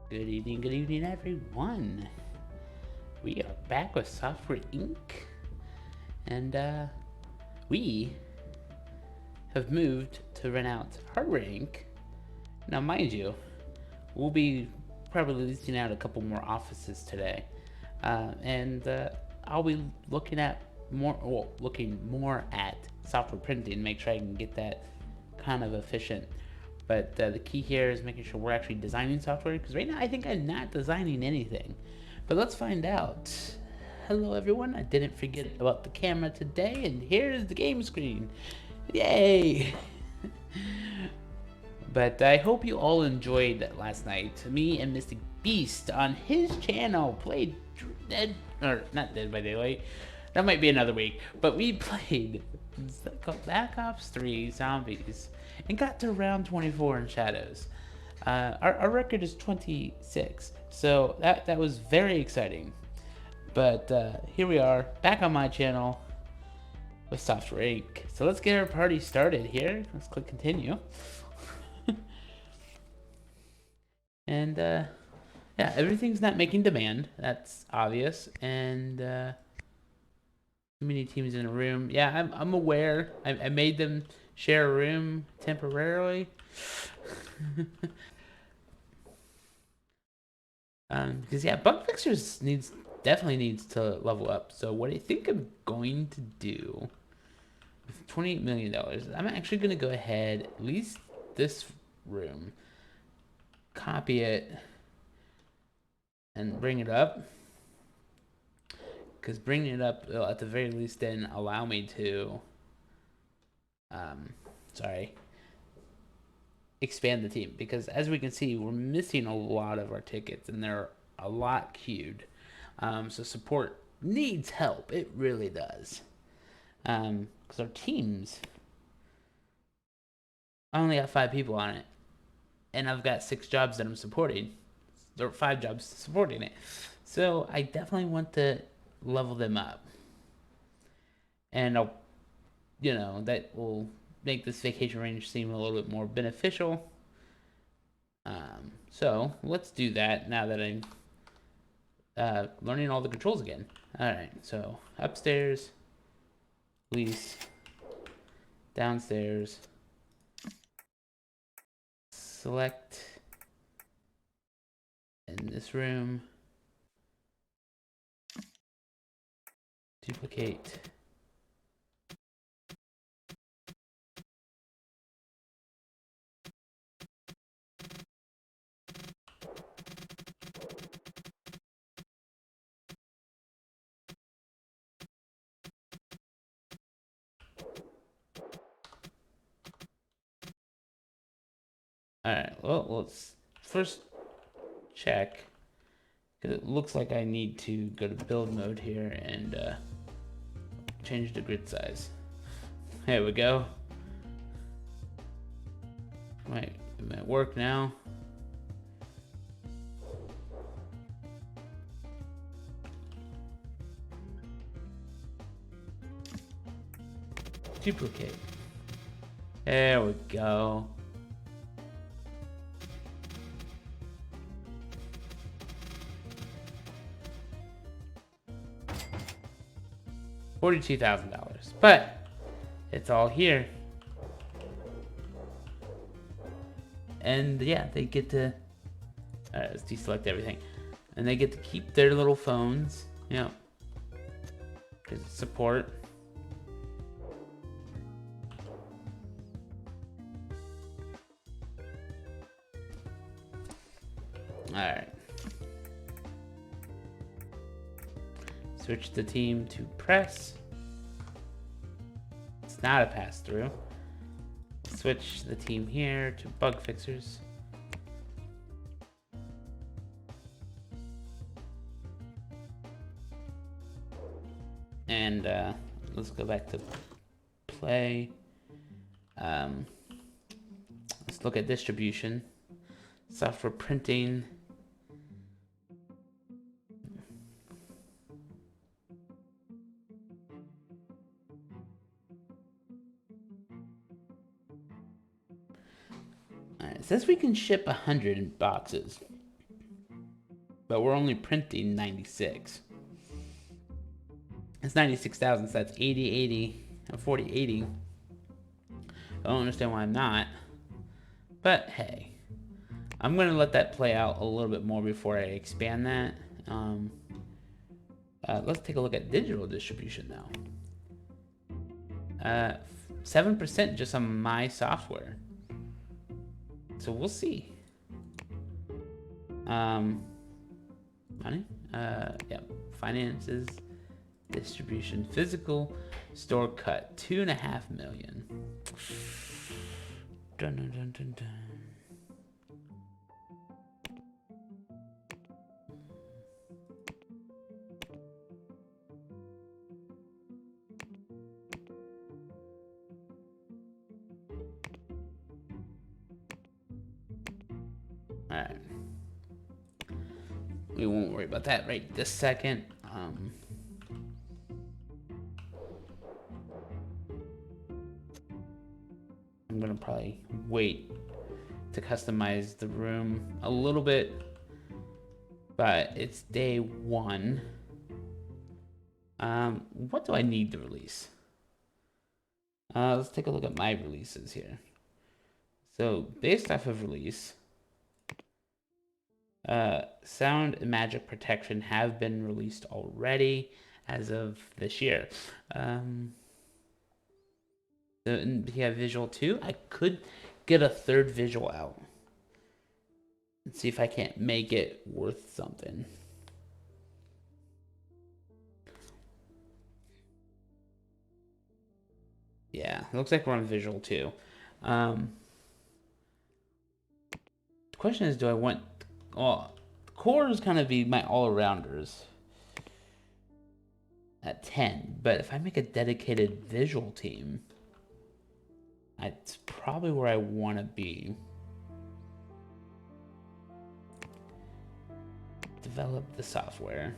Good evening, everyone. We are back with Software Inc. And we have moved to rent out Hardware Inc. Now, mind you, we'll be probably leasing out a couple more offices today, and I'll be looking more at software printing, make sure I can get that kind of efficient. But the key here is making sure we're actually designing software, because right now I think I'm not designing anything. But let's find out. Hello, everyone. I didn't forget about the camera today, and here's the game screen. Yay! But I hope you all enjoyed last night. Me and Mystic Beast on his channel played Dead, or not Dead by Daylight. That might be another week. But we played Black Ops 3 Zombies and got to round 24 in Shadows. Our record is 26, so that was very exciting. But here we are, back on my channel with Software Inc. So let's get our party started here. Let's click continue. And yeah, everything's not making demand. That's obvious. And too many teams in a room. Yeah, I'm aware. I made them share a room temporarily. Because yeah, Bug Fixers definitely needs to level up. So what I think I'm going to do with $28 million, I'm actually going to go ahead, lease this room, copy it, and bring it up. Because bringing it up will at the very least then allow me to, expand the team. Because as we can see, we're missing a lot of our tickets, and they're a lot queued. So support needs help. It really does. Because our teams, I only got 5 people on it, and I've got 6 jobs that I'm supporting. There are 5 jobs supporting it. So I definitely want to level them up. And that will make this vacation range seem a little bit more beneficial. So let's do that now that I'm learning all the controls again. Alright, so upstairs, lease, downstairs, select in this room, duplicate, alright, well, let's first check, because it looks like I need to go to build mode here and change the grid size. There we go. It might work now. Duplicate. There we go. $42,000, but it's all here. And yeah, they get to, let's deselect everything. And they get to keep their little phones, because it's support. Alright. Switch the team to press. It's not a pass-through. Switch the team here to bug fixers. And let's go back to play. Let's look at distribution, software printing. Alright, it says we can ship 100 boxes. but we're only printing 96. It's 96,000, so that's 80, 80, 40, 80. I don't understand why I'm not. But hey, I'm going to let that play out a little bit more before I expand that. Let's take a look at digital distribution now. 7% just on my software. So we'll see. Money? Yeah. Finances, distribution, physical, store cut, 2.5 million. Dun, dun, dun, dun, dun. All right. We won't worry about that right this second. I'm gonna probably wait to customize the room a little bit, but it's day one. What do I need to release? Let's take a look at my releases here. So based off of release, sound and magic protection have been released already as of this year. We have visual 2. I could get a third visual out and see if I can't make it worth something. Yeah, it looks like we're on visual 2. The question is, do I want... Well, core is kind of be my all-arounders at 10, but if I make a dedicated visual team, that's probably where I want to be. Develop the software.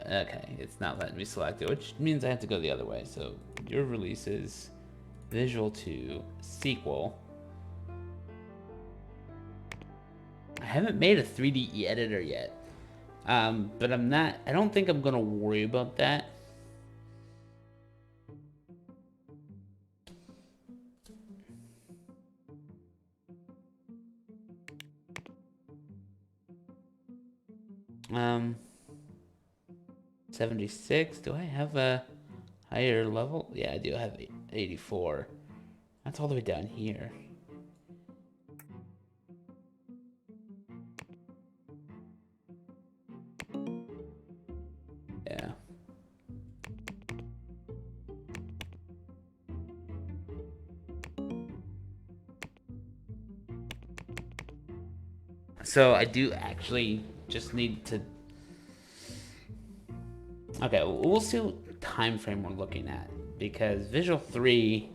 Okay, it's not letting me select it, which means I have to go the other way. So your releases, Visual 2, sequel. I haven't made a 3D editor yet, but I don't think I'm gonna worry about that. Um, 76. Do I have a higher level? Yeah, I do have 84. That's all the way down here. Yeah. So I do actually just need to... Okay, we'll see what time frame we're looking at, because Visual 3,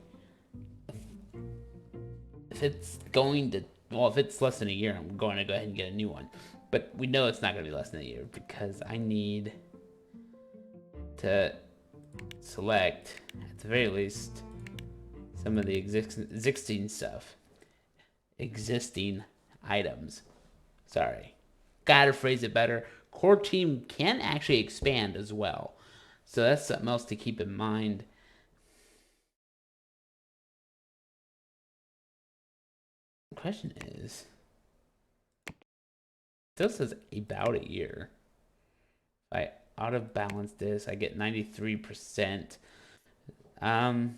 if it's going to... Well, if it's less than a year, I'm going to go ahead and get a new one. But we know it's not going to be less than a year, because I need to select, at the very least, some of the existing stuff. Existing items. Sorry. Gotta phrase it better. Core team can actually expand as well. So that's something else to keep in mind. The question is, it still says about a year. If I out of balance this, I get 93%. So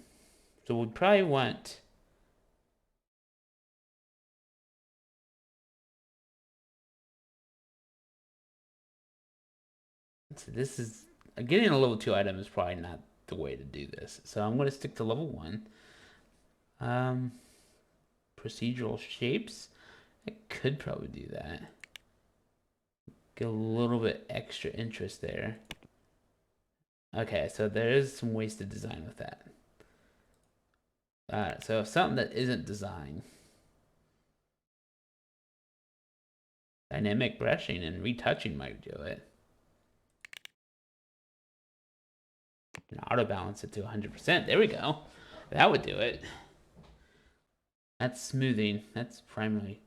we probably want... So this is... Getting a level 2 item is probably not the way to do this. So I'm going to stick to level 1. Procedural shapes. I could probably do that. Get a little bit extra interest there. Okay, so there is some ways to design with that. Alright, so something that isn't design. Dynamic brushing and retouching might do it. And auto balance it to 100%. There we go. That would do it. That's smoothing. That's primarily.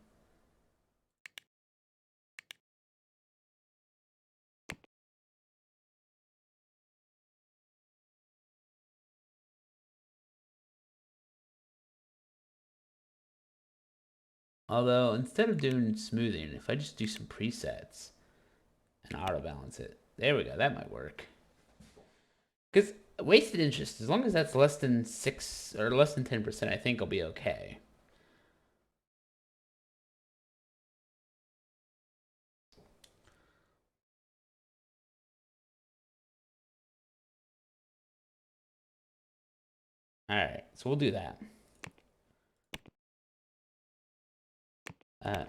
Although, instead of doing smoothing, if I just do some presets and auto balance it, there we go, that might work. Because wasted interest, as long as that's less than 6 or less than 10%, I think I'll be okay. All right, so we'll do that.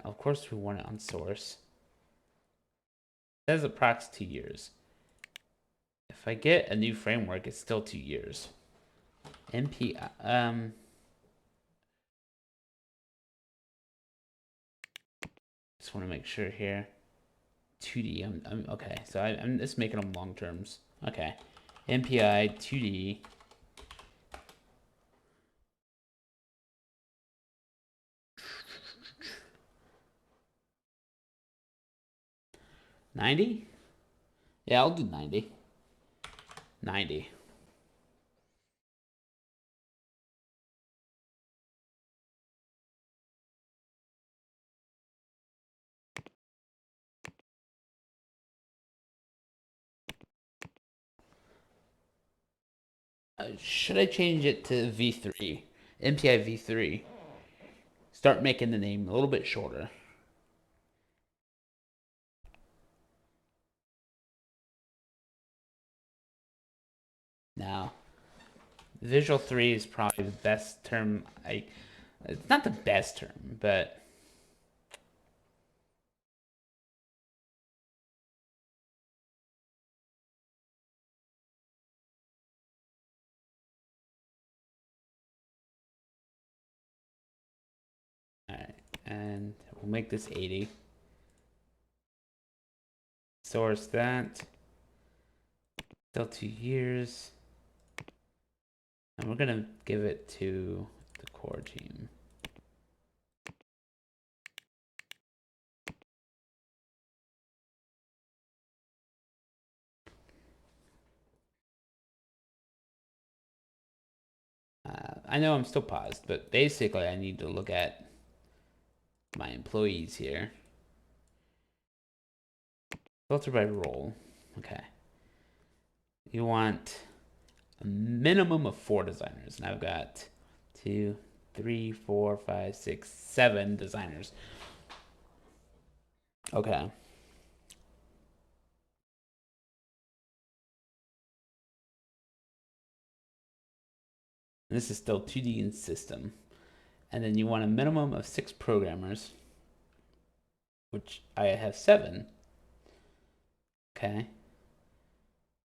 Of course, we want it on source. It says approx 2 years. If I get a new framework, it's still 2 years. MP, just want to make sure here. 2D, I'm okay. So I'm just making them long terms. Okay, MPI 2D. $90? Yeah, I'll do 90. 90. Should I change it to V3? MPI V3. Start making the name a little bit shorter. Now, Visual 3 is probably the best term. It's not the best term, but all right. And we'll make this 80. Source that. Still 2 years. And we're gonna give it to the core team. I know I'm still paused, but basically I need to look at my employees here. Filter by role. Okay. You want a minimum of 4 designers, and I've got 2, 3, 4, 5, 6, 7 designers. Okay. And this is still 2D in system. And then you want a minimum of 6 programmers, which I have 7. Okay.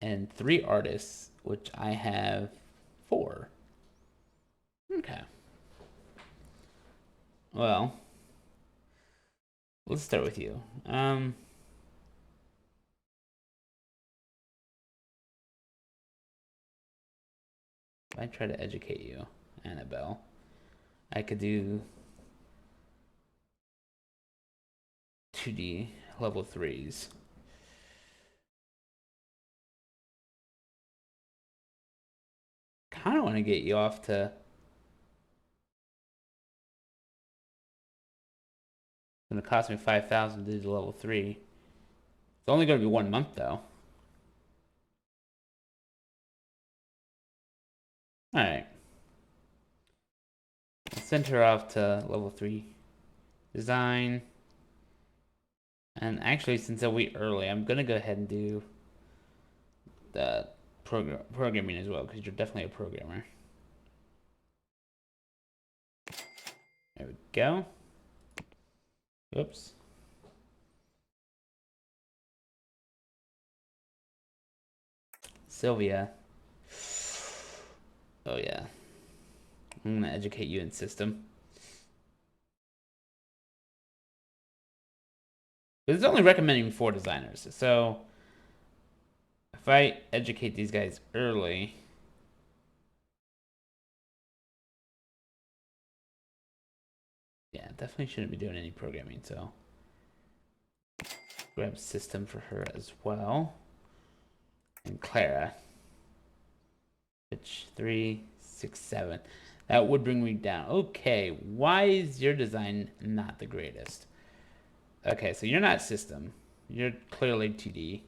And 3 artists, which I have 4. Okay. Well, let's start with you. If I try to educate you, Annabelle, I could do 2D level 3s. Kind of want to get you off to. It's gonna cost me 5,000 to do the level 3. It's only gonna be 1 month though. All right. Send her off to level 3 design. And actually, since we early, I'm gonna go ahead and do the programming as well, because you're definitely a programmer. There we go. Oops. Sylvia. Oh yeah. I'm gonna educate you in system. But it's only recommending 4 designers, so if I educate these guys early, yeah, definitely shouldn't be doing any programming, so grab system for her as well. And Clara. Which 3, 6, 7. That would bring me down. Okay, why is your design not the greatest? Okay, so you're not system. You're clearly 2D.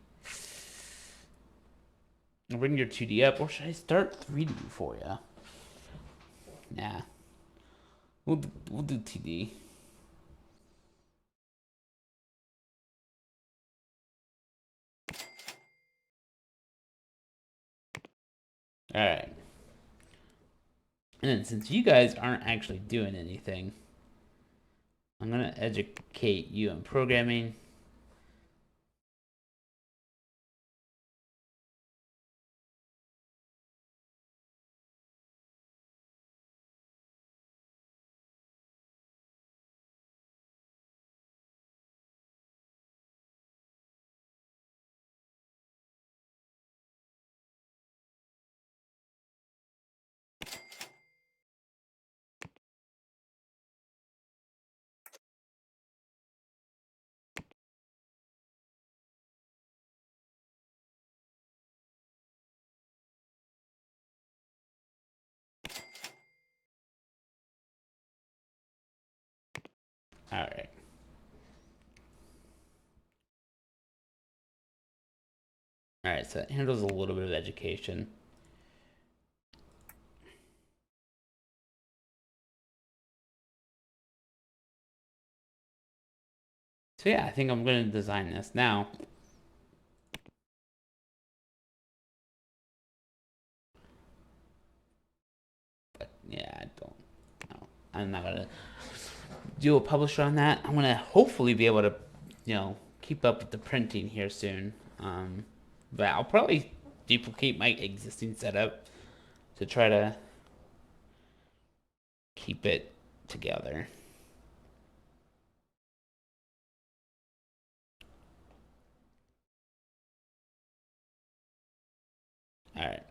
I'll bring your 2D up, or should I start 3D for you? Nah, we'll do 2D. All right. And then since you guys aren't actually doing anything, I'm gonna educate you on programming. All right. All right, so it handles a little bit of education. So yeah, I think I'm gonna design this now. But yeah, I don't know. I'm not gonna do a publisher on that. I'm gonna hopefully be able to, keep up with the printing here soon. But I'll probably duplicate my existing setup to try to keep it together. All right.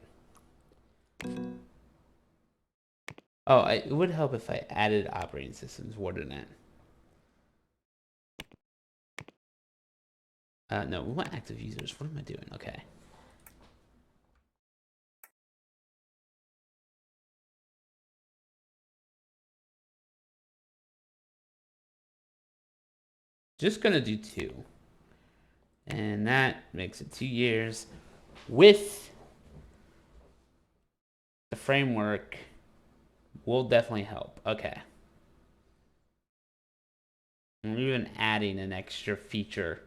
Oh, it would help if I added operating systems, wouldn't it? No, we want active users. What am I doing? Okay. Just gonna do 2. And that makes it 2 years with the framework will definitely help. Okay. I'm even adding an extra feature.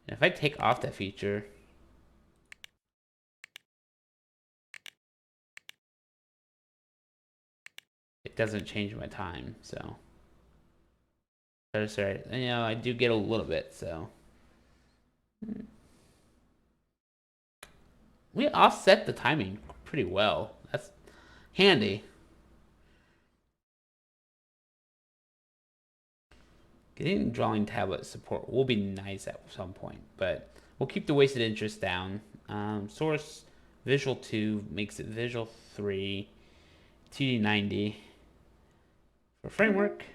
And if I take off that feature, it doesn't change my time. So, sorry, I do get a little bit. So, we offset the timing pretty well. That's handy. Getting drawing tablet support will be nice at some point, but we'll keep the wasted interest down. Source Visual 2 makes it Visual 3, 2D90 for framework.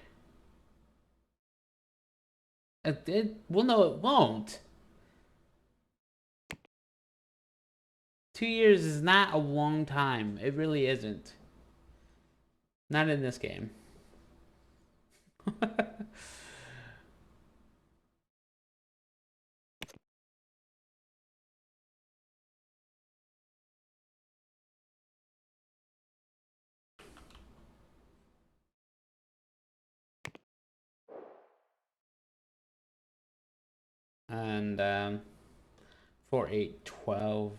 Well, no, it won't. 2 years is not a long time. It really isn't. Not in this game. And 4, 8, 12.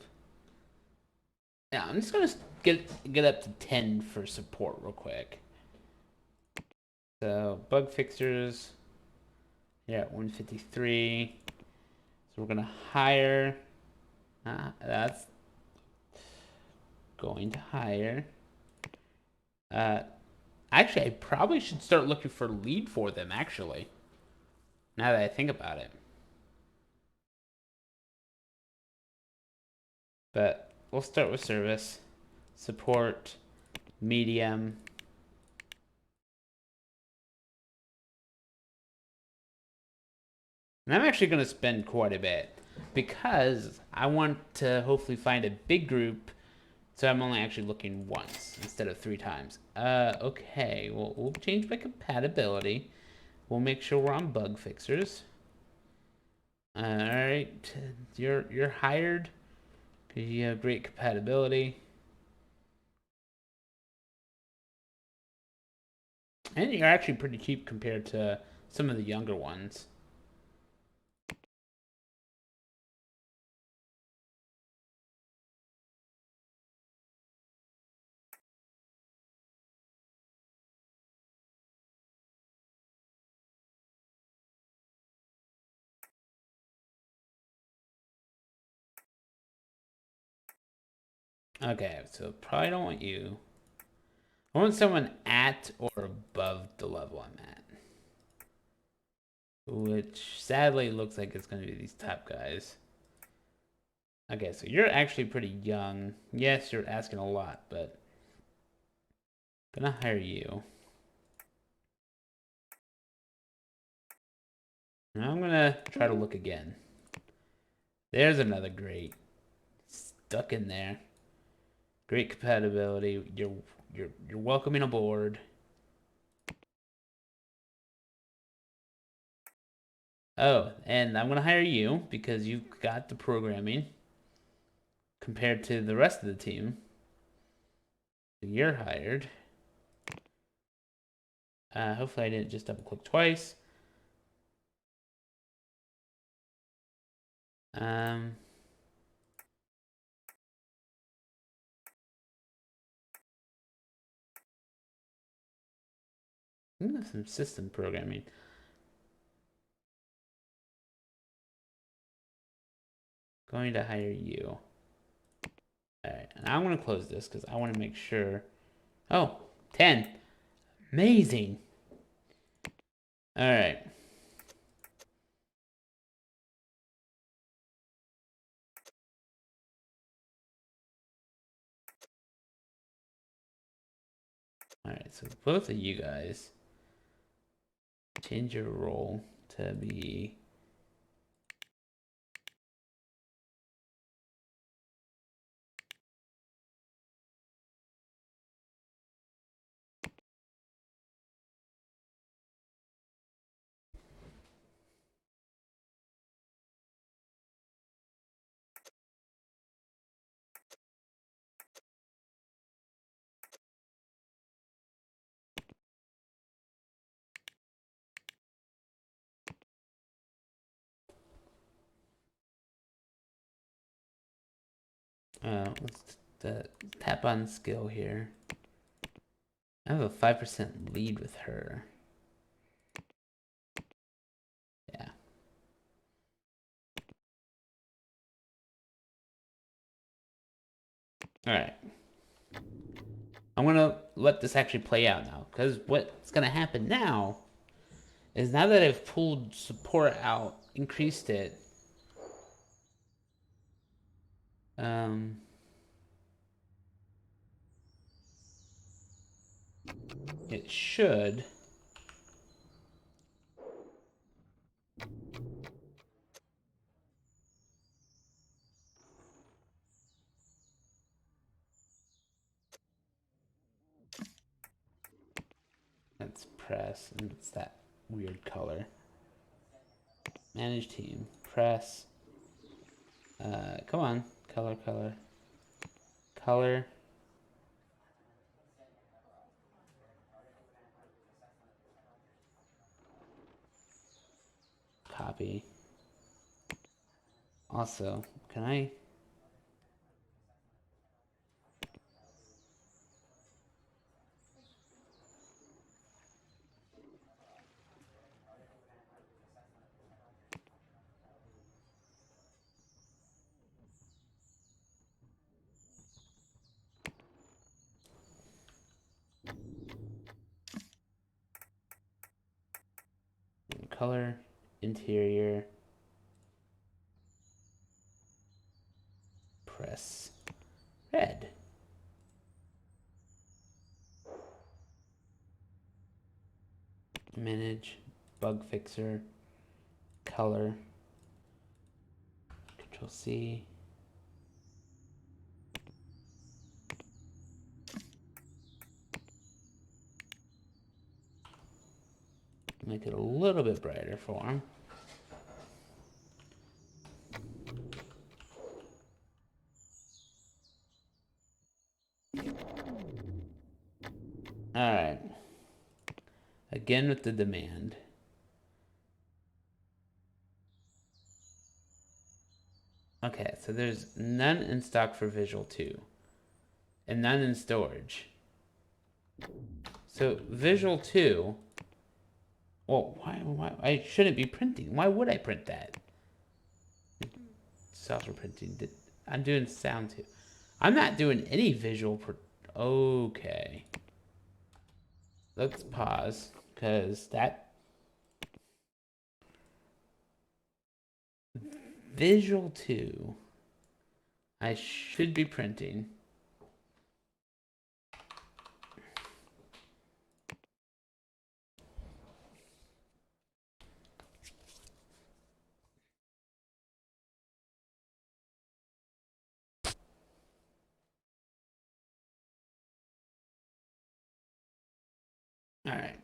Yeah, I'm just gonna get up to 10 for support real quick. So bug fixers, yeah, 153. So we're gonna hire. That's going to hire. Actually, I probably should start looking for lead for them. Actually, now that I think about it, but we'll start with service, support, medium. And I'm actually going to spend quite a bit because I want to hopefully find a big group So I'm only actually looking once instead of 3 times. Okay. Well, we'll change by compatibility. We'll make sure we're on bug fixers. All right. You're hired because you have great compatibility. And you're actually pretty cheap compared to some of the younger ones. Okay, so probably don't want you. I want someone at or above the level I'm at. Which sadly looks like it's going to be these top guys. Okay, so you're actually pretty young. Yes, you're asking a lot, but I'm gonna hire you. Now I'm gonna try to look again. There's another great. Stuck in there. Great compatibility. You're welcoming aboard. Oh, and I'm gonna hire you because you've got the programming compared to the rest of the team. So you're hired. Hopefully I didn't just double click twice. Um, I'm gonna have some system programming. Going to hire you. Alright, and I'm gonna close this because I want to make sure. Oh, 10. Amazing. Alright. Alright, so both of you guys change your role to be let's tap on skill here. I have a 5% lead with her. Yeah. Alright. I'm gonna let this actually play out now. Because what's gonna happen now is now that I've pulled support out, increased it, um, it should. Let's press, and it's that weird color. Manage team. Press. Come on. Color, color. Color. Copy. Also, can I? Color. Interior. Press. Red. Manage. Bug fixer. Color. Control C. Make it a little bit brighter for him. Alright. Again with the demand. Okay, so there's none in stock for Visual 2. And none in storage. So Visual 2... Well, why I shouldn't be printing. Why would I print that? Software printing. I'm doing sound too. I'm not doing any visual. Okay. Let's pause because that Visual 2 I should be printing. All right.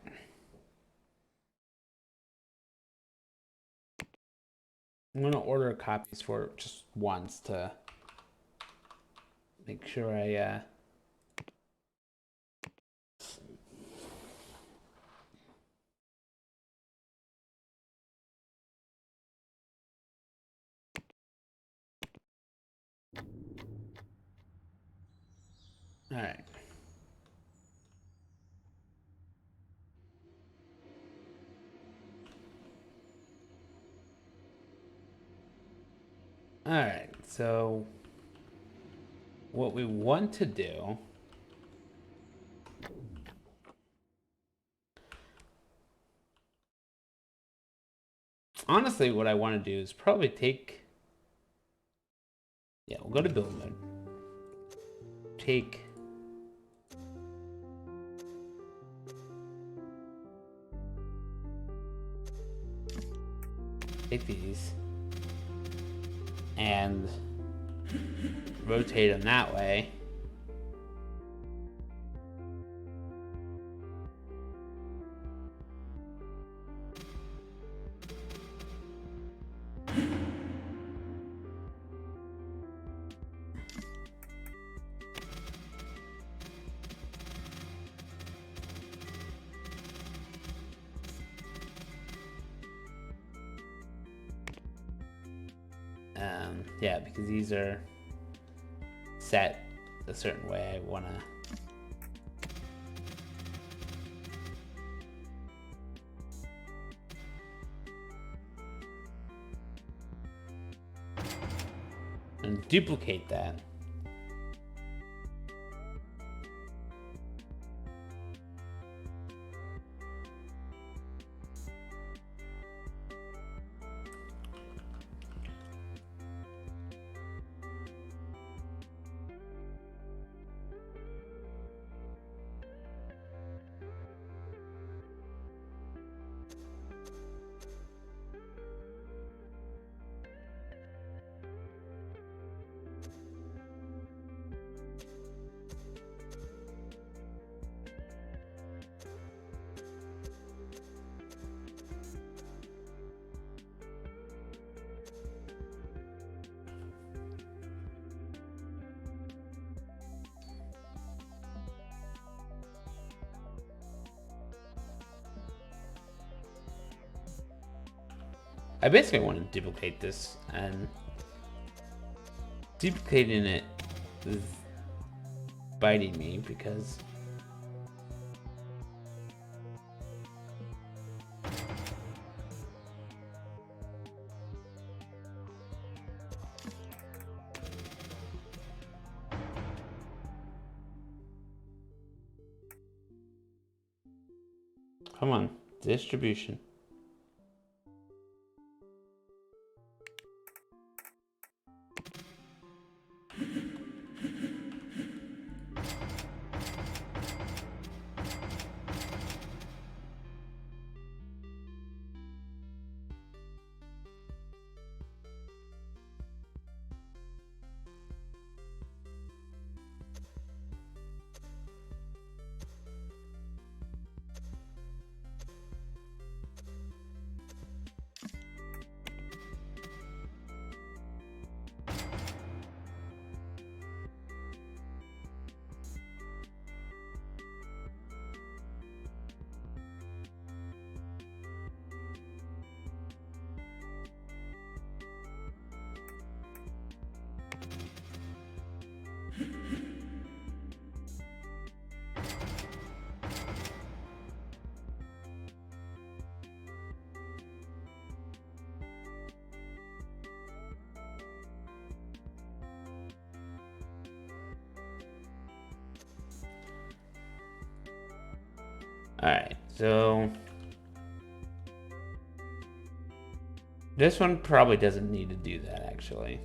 I'm going to order copies for just once to make sure I all right. All right. So what we want to do honestly, what I want to do is probably take... Yeah, we'll go to build mode. Take... Take these. And... rotate them that way. Yeah, because these are set a certain way. I want to and duplicate that. I basically want to duplicate this, and duplicating it is biting me because come on, distribution. Alright, so this one probably doesn't need to do that, actually.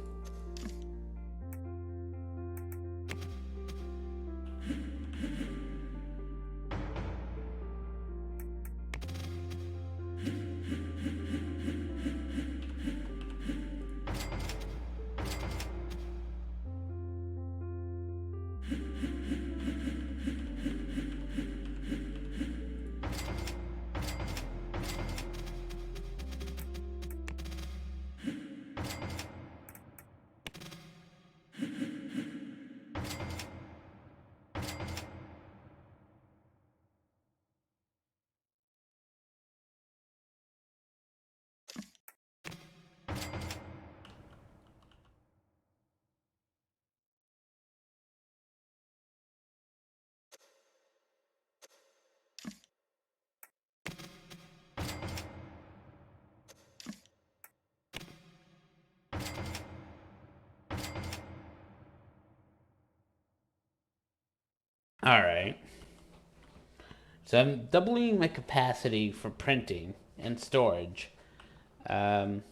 Alright. So I'm doubling my capacity for printing and storage. Um,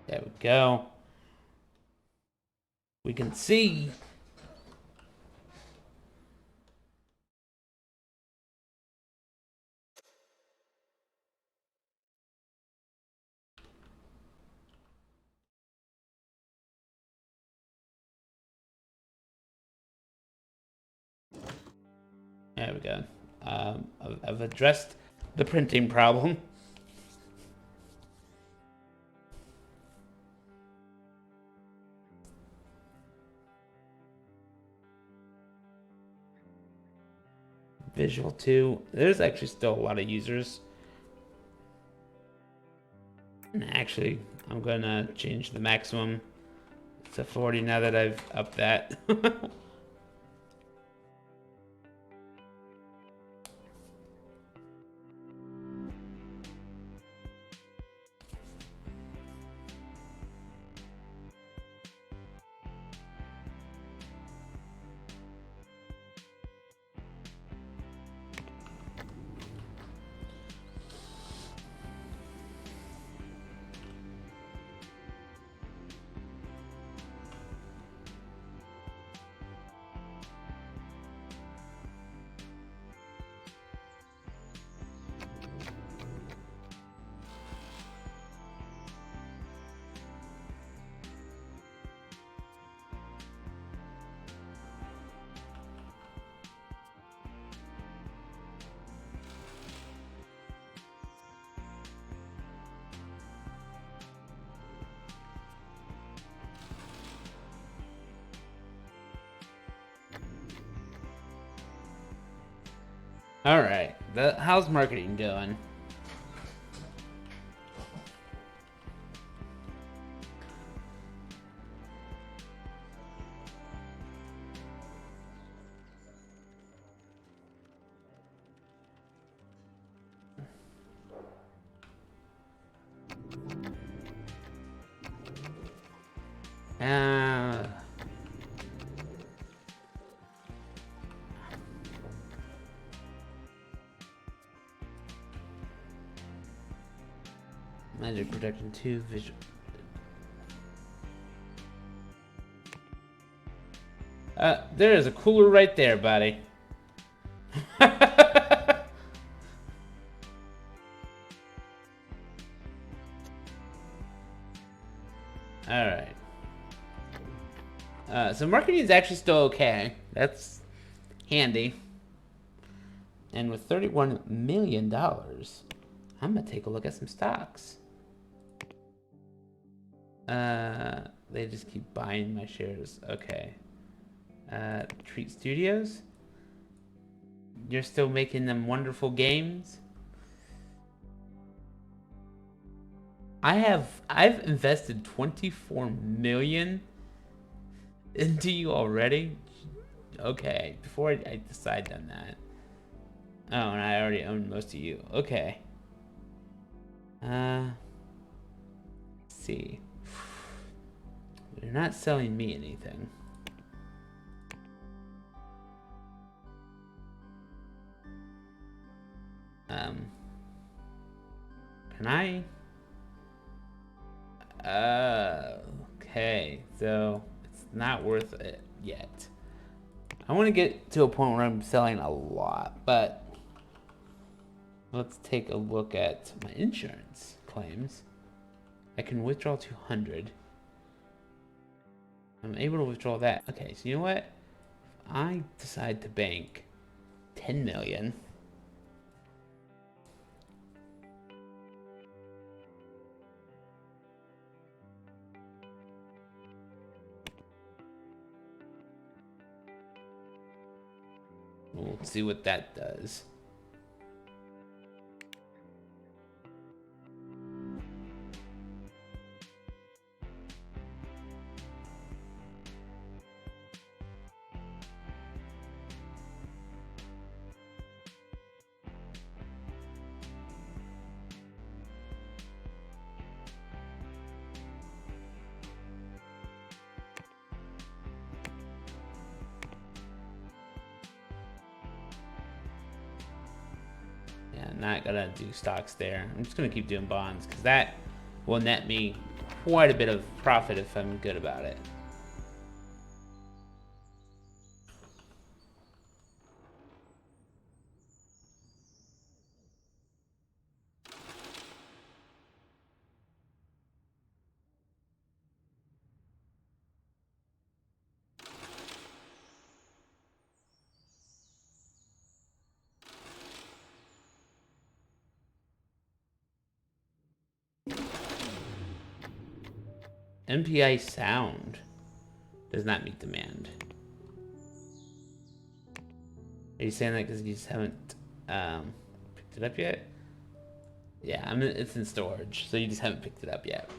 there we go. We can see. There we go. I've addressed the printing problem. Visual 2. There's actually still a lot of users. And actually, I'm gonna change the maximum to 40 now that I've upped that. All right. How's marketing doing? Uh, Magic Protection 2 visual. There is a cooler right there, buddy. Alright. So marketing is actually still okay. That's handy. And with $31 million, I'm gonna take a look at some stocks. They just keep buying my shares. Okay. Treat Studios? You're still making them wonderful games? I've invested 24 million into you already? Okay, before I decide on that. Oh, and I already own most of you. Okay. Let's see. You're not selling me anything. Can I? Okay, so it's not worth it yet. I want to get to a point where I'm selling a lot, but let's take a look at my insurance claims. I can withdraw 200. I'm able to withdraw that. Okay, so you know what? If I decide to bank 10 million. We'll see what that does. Yeah, not gonna do stocks there. I'm just gonna keep doing bonds because that will net me quite a bit of profit if I'm good about it. MPI sound does not meet demand. Are you saying that because you just haven't picked it up yet? Yeah, it's in storage, so you just haven't picked it up yet.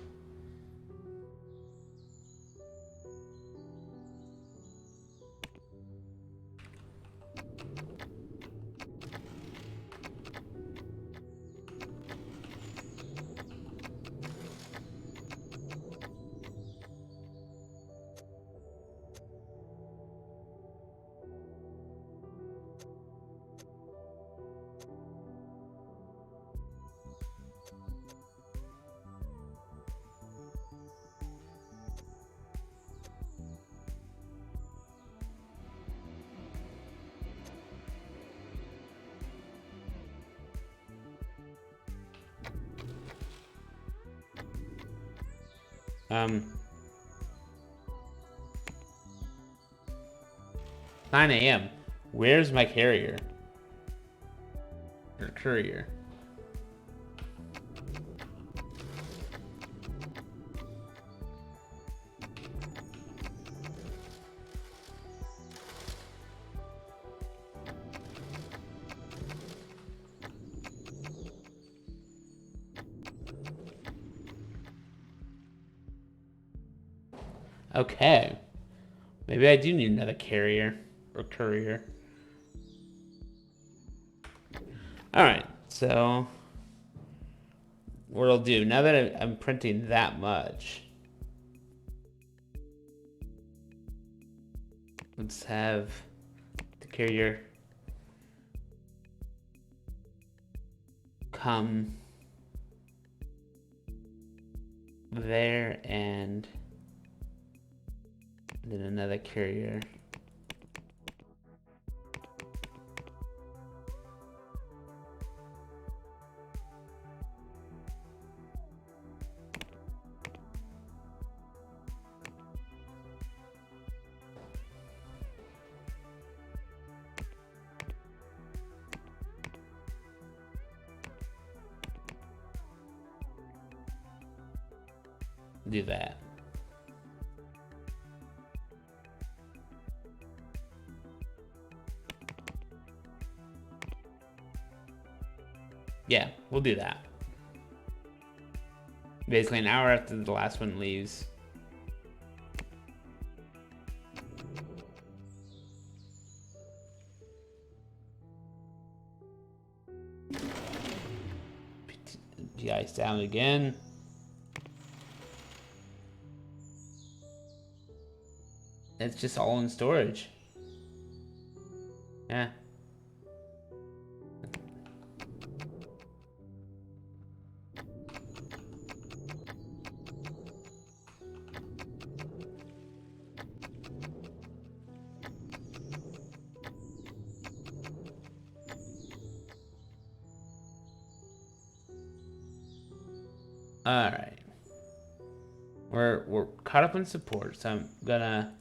Um, 9 a.m. Where's my carrier? Or courier? Okay. Maybe I do need another carrier or courier. Alright, so what I'll do, now that I'm printing that much, let's have the carrier come there and then another carrier do that. Yeah, we'll do that. Basically an hour after the last one leaves. De-ice down again. It's just all in storage. Yeah. All right. We're caught up on support, so I'm gonna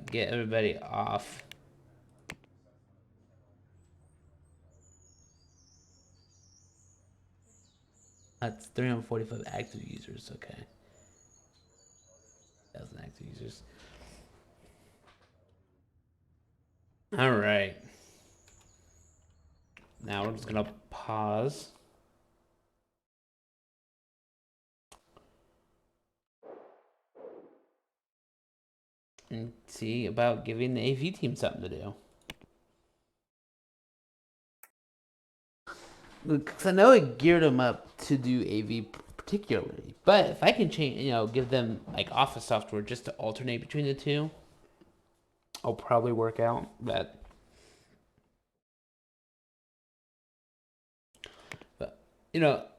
get everybody off. That's 345 active users. Okay. 1,000 active users. All right. Now we're just gonna pause. And see about giving the AV team something to do. Because I know it geared them up to do AV particularly, but if I can change, give them like Office software just to alternate between the two, I'll probably work out. But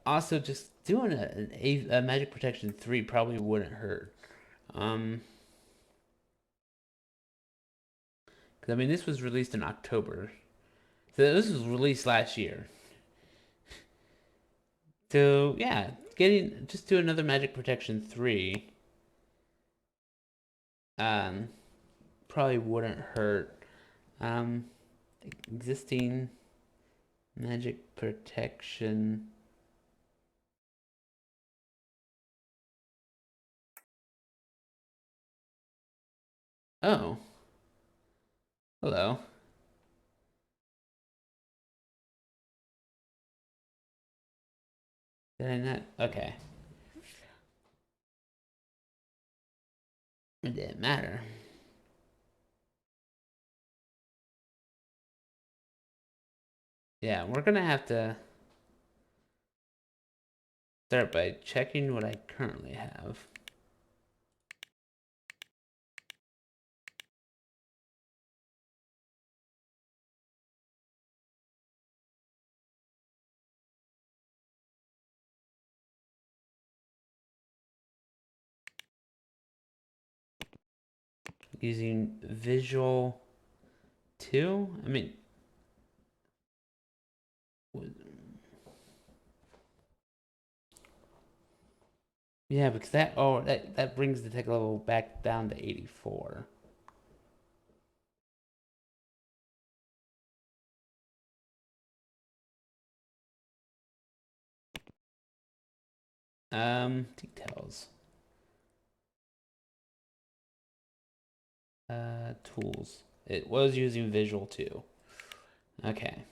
also just doing a Magic Protection 3 probably wouldn't hurt. Because I mean, this was released in October, so this was released last year. So yeah, just do another Magic Protection 3. Probably wouldn't hurt. Existing Magic Protection. Oh. Hello. Did I not? Okay. It didn't matter. Yeah, we're gonna have to start by checking what I currently have. Using Visual 2? I mean, yeah, because that brings the tech level back down to 84. Details. Tools. It was using Visual 2. Okay.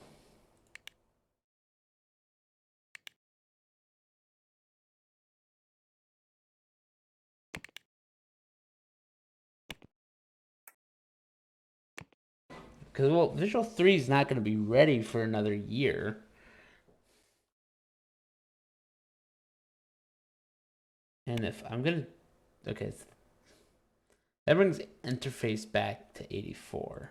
Because, well, Visual 3 is not going to be ready for another year. And if I'm going to... Okay. That brings interface back to 84.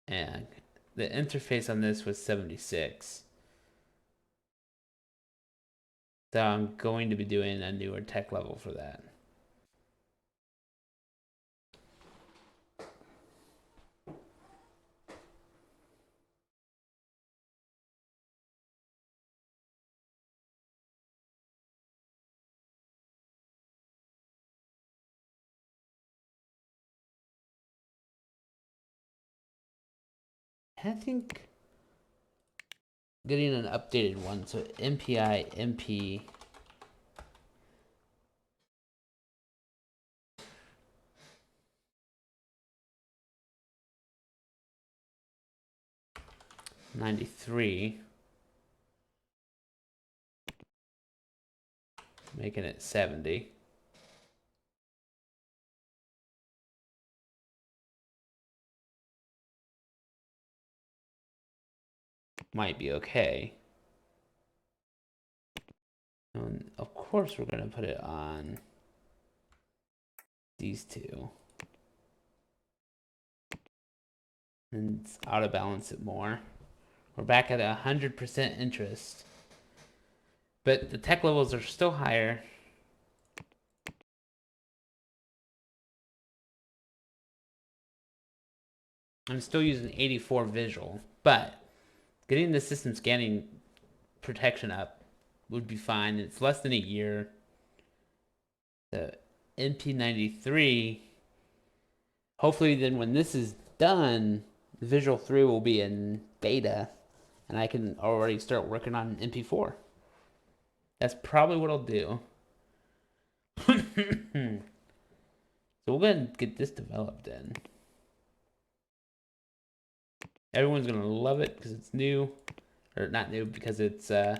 And the interface on this was 76. So I'm going to be doing a newer tech level for that. I think getting an updated one. So MPI MP 93, making it 70. Might be okay. And of course, we're going to put it on these two. And auto balance it more. We're back at 100% interest. But the tech levels are still higher. I'm still using 84 visual, but getting the system scanning protection up would be fine. It's less than a year. The NP93, hopefully then when this is done, Visual 3 will be in beta, and I can already start working on MP4. That's probably what I'll do. So we'll go ahead and get this developed then. Everyone's going to love it because it's new. Or not new, because it's an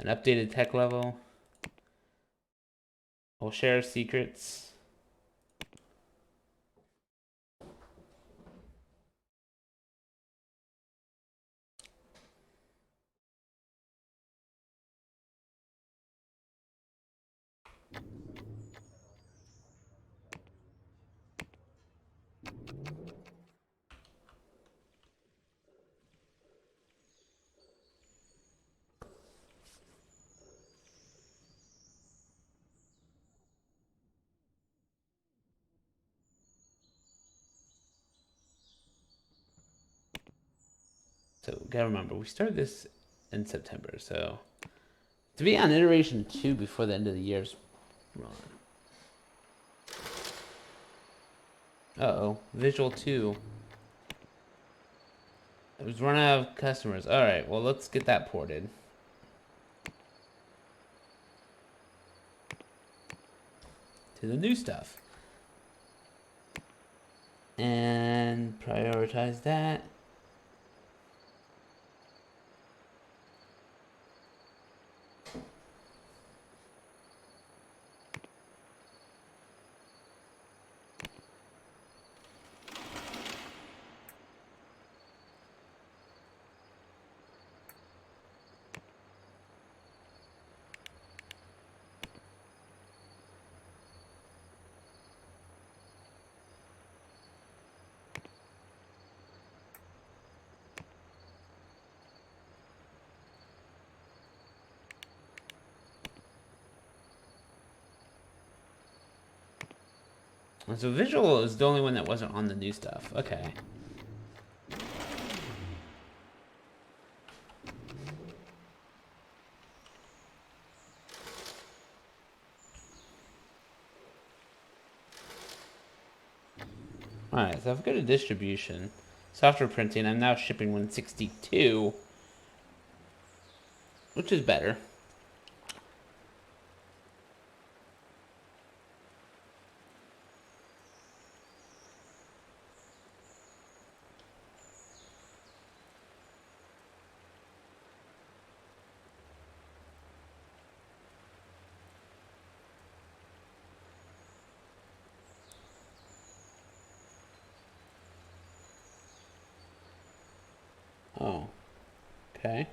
updated tech level. We'll share secrets. So gotta remember, we started this in September, so to be on iteration 2 before the end of the year is wrong. Uh-oh, Visual 2. It was run out of customers. Alright, well let's get that ported. To the new stuff. And prioritize that. And so Visual is the only one that wasn't on the new stuff. Okay. Alright, so I've got a distribution. Software printing, I'm now shipping 162, which is better. Oh, okay.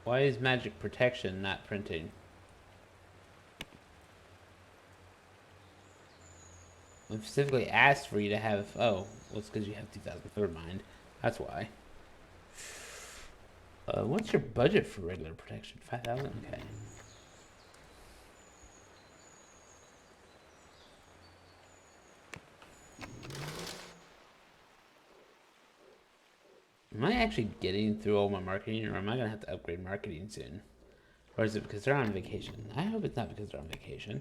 Why is Magic Protection not printing? I specifically asked for you to have... Oh, well, it's because you have 2,000. Never mind. That's why. What's your budget for regular protection? 5,000? Okay. Am I actually getting through all my marketing, or am I going to have to upgrade marketing soon? Or is it because they're on vacation? I hope it's not because they're on vacation.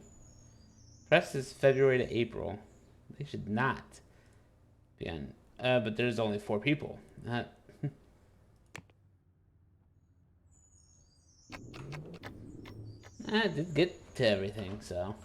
Rest is February to April. They should not be on. But there's only 4 people. I did get to everything, so.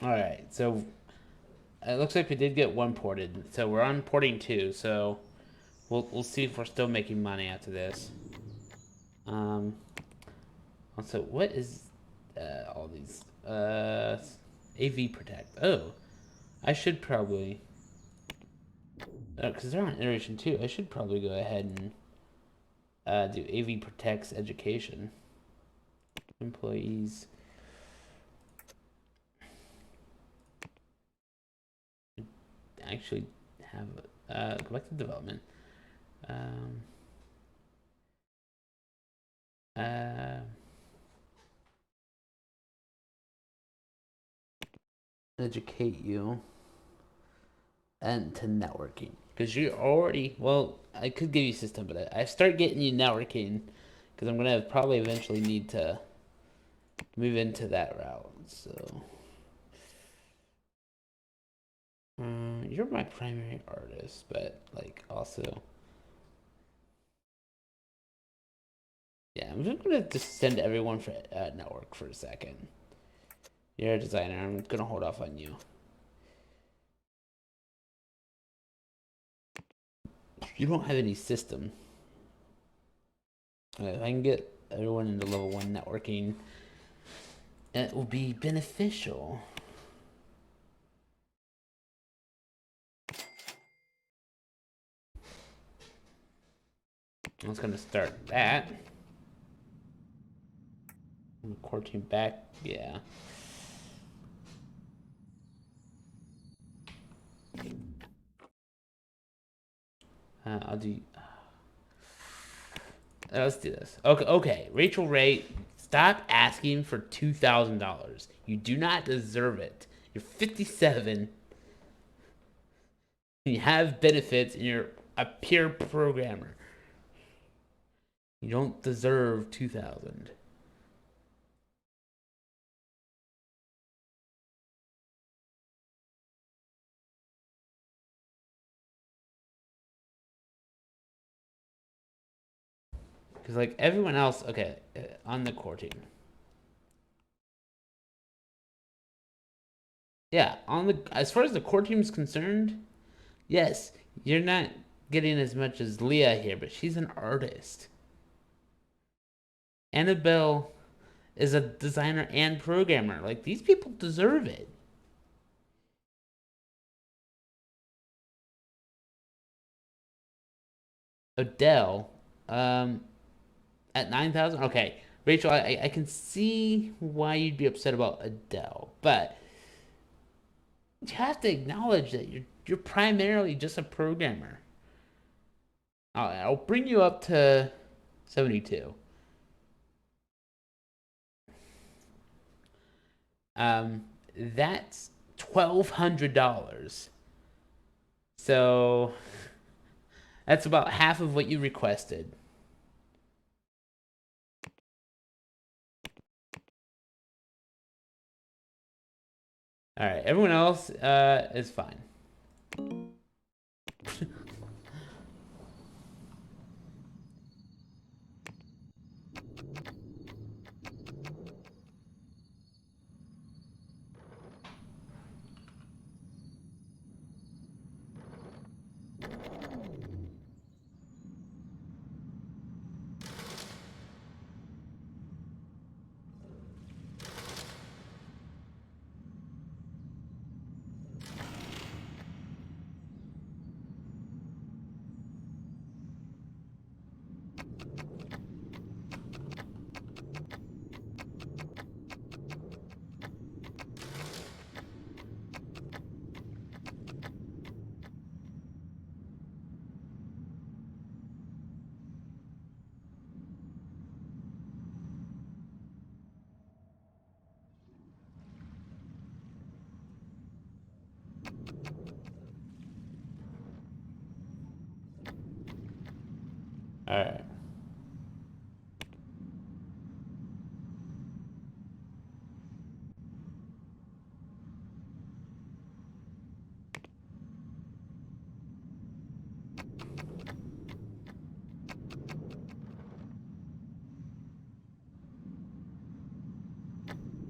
Alright, so it looks like we did get 1 ported. So we're on porting 2, so we'll see if we're still making money after this. Also, what is all these? AV Protect. Oh, I should probably... because they're on iteration 2, I should probably go ahead and do AV Protect's education. Employees. Actually have go back to development. Educate you and to networking, because you already, well, I could give you system, but I start getting you networking because I'm gonna probably eventually need to move into that route. So you're my primary artist, but like also, yeah, I'm just gonna just send everyone for network for a second. You're a designer. I'm gonna hold off on you. You don't have any system. If I can get everyone into level 1 networking, it will be beneficial. I was gonna start that. Core team back, yeah. I'll do. Let's do this. Okay. Rachel Ray, stop asking for $2,000. You do not deserve it. You're 57. You have benefits, and you're a peer programmer. You don't deserve 2,000. Because like everyone else, okay, on the core team. Yeah, on the as far as the core team is concerned, yes, you're not getting as much as Leah here, but she's an artist. Annabelle is a designer and programmer. Like, these people deserve it. Odell, at 9,000. Okay, Rachel, I can see why you'd be upset about Adele, but you have to acknowledge that you're primarily just a programmer. I'll bring you up to 72. That's $1,200. So that's about half of what you requested. All right, everyone else is fine.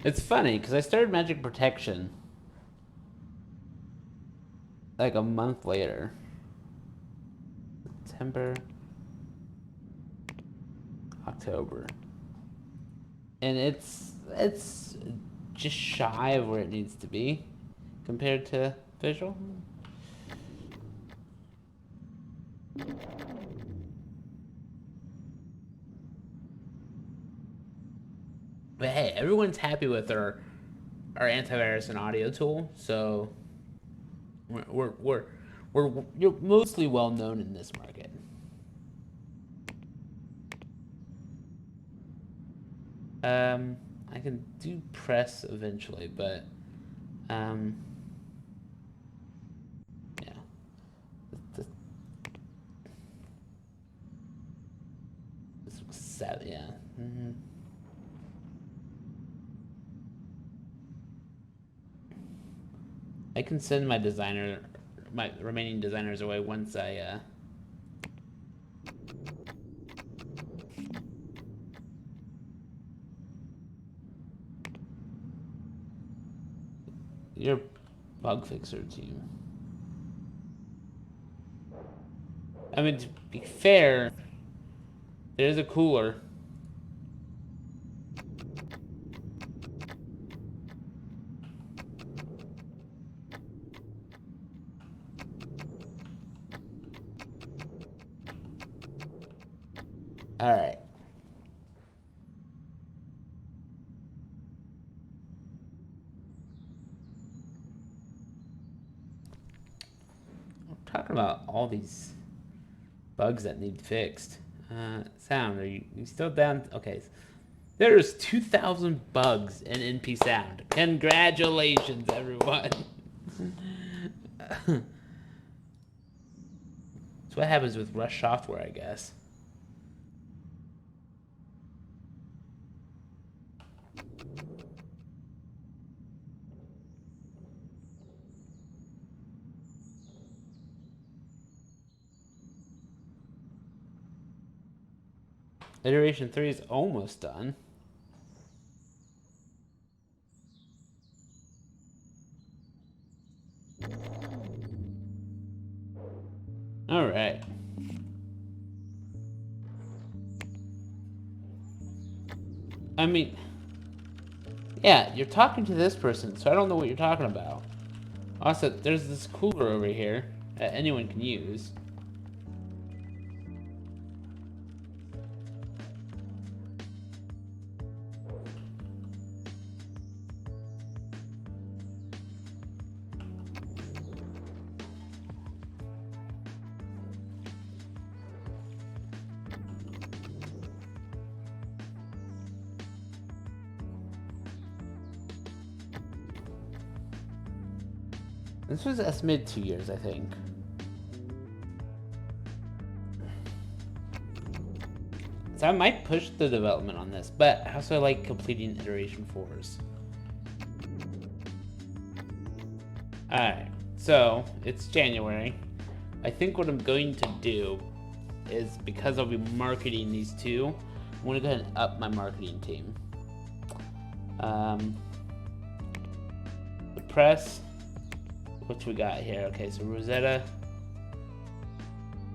It's funny because I started Magic Protection like a month later. September, October, and it's just shy of where it needs to be compared to visual. But hey, everyone's happy with our antivirus and audio tool, so you're mostly well known in this market. I can do press eventually, but yeah, this looks sad. Yeah. Mm-hmm. I can send my remaining designers away once I. Your bug fixer team. I mean, to be fair, there's a cooler. All right. I'm talking about all these bugs that need fixed. Sound, are you still down? Okay. There's 2,000 bugs in NP Sound. Congratulations, everyone. That's what happens with Rush software, I guess. Iteration 3 is almost done. All right. I mean, yeah, you're talking to this person, so I don't know what you're talking about. Also, there's this cooler over here that anyone can use. This was estimated 2 years, I think. So I might push the development on this, but I also like completing iteration 4s. Alright, so it's January. I think what I'm going to do is, because I'll be marketing these two, I'm going to go ahead and up my marketing team. The press, what we got here? Okay, so Rosetta,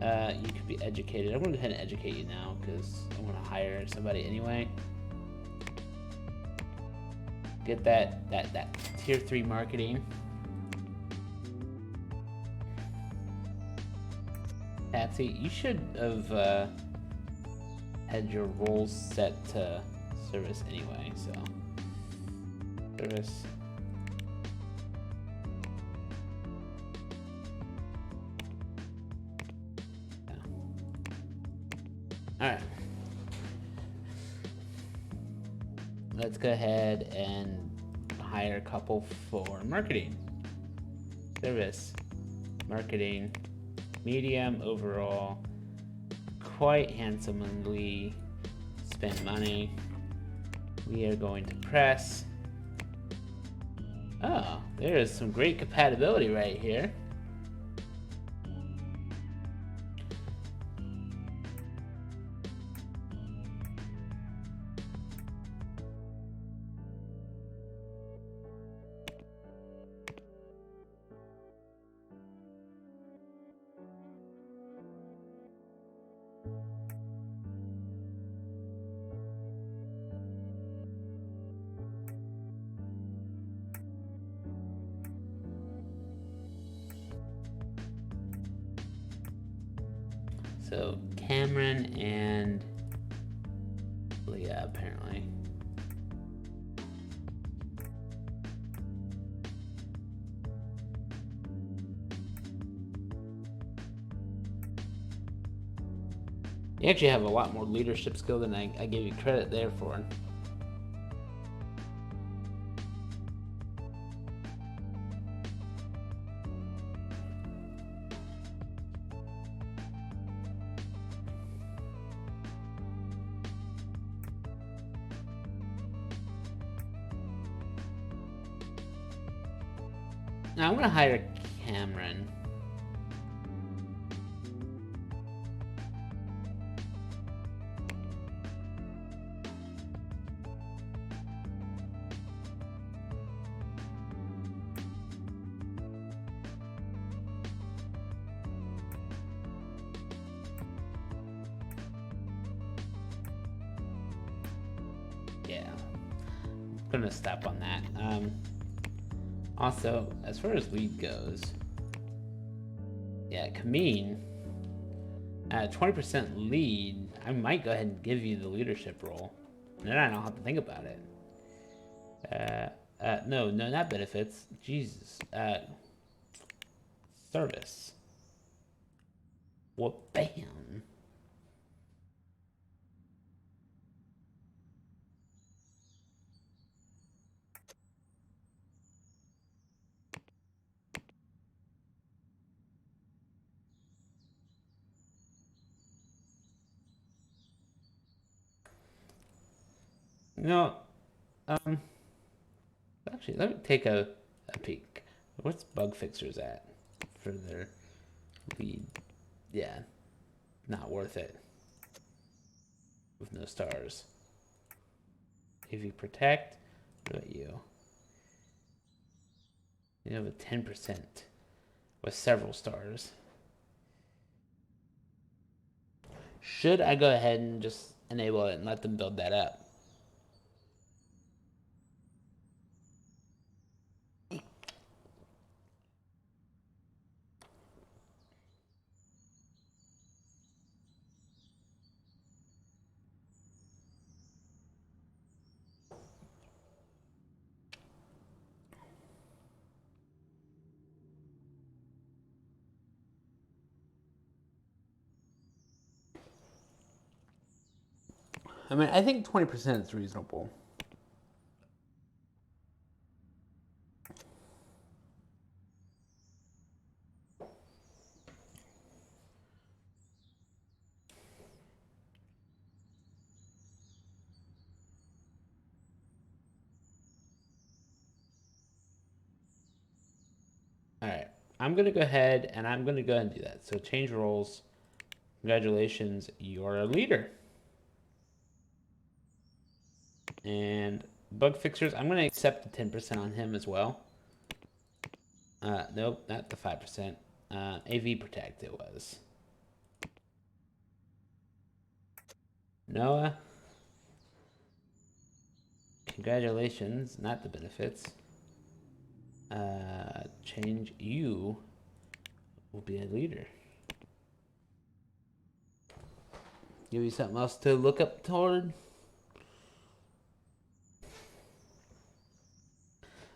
you could be educated. I'm going to go ahead and educate you now because I want to hire somebody anyway. Get that tier 3 marketing. Patsy, you should have had your roles set to service anyway, so service. Yeah. All right. Let's go ahead and hire a couple for marketing. Service, marketing. Medium overall, quite handsomely spend money. We are going to press. Oh, there is some great compatibility right here. So Cameron and Leah, apparently. You actually have a lot more leadership skill than I gave you credit there for. Now I'm gonna hire Cameron. Yeah, I'm gonna stop on that. Also, as far as lead goes, yeah, Kameen at 20% lead, I might go ahead and give you the leadership role. Then I don't have to think about it. No, not benefits. Jesus. Service. Well, bam. No, actually, let me take a peek. What's Bug Fixers at for their lead? Yeah, not worth it. With no stars. AV Protect, what about you? You have a 10% with several stars. Should I go ahead and just enable it and let them build that up? I mean, I think 20% is reasonable. All right, I'm gonna go ahead and I'm gonna go ahead and do that. So change roles. Congratulations, you're a leader. And Bug Fixers, I'm gonna accept the 10% on him as well. Nope, not the 5%. AV Protect it was. Noah, congratulations, not the benefits. Change you will be a leader. Give you something else to look up toward.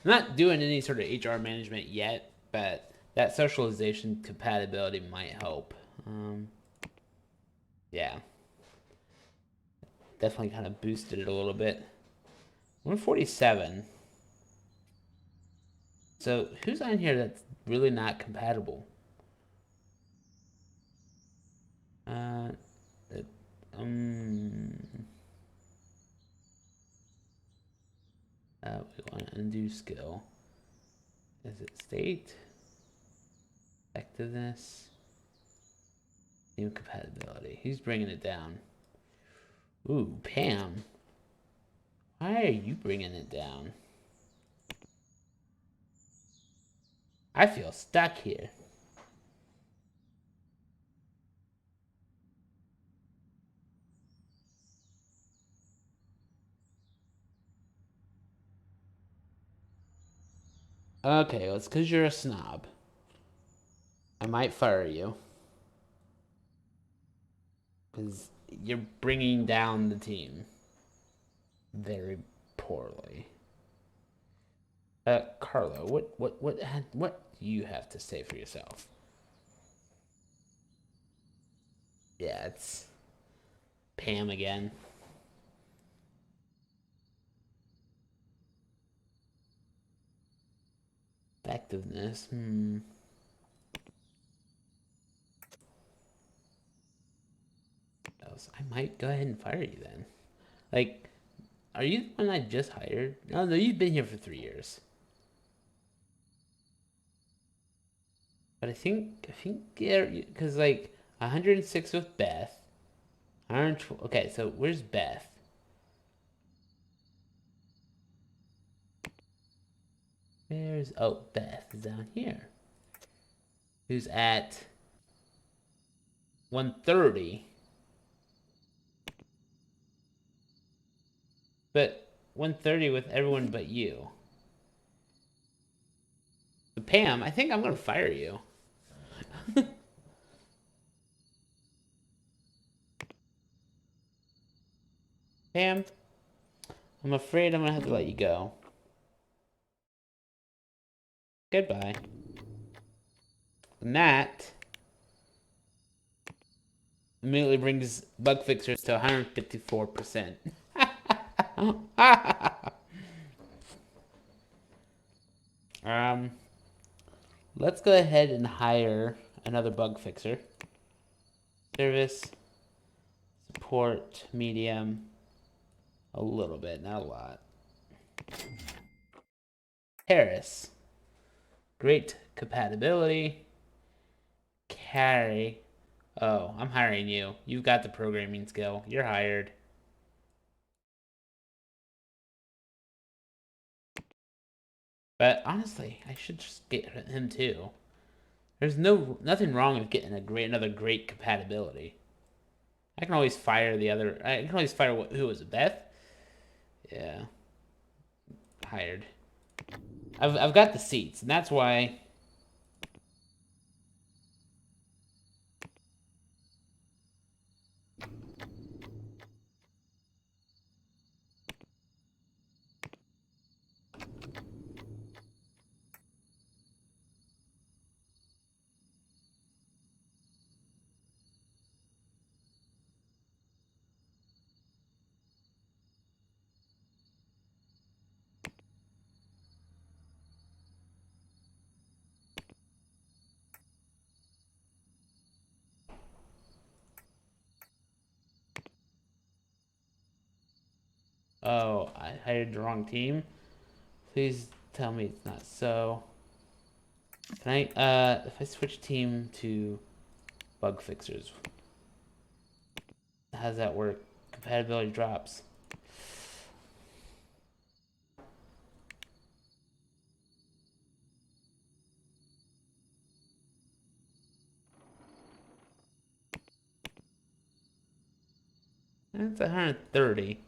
I'm not doing any sort of HR management yet, but that socialization compatibility might help. Yeah. Definitely kind of boosted it a little bit. 147. So who's on here that's really not compatible? Uh, we want to undo skill. Is it state? Effectiveness? New compatibility. Who's bringing it down? Ooh, Pam. Why are you bringing it down? I feel stuck here. Okay, well, it's because you're a snob. I might fire you. Because you're bringing down the team very poorly. Carlo, what do you have to say for yourself? Yeah, it's Pam again. Effectiveness. I might go ahead and fire you then. Like, are you the one I just hired? No, you've been here for 3 years. But I think yeah, because like 106 with Beth. 112. Okay, so where's Beth? Beth is down here. Who's at 130? But 130 with everyone but you. So Pam, I think I'm gonna fire you. Pam, I'm afraid I'm gonna have to let you go. Goodbye. And that immediately brings bug fixers to 154%. um, let's go ahead and hire another bug fixer. Service, support, medium, a little bit, not a lot. Harris, great compatibility. Carry. Oh, I'm hiring you. You've got the programming skill. You're hired. But honestly, I should just get him too. There's nothing wrong with getting another great compatibility. I can always fire the other. I can always fire who was it? Beth? Yeah, hired. I've got the seats, and that's why. Oh, I hired the wrong team. Please tell me it's not so. Can I? If I switch team to bug fixers, how does that work? Compatibility drops. That's 130.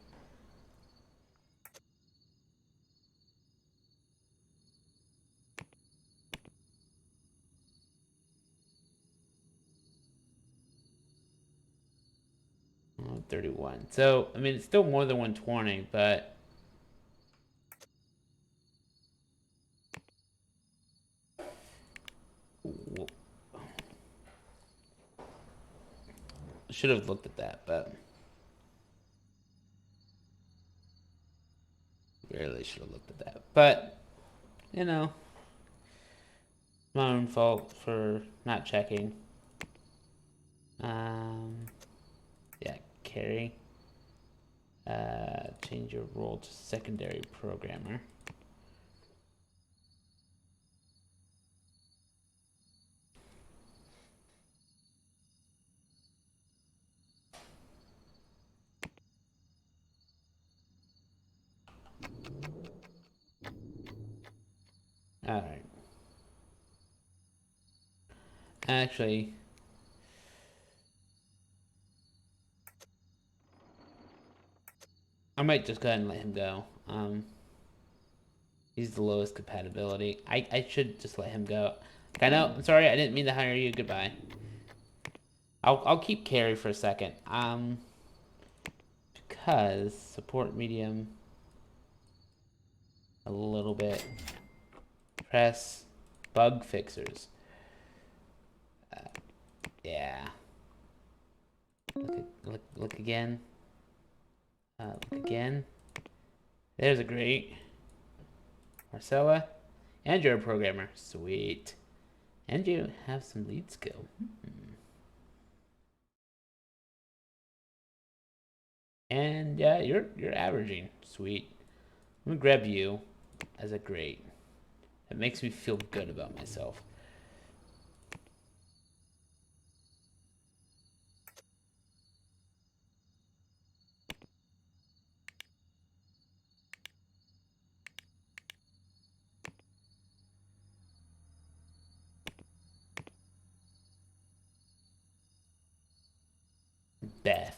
31. So, I mean, it's still more than 120, but should have looked at that, but really should have looked at that. But, you know, my own fault for not checking. Yeah, carry. Change your role to secondary programmer. Alright. Actually, I might just go ahead and let him go. He's the lowest compatibility. I should just let him go. I know, I'm sorry, I didn't mean to hire you. Goodbye. I'll keep carry for a second. Because support medium a little bit. Press bug fixers. Yeah. Look again. Look again. There's a great Marcella. And you're a programmer. Sweet. And you have some lead skill. And yeah, you're averaging. Sweet. I'm gonna grab you as a great. It makes me feel good about myself. Beth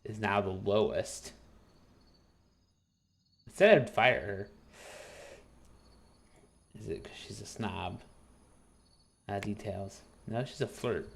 is now the lowest. Instead, I'd fire her. Is it because she's a snob? Details. No, she's a flirt.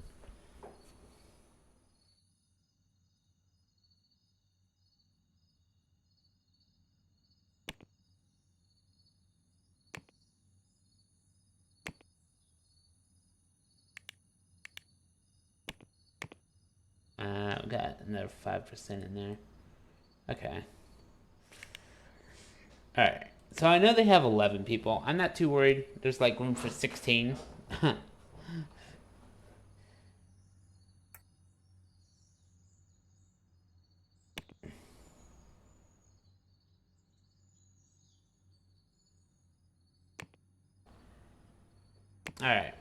We got another 5% in there. Okay. Alright. So I know they have 11 people. I'm not too worried. There's like room for 16. Alright.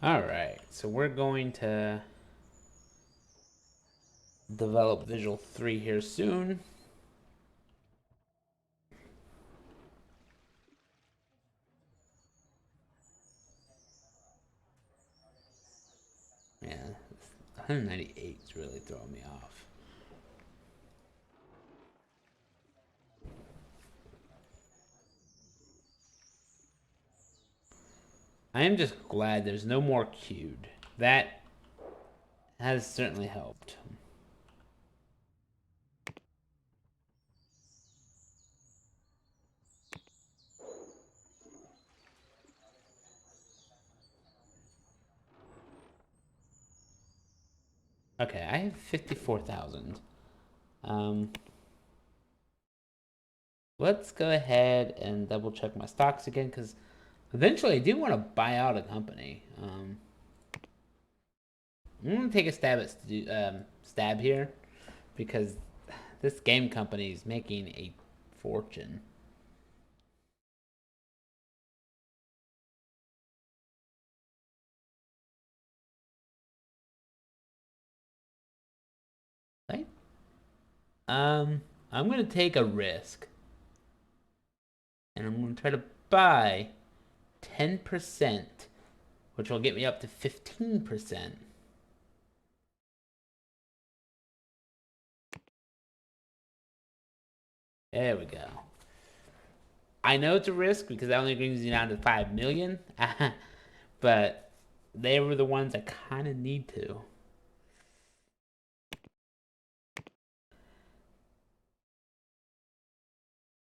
Alright. So we're going to develop Visual 3 here soon. Yeah, 198 is really throwing me off. I am just glad there's no more queued. That has certainly helped. Okay, I have 54,000. Let's go ahead and double check my stocks again because eventually I do want to buy out a company. I'm gonna take a stab here because this game company is making a fortune. Right? I'm gonna take a risk, and I'm gonna try to buy 10%, which will get me up to 15%. There we go. I know it's a risk because that only brings you down to 5 million, but they were the ones that kind of need to.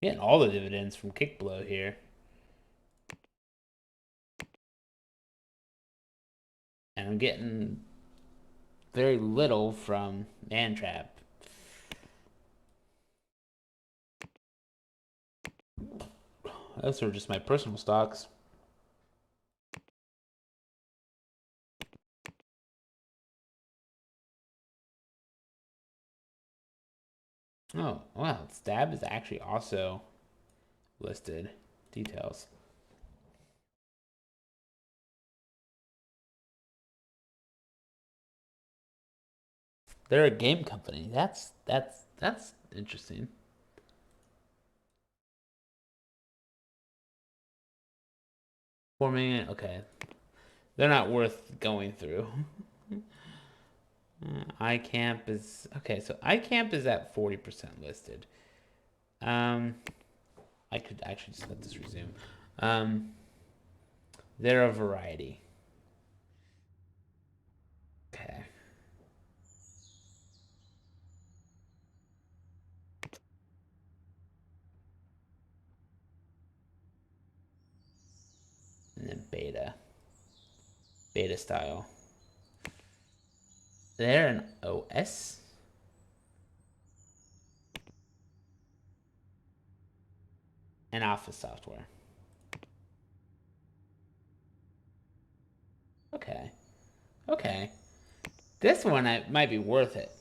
Getting all the dividends from Kickblow here. And I'm getting very little from Mantrap. Those are just my personal stocks. Oh, wow. Stab is actually also listed. Details. They're a game company. That's interesting. $4 million. Okay. They're not worth going through. iCamp is okay. So iCamp is at 40% listed. I could actually just let this resume. They're a variety. Okay. And then beta style. They're an OS. And Office software. Okay. Okay. This one might be worth it.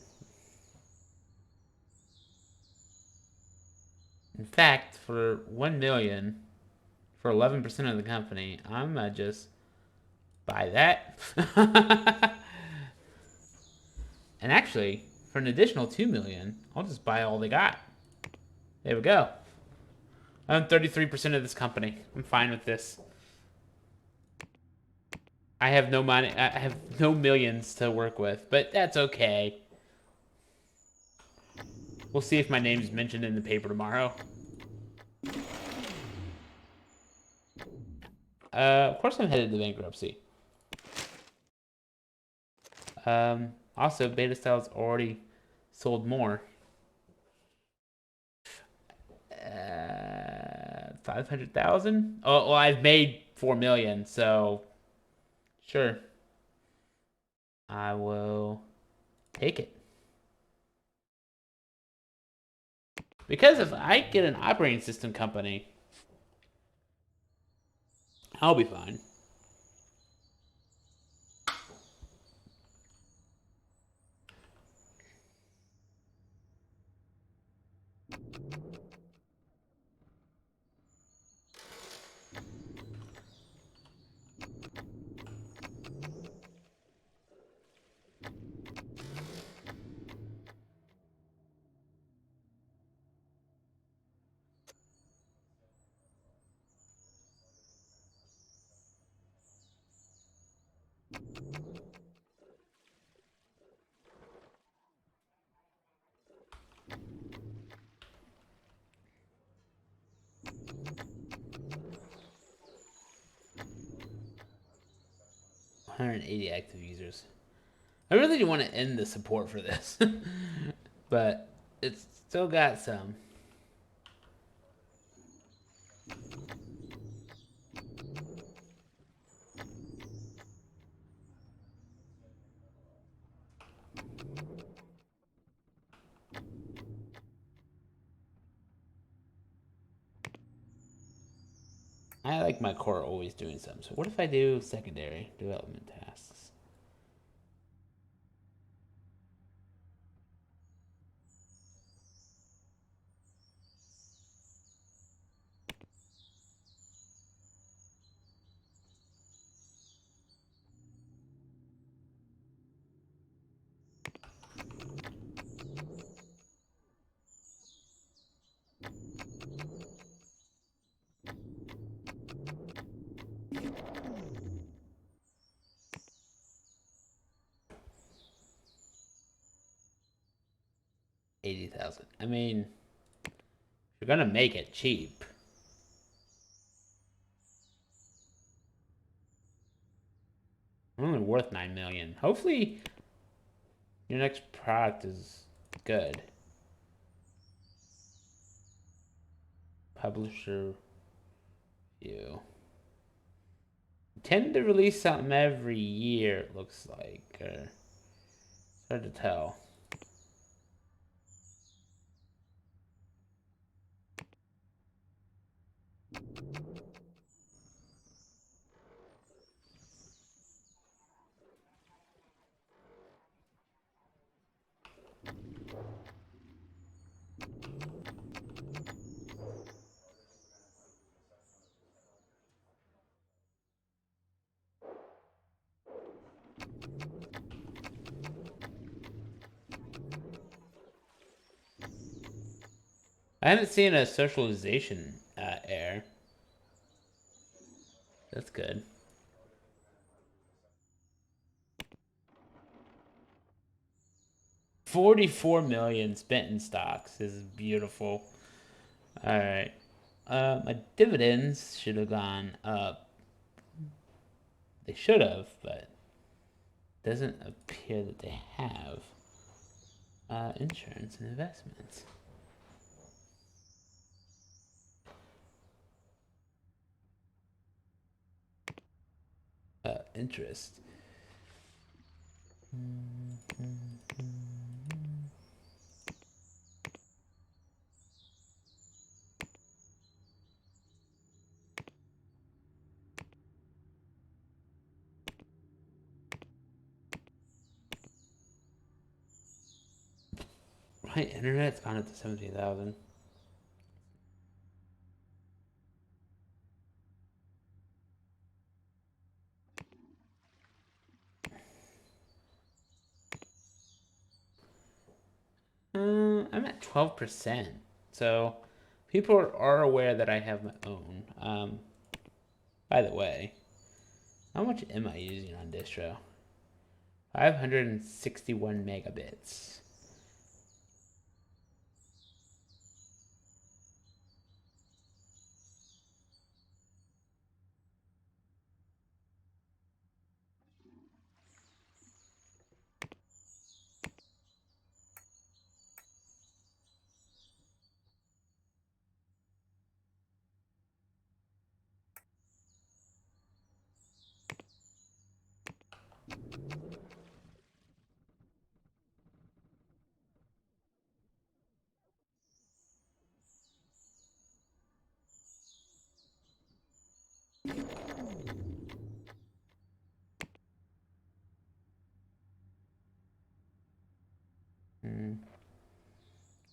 In fact, for 1 million, for 11% of the company, I'm gonna just buy that. And actually, for an additional 2 million, I'll just buy all they got. There we go. I own 33% of this company. I'm fine with this. I have no money. I have no millions to work with, but that's okay. We'll see if my name's mentioned in the paper tomorrow. Of course I'm headed to bankruptcy. Also, Beta Style's already sold more. 500,000? Oh, well, I've made 4 million, so sure. I will take it. Because if I get an operating system company, I'll be fine. One 180 active users. I really do want to end the support for this, but it's still got some. I like my core always doing something. So what if I do secondary development tasks? $80,000. I mean, you're gonna make it cheap. I'm only worth 9 million. Hopefully, your next product is good. Publisher view. Tend to release something every year. It looks like. It's hard to tell. I haven't seen a socialization error. That's good. 44 million spent in stocks. This is beautiful. All right. My dividends should have gone up. They should have, but doesn't appear that they have. Insurance and investments. Interest. My internet's gone up to 17,000. I'm at 12%. So people are aware that I have my own. By the way, how much am I using on distro? 561 megabits.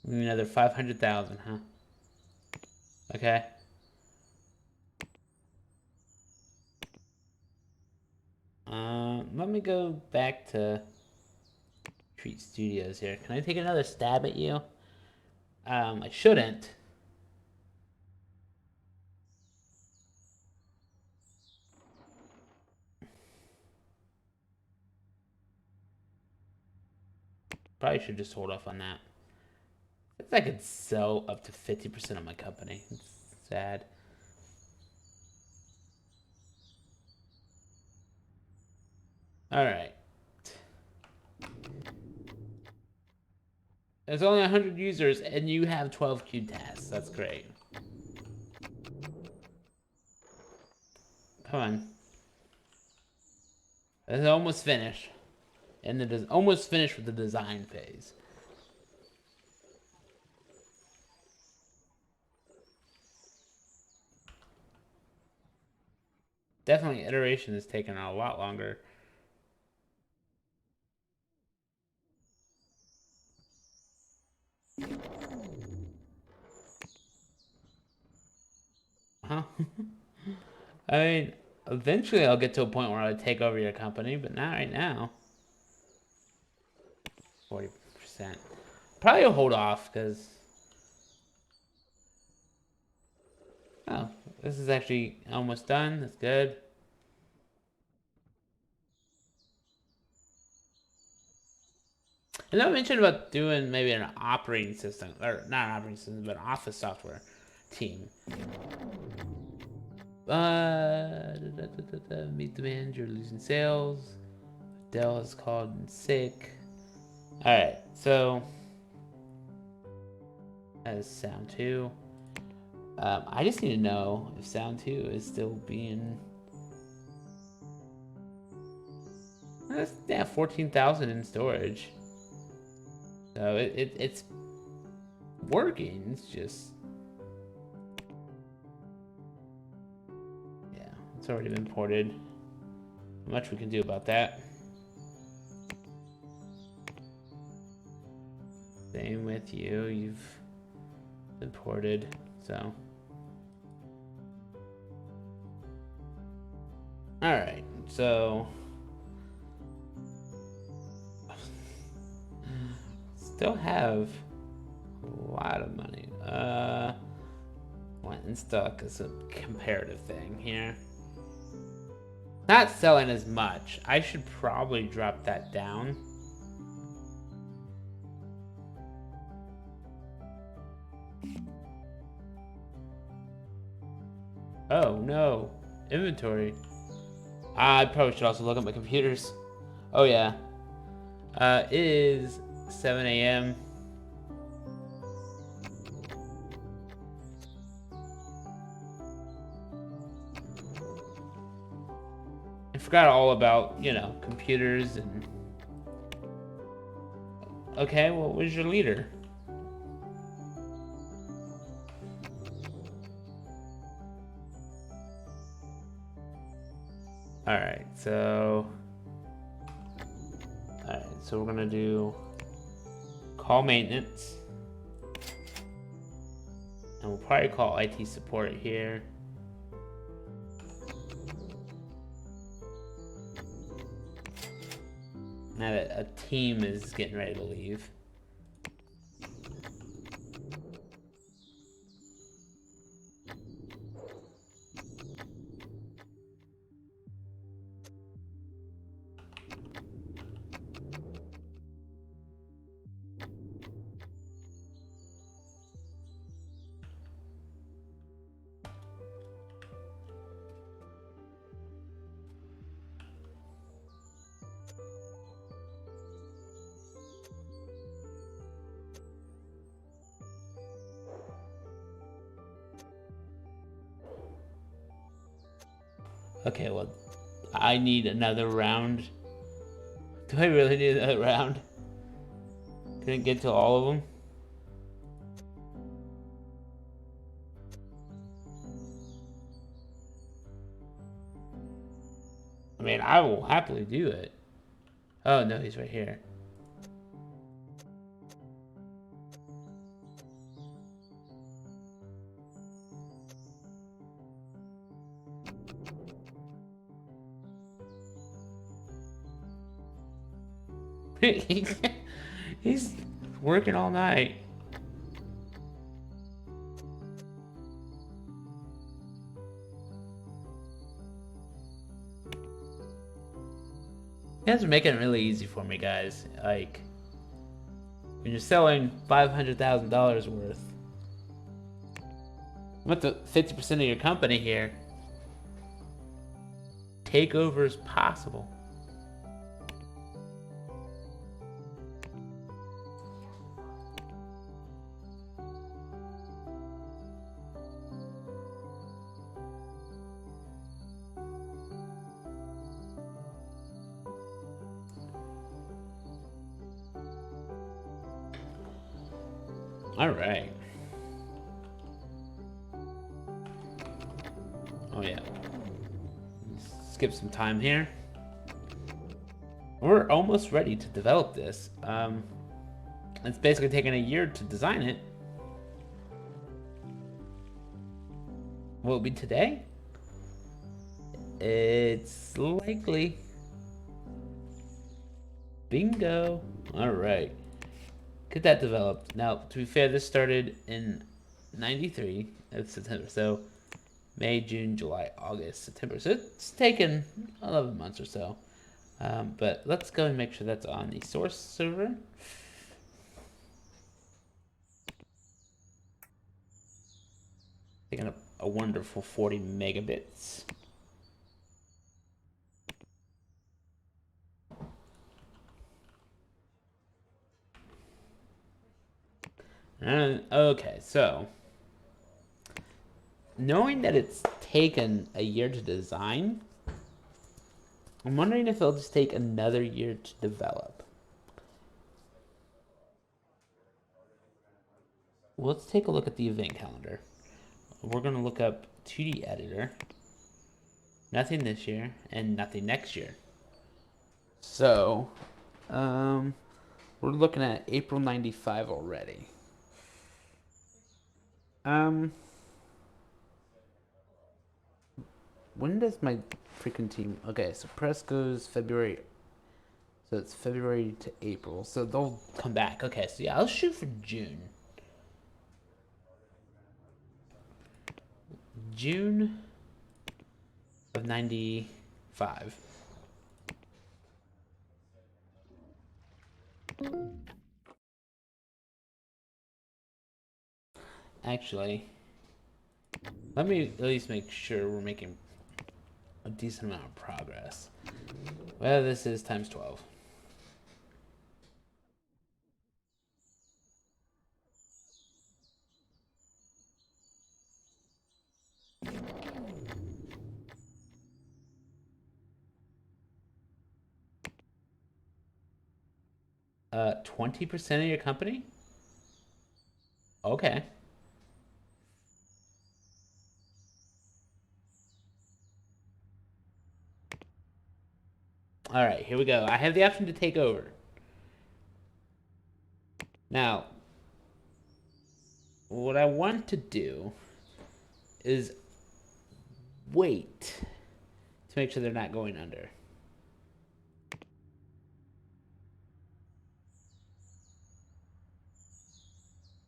Another 500,000, huh? Okay. Let me go back to Treat Studios here. Can I take another stab at you? I shouldn't. Probably should just hold off on that. I could sell up to 50% of my company. It's sad. All right. There's only 100 users, and you have 12 queued tasks. That's great. Come on. It's almost finished. And it is almost finished with the design phase. Definitely iteration has taken a lot longer. Huh? I mean, eventually I'll get to a point where I take over your company, but not right now. 40%. Probably hold off, because... Oh, this is actually almost done. That's good. And I mentioned about doing maybe an operating system, or not an operating system, but an office software team. Meet the manager, losing sales. Dell is called in sick. Alright, so that is Sound 2. I just need to know if Sound 2 is still being... Yeah, 14,000 in storage. So it's working. It's just... Yeah, it's already been ported. Not much we can do about that. Same with you. You've been ported, so... Alright, so... Still have a lot of money. Went in stock is a comparative thing here. Not selling as much. I should probably drop that down. Oh, no. Inventory. I probably should also look at my computers. Oh, yeah. It is 7 a.m. I forgot all about, computers and... Okay, well, where's your leader? Alright, so... Alright, so we're gonna do... Call maintenance. And we'll probably call IT support here. Now that a team is getting ready to leave. Okay, well, I need another round. Do I really need another round? Couldn't get to all of them? I mean, I will happily do it. Oh, no, he's right here. He's working all night. You guys are making it really easy for me, guys. Like, when you're selling $500,000 worth, I'm up to 50% of your company here. Takeover is possible. All right. Oh yeah. Skip some time here. We're almost ready to develop this. It's basically taken a year to design it. Will it be today? It's likely. Bingo. All right. Get that developed. Now, to be fair, this started in 93 of September. So May, June, July, August, September. So it's taken 11 months or so. But let's go and make sure that's on the source server. Taking a wonderful 40 megabits. Okay, so knowing that it's taken a year to design, I'm wondering if it'll just take another year to develop. Well, let's take a look at the event calendar. We're going to look up 2D editor. Nothing this year and nothing next year. So, we're looking at April 95 already. When does my freaking team... Okay, so press goes February. So it's February to April. So they'll come back. Okay, so yeah, I'll shoot for June. June of 95. Actually, Let me at least make sure we're making a decent amount of progress. Well, this is times 12. Uh, 20% of your company? Okay. All right, here we go. I have the option to take over. Now, what I want to do is wait to make sure they're not going under.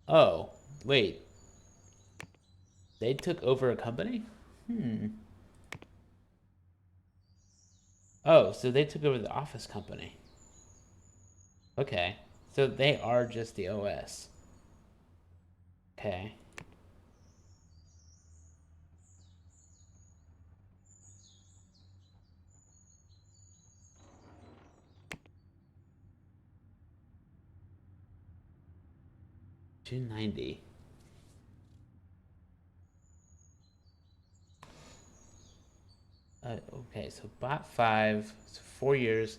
Oh, wait. They took over a company? Hmm. Oh, so they took over the office company. Okay. So they are just the OS. Okay. $290. Okay, so bot 5, so 4 years.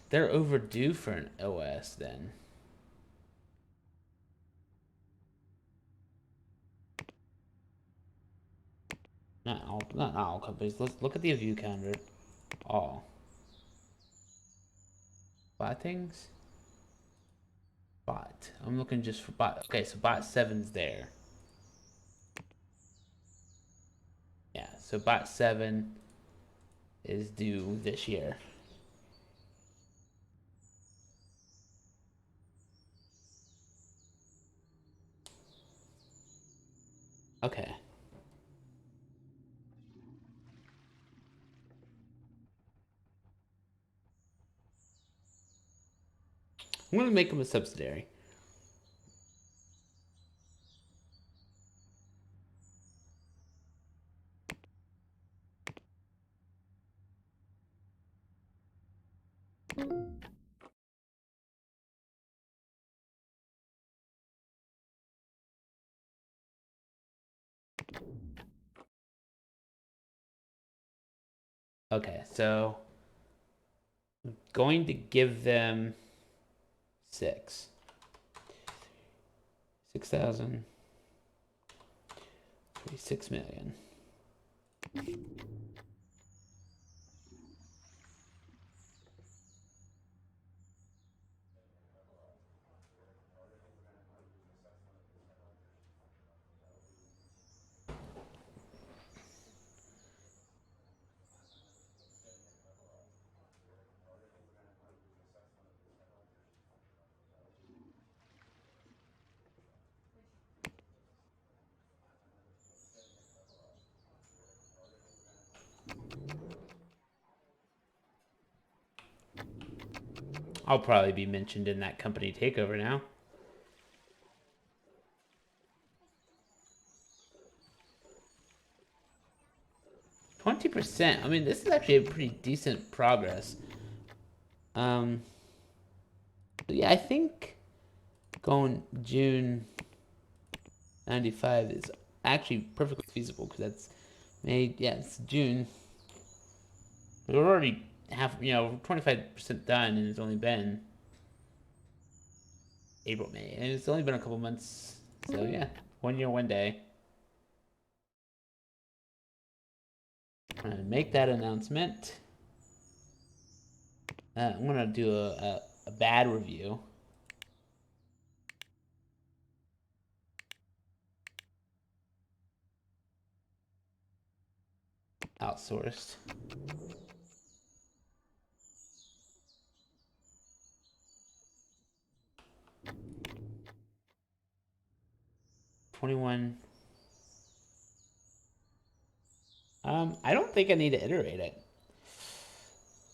They're overdue for an OS then. Not all companies. Let's look at the view counter. All. Bot things? Bot. I'm looking just for bot. Okay, so bot 7's there. Yeah, so bot 7 is due this year. Okay. I'm going to make them a subsidiary. Okay, so I'm going to give them 6. 6,000. 6 million. I'll probably be mentioned in that company takeover now. 20%. I mean, this is actually a pretty decent progress. Um, yeah, I think going June 95 is actually perfectly feasible because that's May. Yeah, it's June. We're already 25% done, and it's only been April, May, and it's only been a couple months. So yeah, 1 year, 1 day. I'm gonna make that announcement. I'm gonna do a bad review. Outsourced. $21. I don't think I need to iterate it.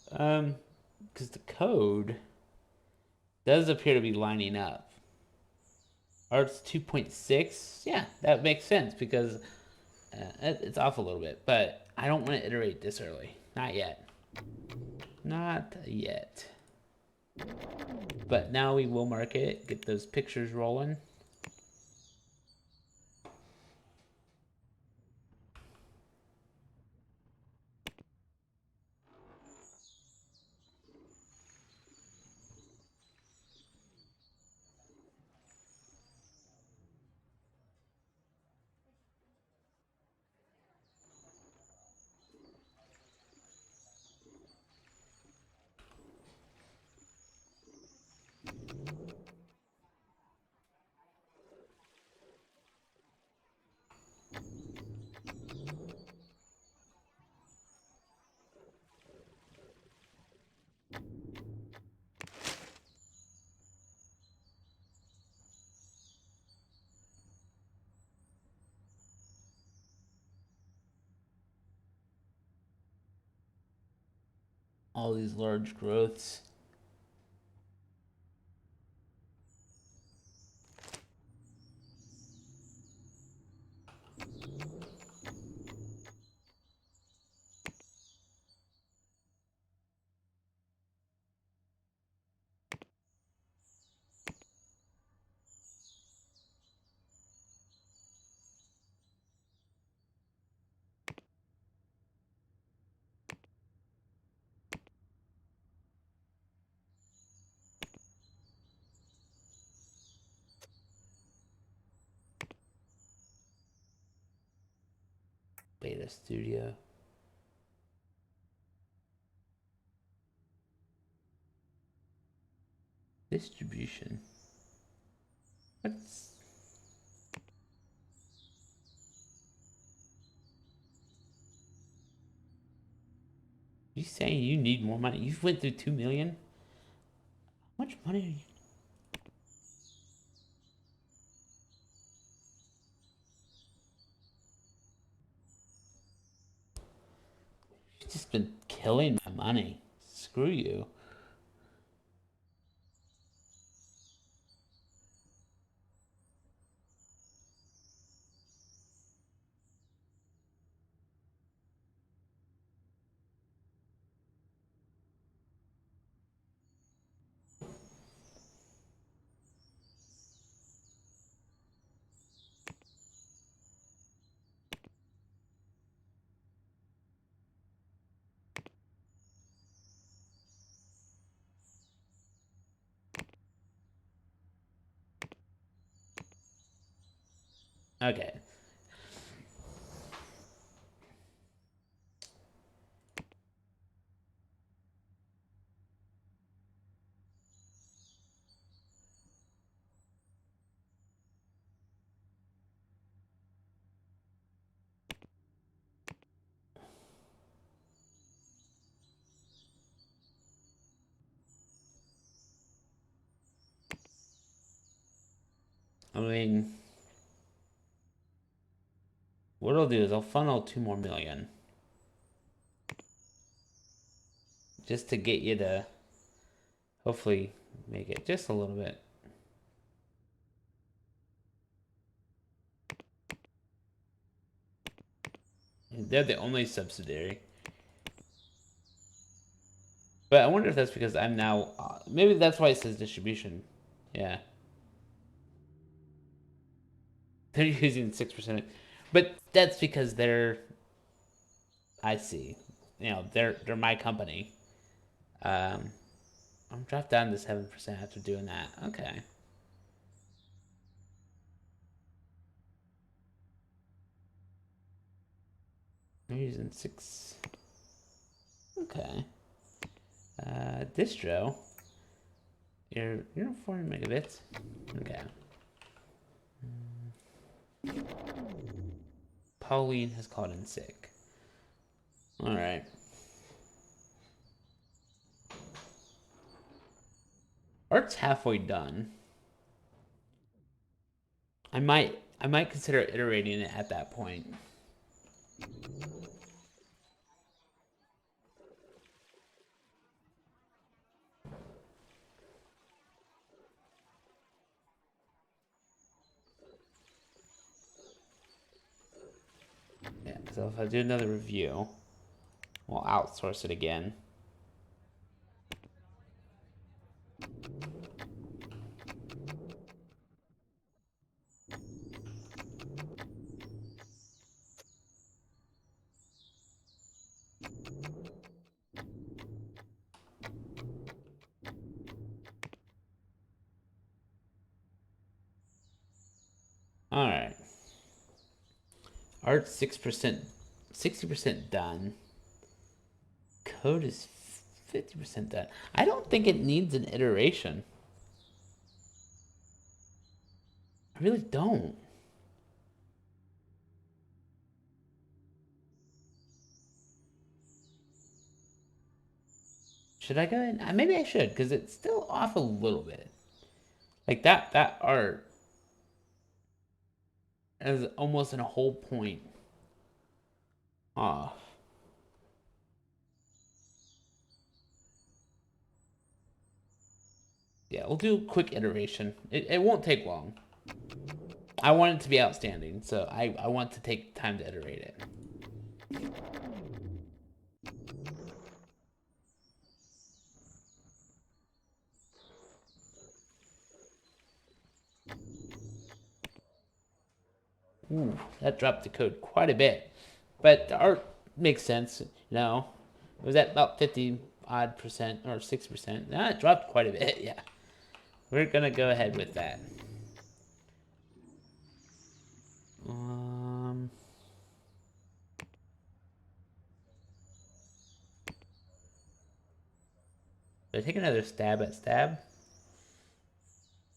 Because the code does appear to be lining up. Arts 2.6, yeah, that makes sense because It's off a little bit, but I don't want to iterate this early. Not yet. Not yet. But now we will mark it, get those pictures rolling. All these large growths. Beta Studio. Distribution. What's... You saying you need more money? You went through 2 million? How much money are you... You've just been killing my money. Screw you. Okay. I mean, what I'll do is I'll funnel 2 more million. Just to get you to hopefully make it just a little bit. They're the only subsidiary. But I wonder if that's because I'm now... maybe that's why it says distribution. Yeah. They're using 6%. But that's because they're... I see. You know, they're my company. I'm dropped down to 7% after doing that. Okay. They're using 6... Okay. Distro. You're 400 megabits. Okay. Pauline has called in sick. Alright. Art's halfway done. I might consider iterating it at that point. So if I do another review, we'll outsource it again. All right. Art 6%, 60% done. Code is 50% done. I don't think it needs an iteration. I really don't. Should I go in? Maybe I should, because it's still off a little bit. Like that art is almost in a whole point off. Yeah, we'll do a quick iteration. It won't take long. I want it to be outstanding, so I want to take time to iterate it. Ooh, that dropped the code quite a bit. But the art makes sense, you know. It was at about 50 odd percent or 6%. Now it dropped quite a bit, yeah. We're gonna go ahead with that. Did I take another stab at stab?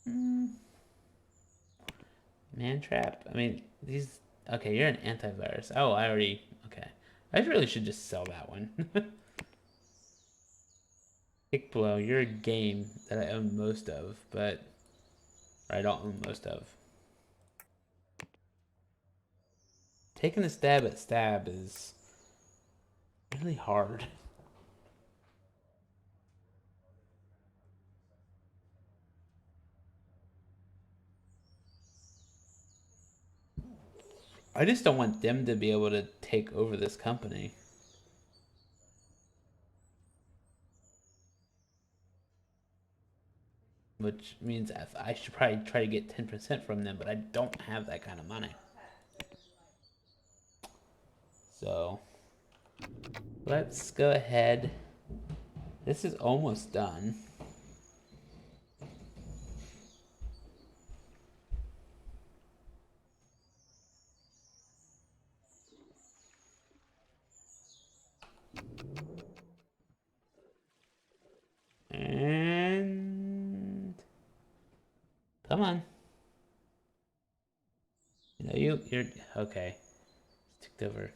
Man trap? I mean, these... Okay, you're an antivirus. Oh, I already... Okay. I really should just sell that one. Kick blow, you're a game that I own most of, but... Or I don't own most of. Taking a stab at stab is... really hard. I just don't want them to be able to take over this company. Which means I should probably try to get 10% from them, but I don't have that kind of money. So, let's go ahead. This is almost done. And come on. You know, you're okay. Ticked over.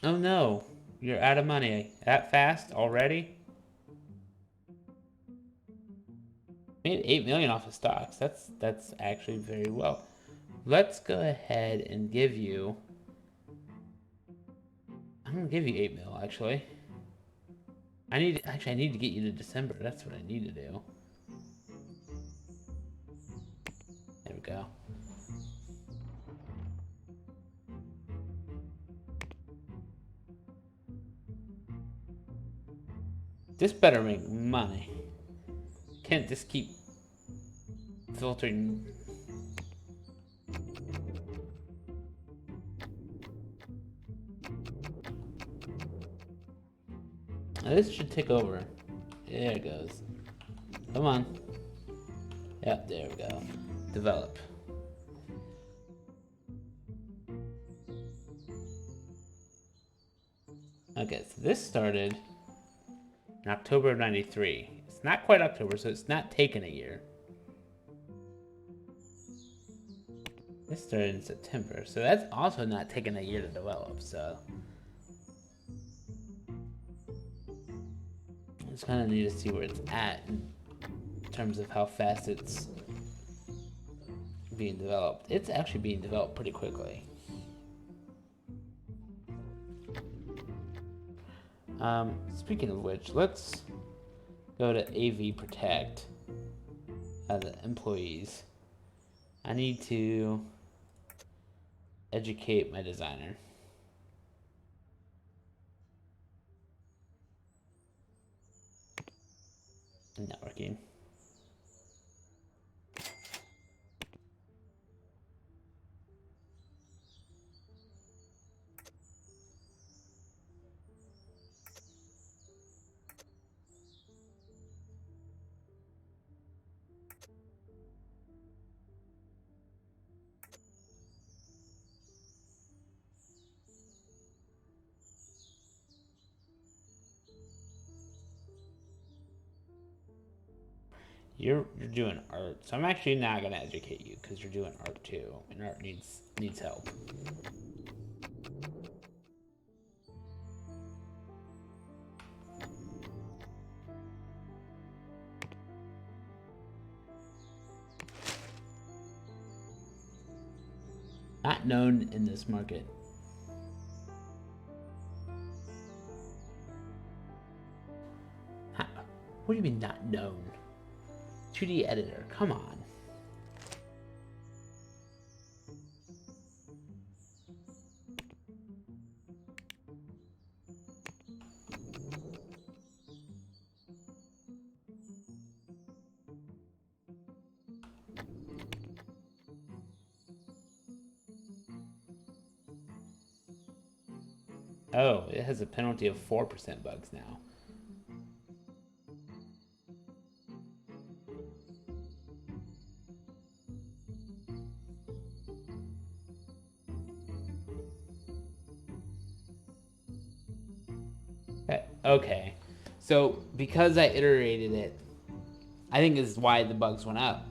Oh no, you're out of money. That fast already? Made 8 million off of stocks. That's actually very well. Let's go ahead and give you... I'm gonna give you 8 mil actually. I need to get you to December. That's what I need to do. There we go. This better make money. Can't just keep filtering. Now this should take over. There it goes. Come on. Yep, there we go. Develop. Okay, so this started in October of 93. It's not quite October, so it's not taken a year. This started in September, so that's also not taking a year to develop, so... It's kind of neat to see where it's at in terms of how fast it's being developed. It's actually being developed pretty quickly. Speaking of which, let's go to AV Protect, the employees. I need to educate my designer. Networking. You're doing art, so I'm actually not gonna educate you because you're doing art too, and art needs help. Not known in this market. What do you mean not known? 2D editor, come on. Oh, it has a penalty of 4% bugs now. Okay. So because I iterated it, I think this is why the bugs went up.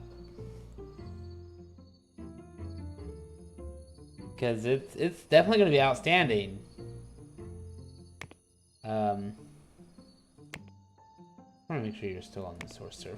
Because it's definitely going to be outstanding. I want to make sure you're still on the source server.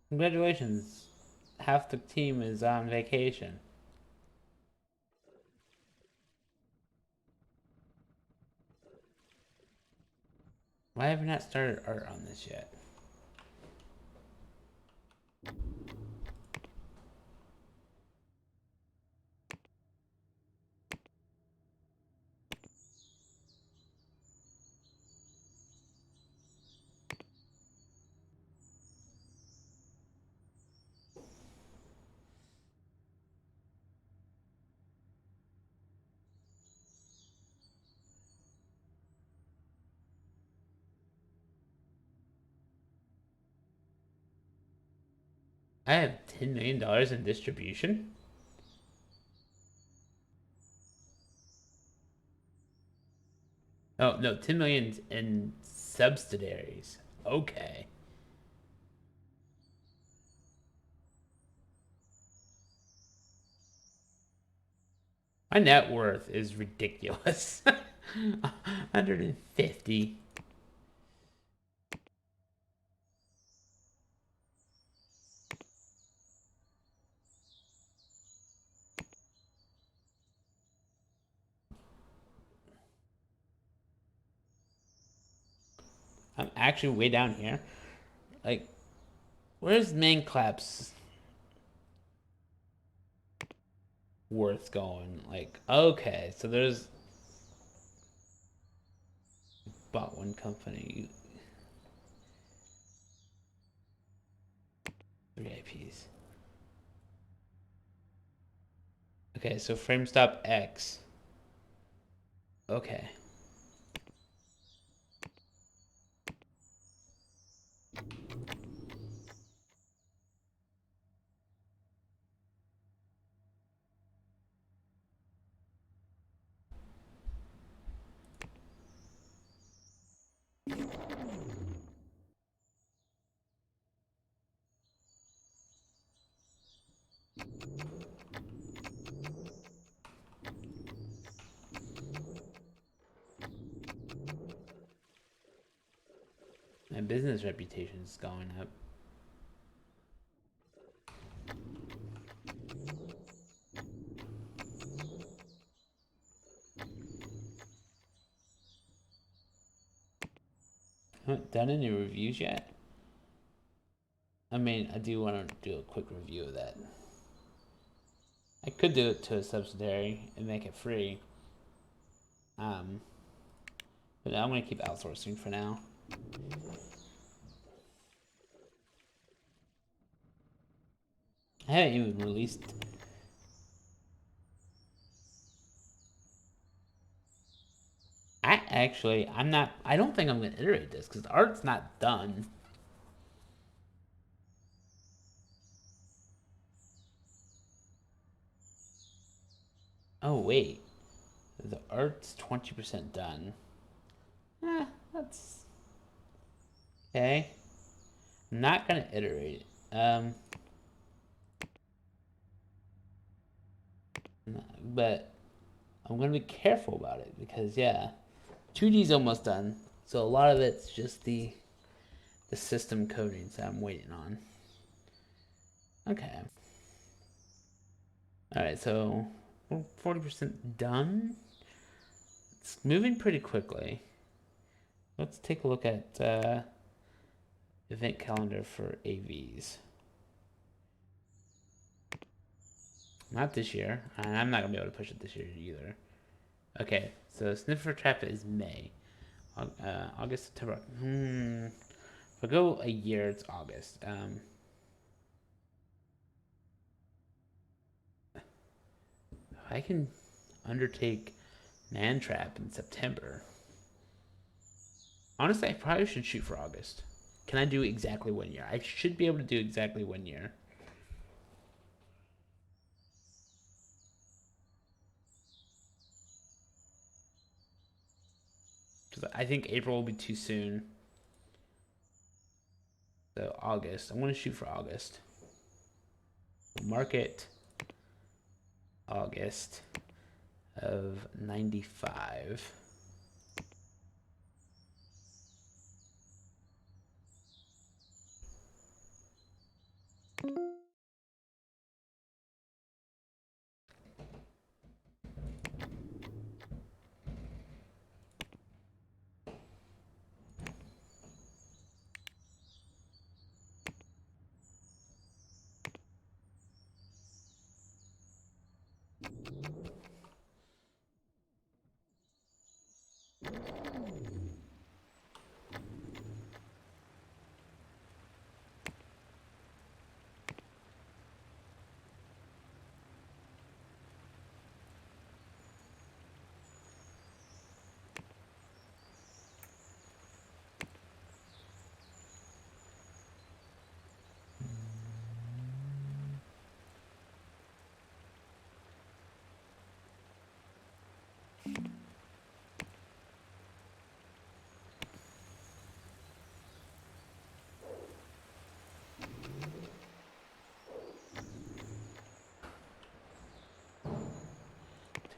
Congratulations. Half the team is on vacation. Why have we not started art on this yet? I have $10 million in distribution? Oh, no, 10 million in subsidiaries. Okay. My net worth is ridiculous. 150. I'm actually way down here. Like, where's main claps worth going? Like, okay, so there's bought one company. 3 IPs. Okay, so FrameStop X. Okay. My business reputation is going up. Haven't done any reviews yet. I mean, I do want to do a quick review of that. I could do it to a subsidiary and make it free. But I'm going to keep outsourcing for now. I haven't even released. I'm not. I don't think I'm going to iterate this because the art's not done. Oh, wait. The art's 20% done. That's. Okay. I'm not going to iterate it. But I'm going to be careful about it because, yeah, 2D's almost done. So a lot of it's just the system codings that I'm waiting on. Okay. Alright, so we're 40% done. It's moving pretty quickly. Let's take a look at event calendar for AVs. Not this year. And I'm not going to be able to push it this year either. Okay, so Sniffer Trap is May. August, September. If I go a year, it's August. I can undertake Man Trap in September. Honestly, I probably should shoot for August. Can I do exactly 1 year? I should be able to do exactly 1 year. Because I think April will be too soon. So August. I'm going to shoot for August. Market August of 95.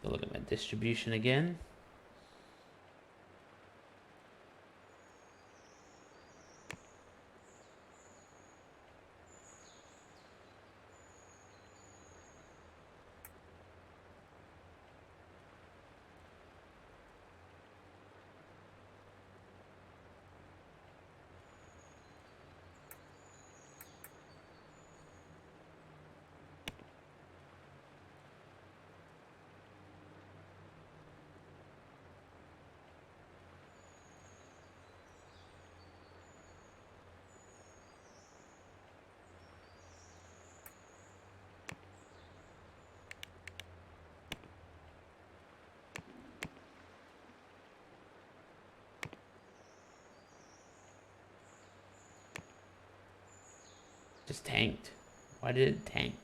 Take a look at my distribution again. Just tanked. Why did it tank?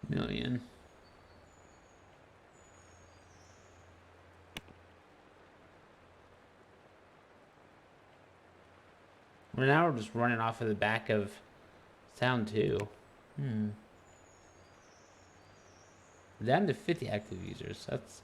million. Well, now we're just running off of the back of Sound 2. Down to 50 active users. That's...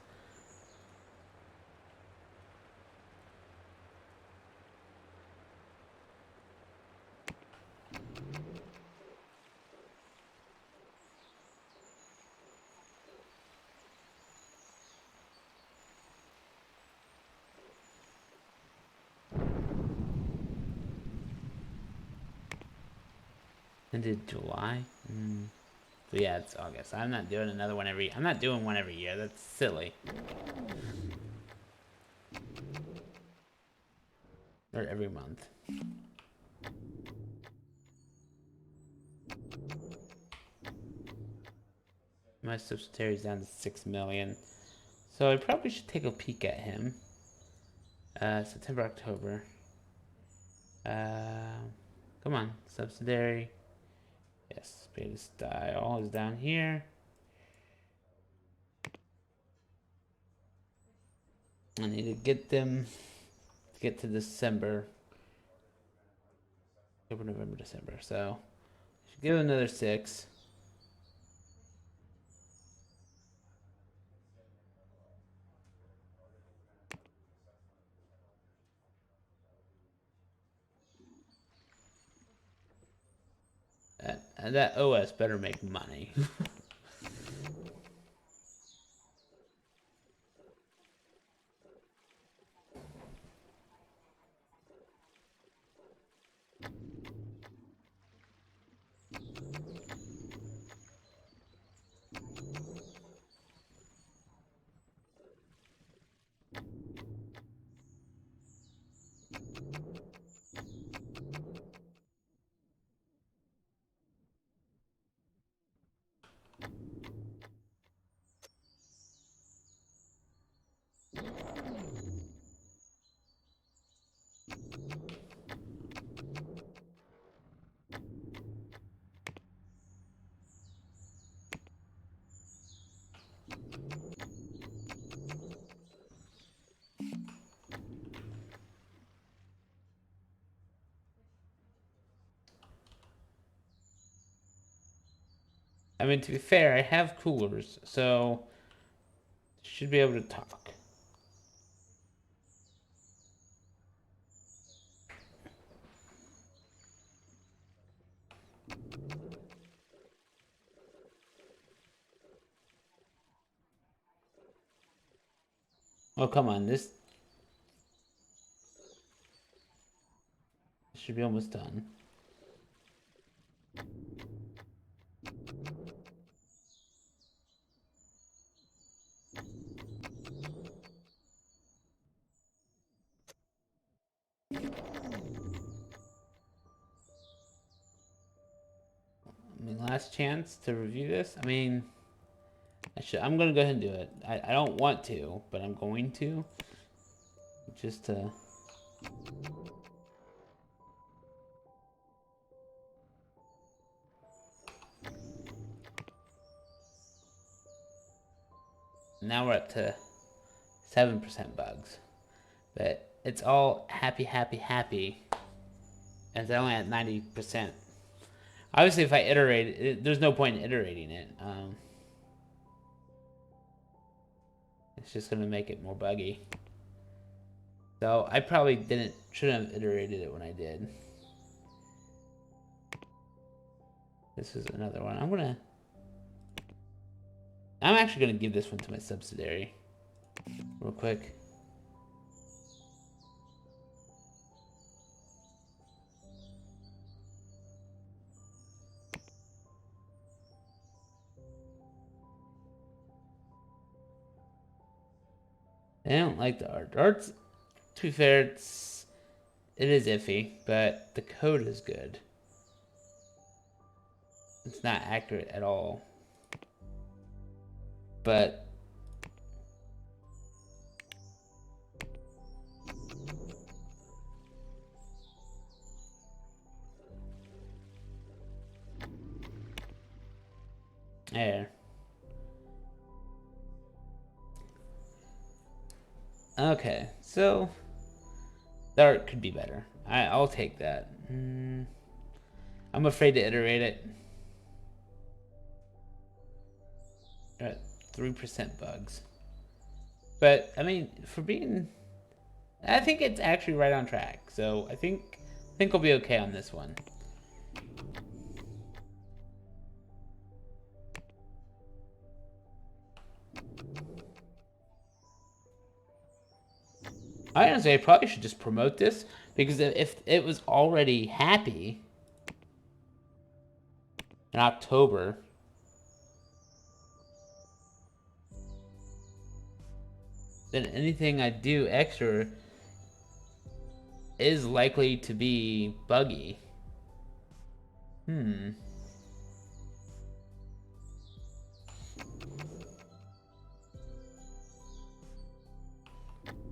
Into July? So yeah, it's August. I'm not doing another one every... I'm not doing one every year. That's silly. Or every month. My subsidiary's down to 6 million. So I probably should take a peek at him. September, October. Come on, subsidiary. Yes, beta style is down here. I need to get them to get to December. October, November, December. So should give it another 6. That OS better make money. I mean, to be fair, I have coolers, so should be able to talk. Oh, come on, this should be almost done. I mean, last chance to review this. I mean, I'm gonna go ahead and do it. I don't want to, but I'm going to. Just to... Now we're up to 7% bugs. But it's all happy, happy, happy. And it's only at 90%. Obviously, if I iterate, there's no point in iterating it. It's just going to make it more buggy. So I probably shouldn't have iterated it when I did. This is another one. I'm actually going to give this one to my subsidiary. Real quick. I don't like the art. The art's, to be fair, it is iffy, but the code is good. It's not accurate at all. But there. Okay, so the art could be better. I'll take that. I'm afraid to iterate it. They're at 3% bugs. But I mean, I think it's actually right on track. So I think we'll be okay on this one. I probably should just promote this, because if it was already happy in October, then anything I do extra is likely to be buggy.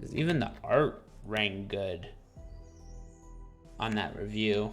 Because even the art rang good on that review.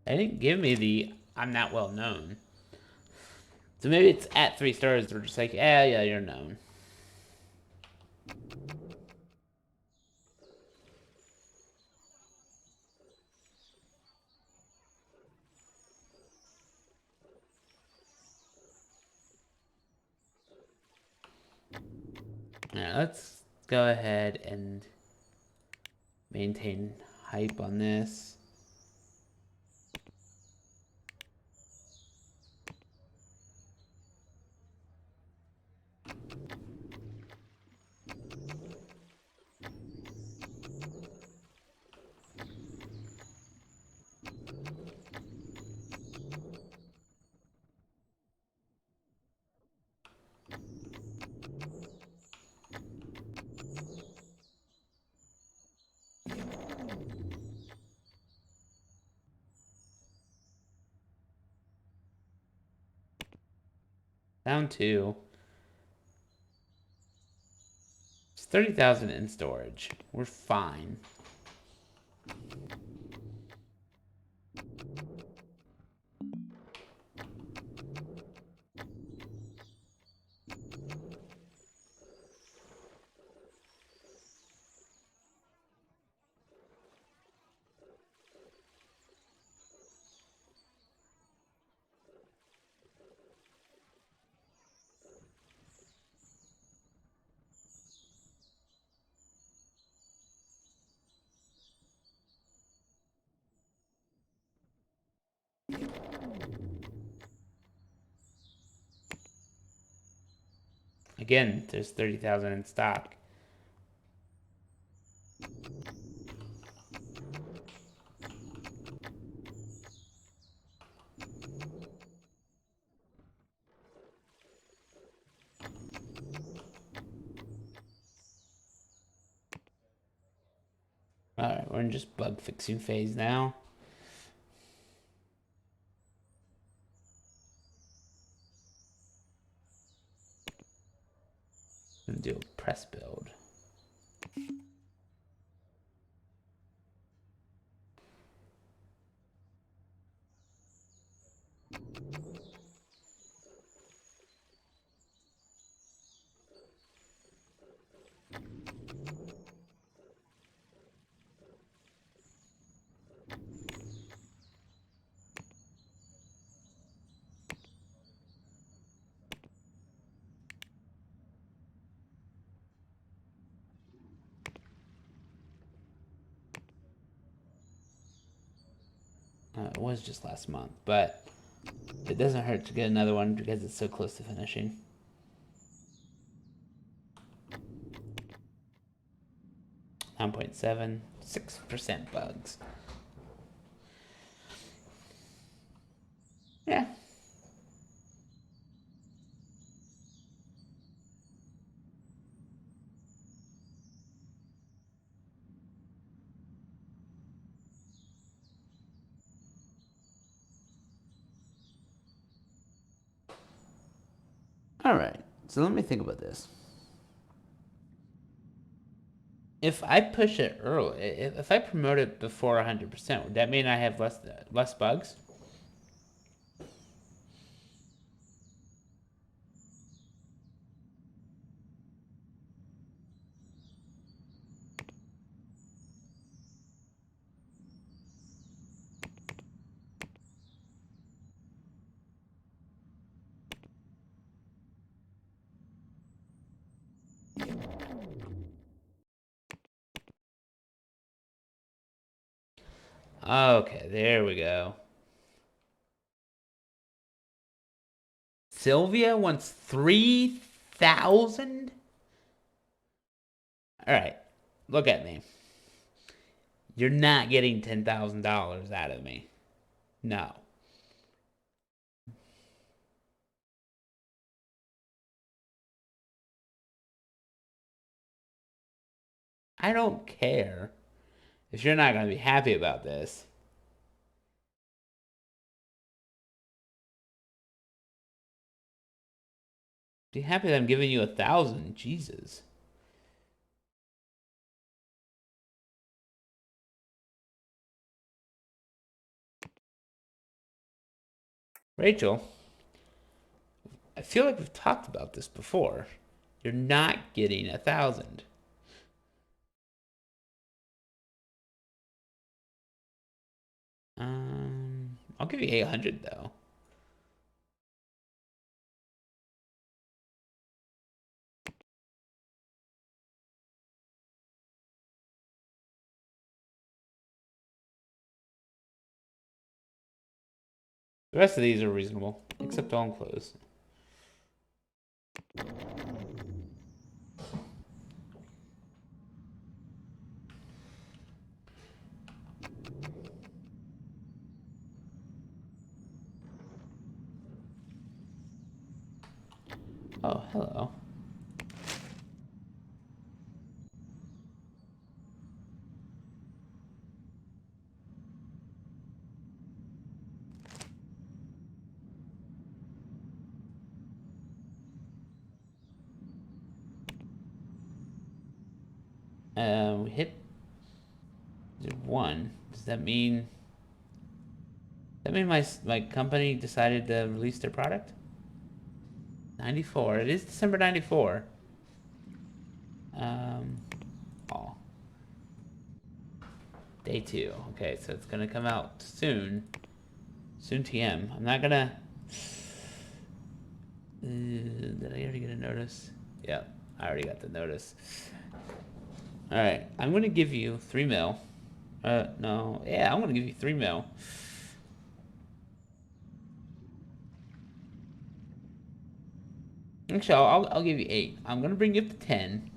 They didn't give me the I'm not well known. So maybe it's at 3 stars. They're just like, yeah, you're known. Yeah, let's go ahead and maintain hype on this. Down to 30,000 in storage. We're fine. Again, there's 30,000 in stock. Alright, we're in just bug fixing phase now. I'm gonna do a press build. It was just last month, but it doesn't hurt to get another one because it's so close to finishing. .7, 6% bugs. Yeah. Alright, so let me think about this. If I push it early, if I promote it before 100%, would that mean I have less bugs? Okay, there we go. Sylvia wants 3,000? Alright, look at me. You're not getting $10,000 out of me. No. I don't care if you're not going to be happy about this. Be happy that I'm giving you 1,000. Jesus. Rachel, I feel like we've talked about this before. You're not getting 1,000. I'll give you 800 though. The rest of these are reasonable, except all enclosed. Oh, hello. We hit one. Does that mean? That mean my company decided to release their product? 94. It is December 94. Oh. Day 2. Okay, so it's gonna come out soon. Soon TM. I'm not gonna. Did I already get a notice? Yeah, I already got the notice. All right, I'm gonna give you 3 mil. No, yeah, I'm gonna give you 3 mil. Actually, I'll give you 8. I'm gonna bring you up to 10.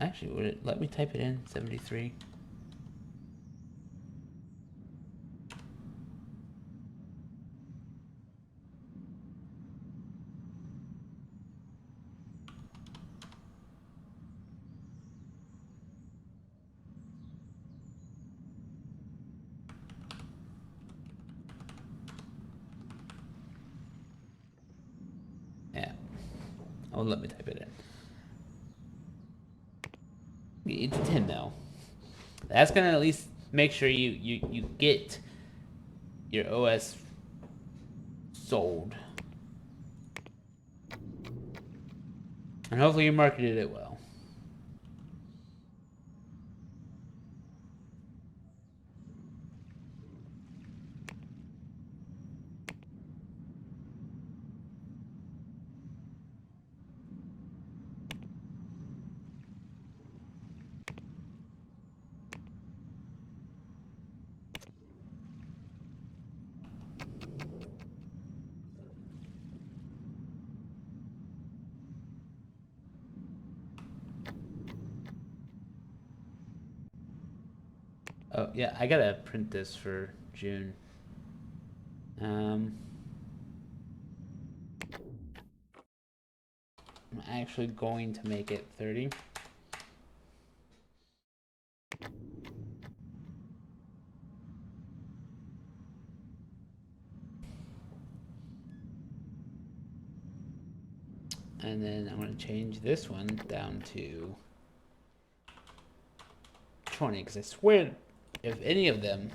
Actually, would it let me type it in? 73. Yeah. Oh, let me type it in. It's 10 mil. That's gonna at least make sure you get your OS sold. And hopefully you marketed it well. Oh, yeah, I gotta print this for June. I'm actually going to make it 30. And then I'm going to change this one down to 20, because I swear if any of them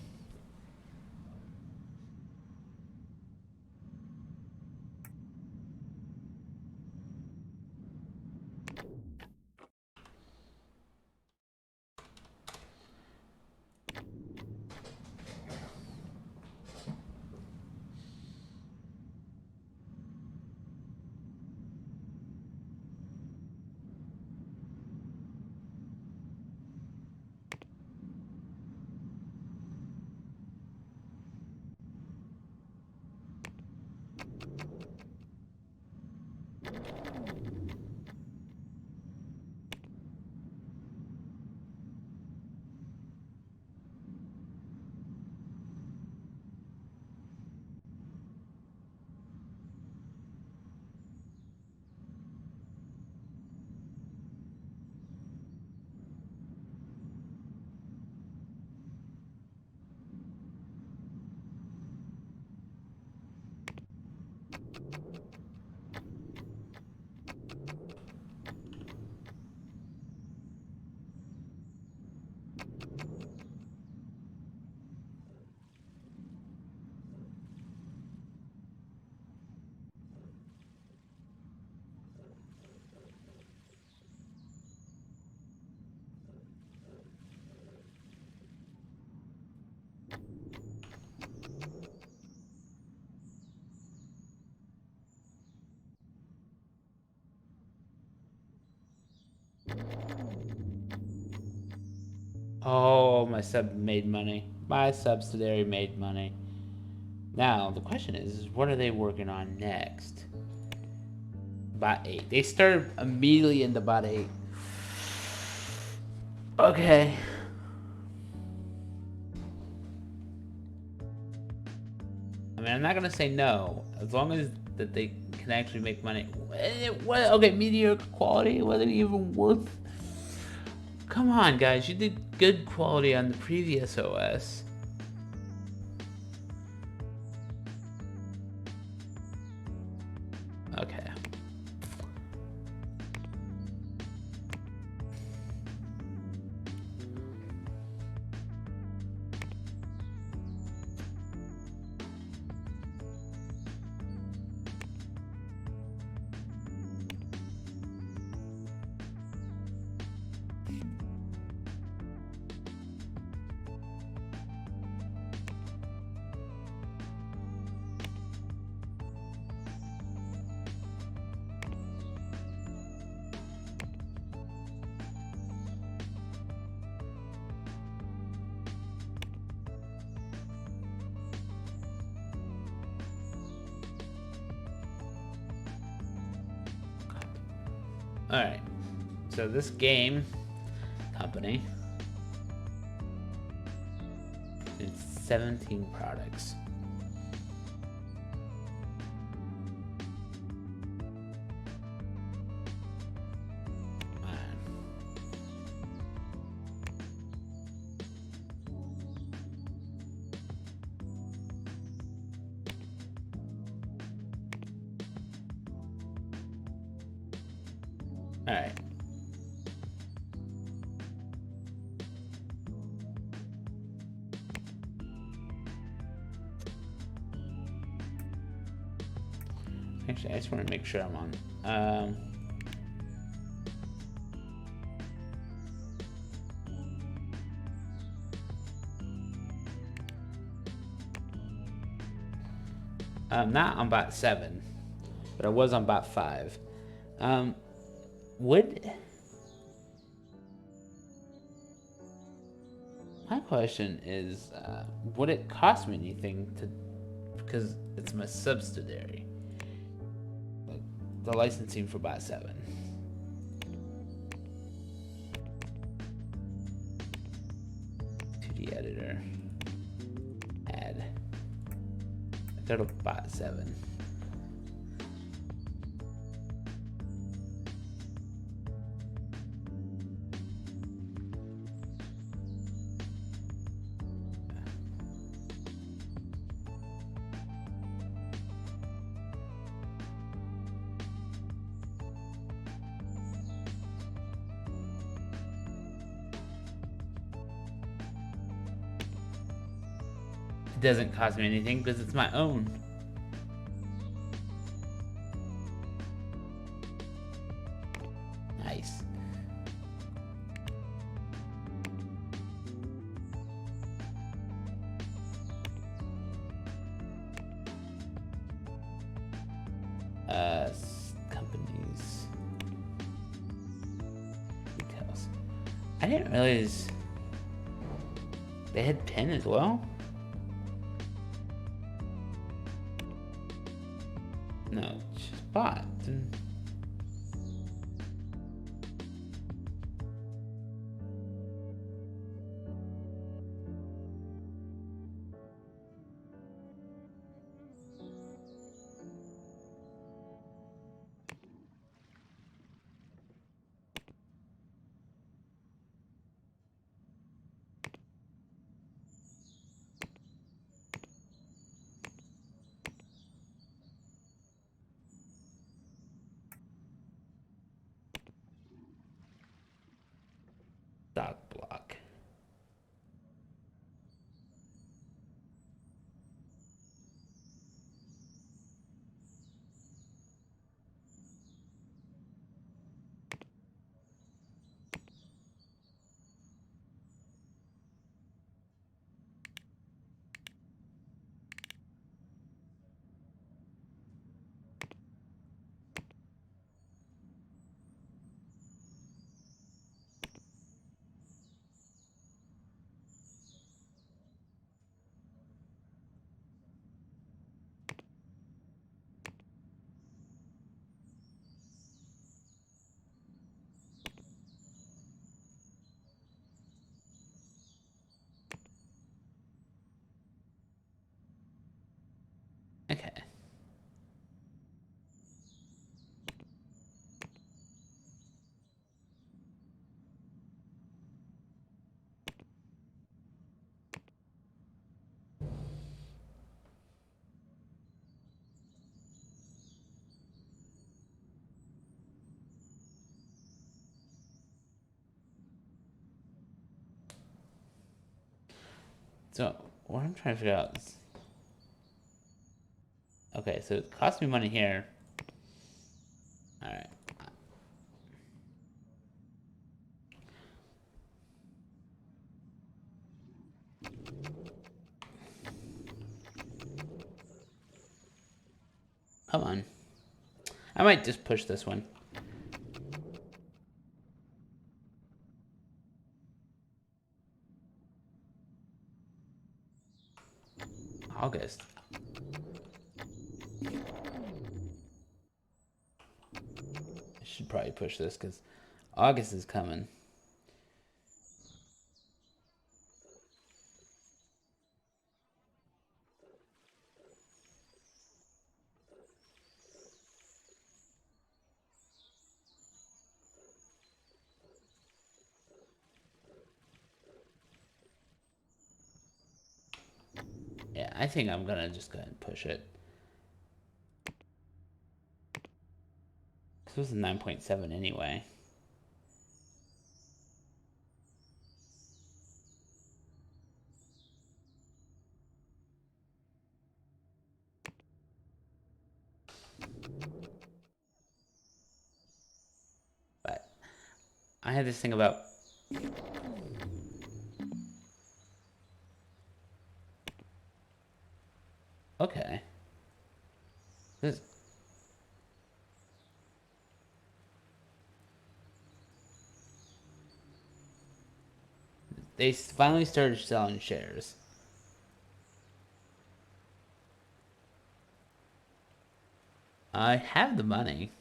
Oh, my sub made money. My subsidiary made money. Now, the question is what are they working on next? Bot 8. They started immediately into bot 8. Okay. I mean, I'm not going to say no. As long as that they can actually make money. Okay, mediocre quality? Was it even worth... Come on, guys. You did good quality on the previous OS. Okay. Alright, so this game company did 17 products. Alright. Actually, I just want to make sure I'm on. I'm not on bot 7, but I was on bot 5. My question is, would it cost me anything to, because it's my subsidiary, like the licensing for bot 7? Editor, add, go to bot 7. It doesn't cost me anything because it's my own. Nice. Companies. Details. I didn't realize they had pen as well. No, just bought. Dot block. Okay. So what I'm trying to figure out is, okay, so it cost me money here. All right. Come on. I might just push this one. August. I should probably push this because August is coming. Yeah, I think I'm gonna just go ahead and push it. This was a 9.7 anyway. But I had this thing about, okay. This, they finally started selling shares. I have the money.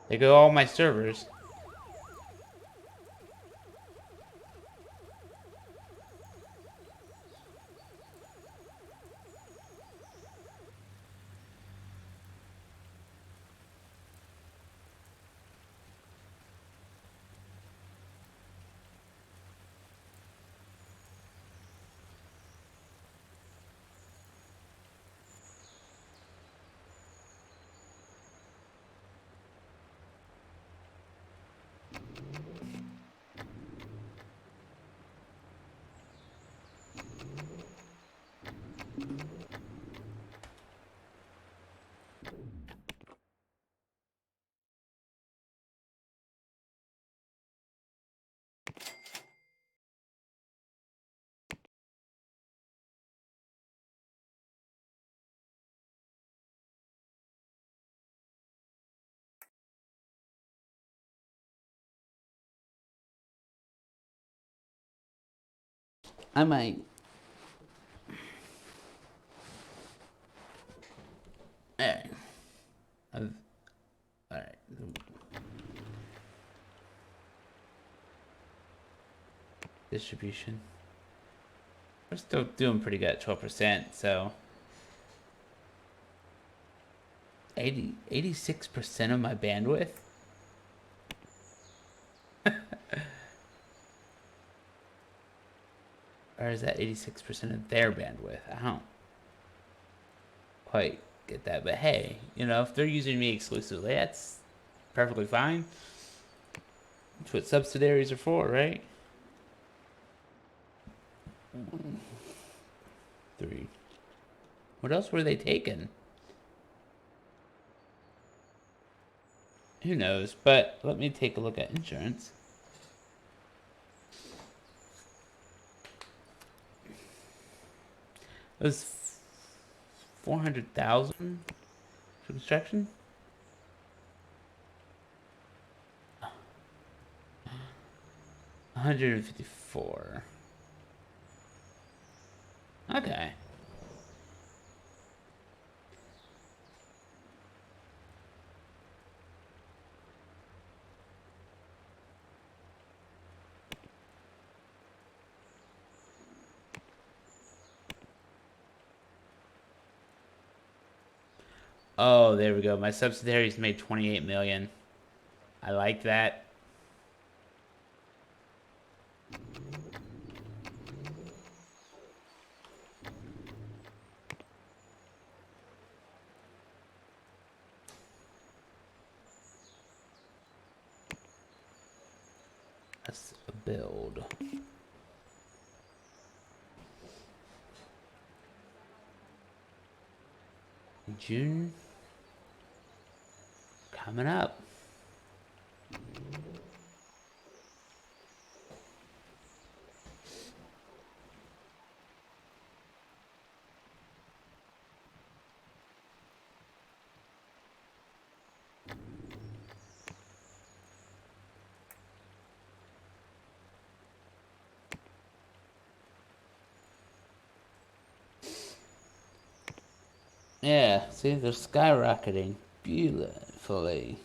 They go all my servers. I might. Alright. Alright. Distribution. We're still doing pretty good at 12%, so 86% of my bandwidth? Or is that 86% of their bandwidth? I don't quite get that, but hey, you know, if they're using me exclusively, that's perfectly fine. That's what subsidiaries are for, right? 3. What else were they taking? Who knows? But let me take a look at insurance. It was 400,000 for construction. 154. Okay. Oh, there we go. My subsidiaries made 28 million. I like that. That's a build. June coming up. Yeah, see, they're skyrocketing beautifully.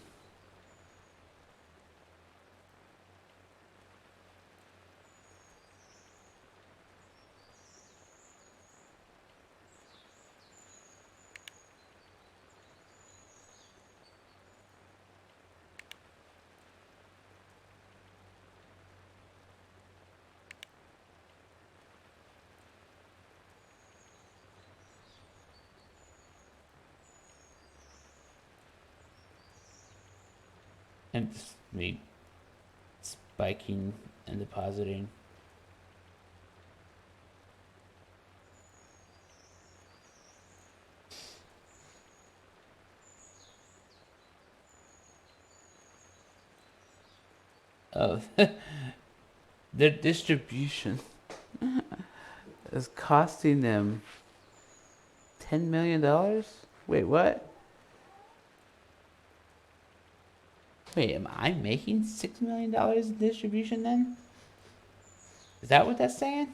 And just me spiking and depositing. Oh, their distribution is costing them $10 million? Wait, what? Wait, am I making $6 million in distribution then? Is that what that's saying?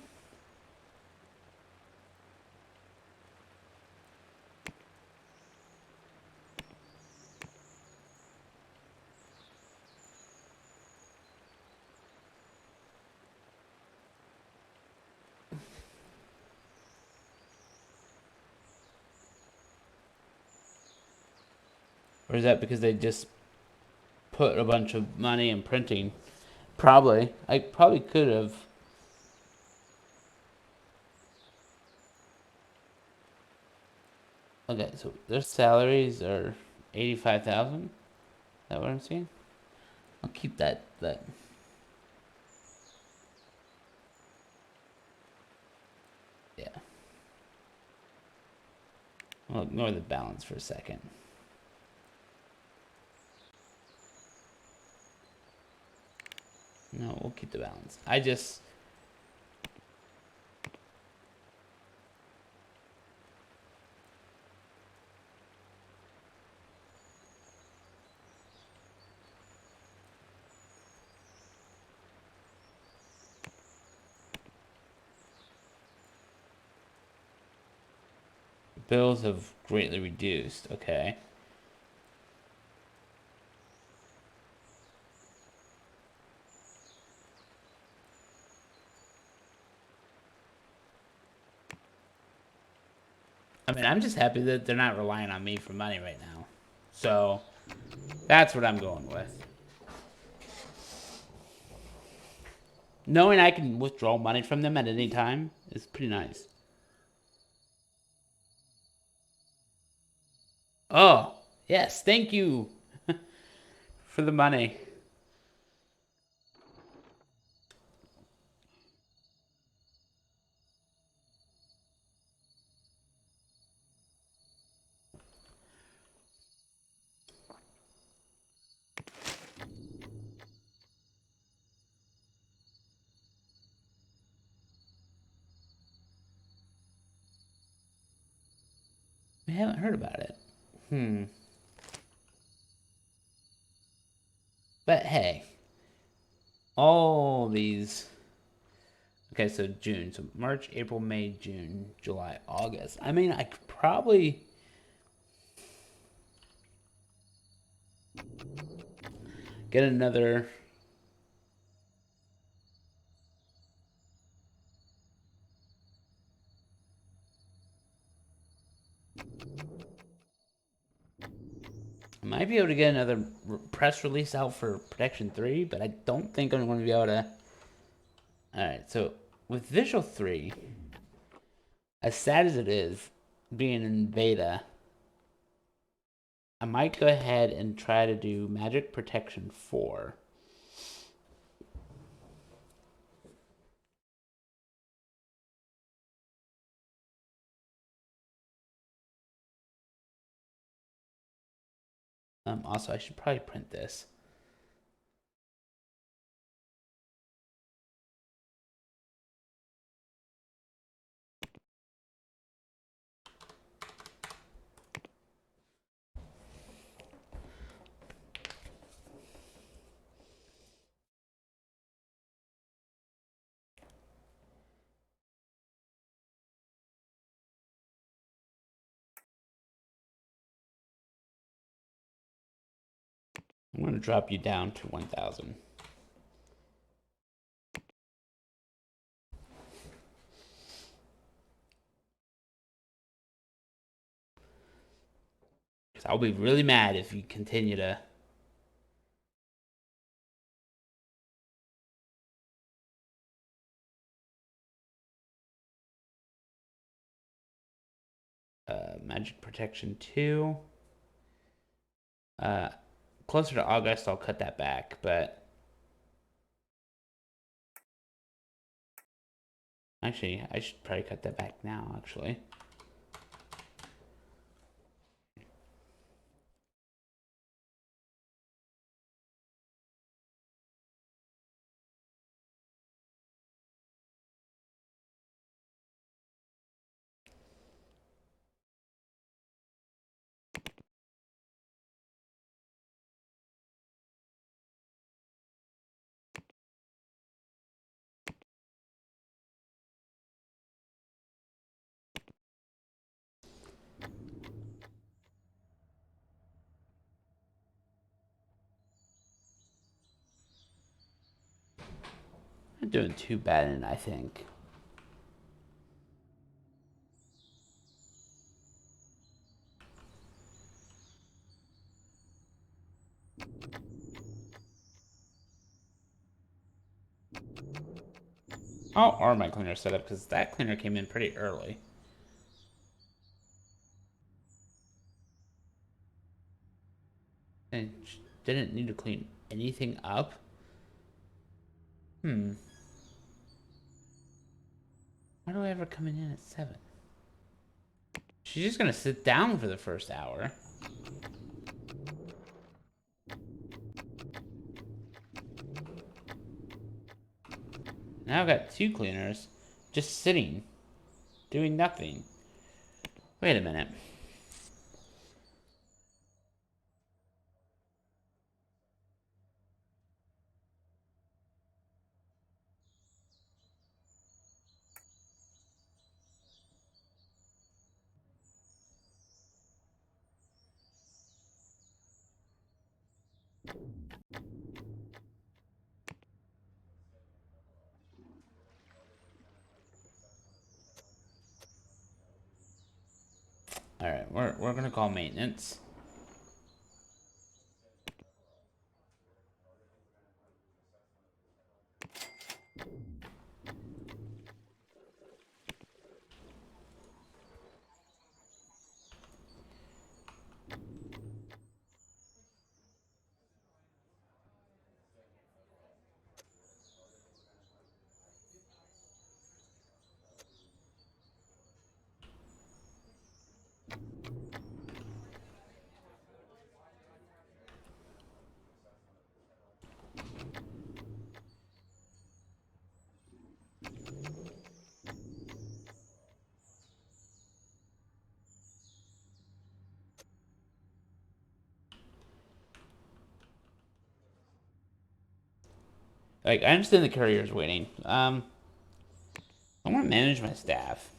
Or is that because they just put a bunch of money in printing? Probably. I probably could have. Okay, so their salaries are 85,000. Is that what I'm seeing? I'll keep that. Yeah. I'll ignore the balance for a second. No, we'll keep the balance. I just. Bills have greatly reduced. Okay. I mean, I'm just happy that they're not relying on me for money right now. So that's what I'm going with. Knowing I can withdraw money from them at any time is pretty nice. Oh, yes. Thank you for the money. We haven't heard about it. Hmm. But hey, all these. Okay, so June. So March, April, May, June, July, August. I mean, I could probably get another. I might be able to get another press release out for Protection 3, but I don't think I'm going to be able to. Alright, so with Visual 3, as sad as it is, being in beta, I might go ahead and try to do Magic Protection 4. Also, I should probably print this. I'm going to drop you down to 1,000. Because I'll be really mad if you continue to. Magic Protection 2. Uh, Closer to August, I'll cut that back, but actually, I should probably cut that back now, actually. I'm not doing too bad in it, I think. How are my cleaners set up? Because that cleaner came in pretty early. And didn't need to clean anything up. Hmm. Why do I ever come in at 7? She's just gonna sit down for the first hour. Now I've got 2 cleaners just sitting, doing nothing. Wait a minute. All right, we're gonna call maintenance. Like, I understand the courier's waiting. I want to manage my staff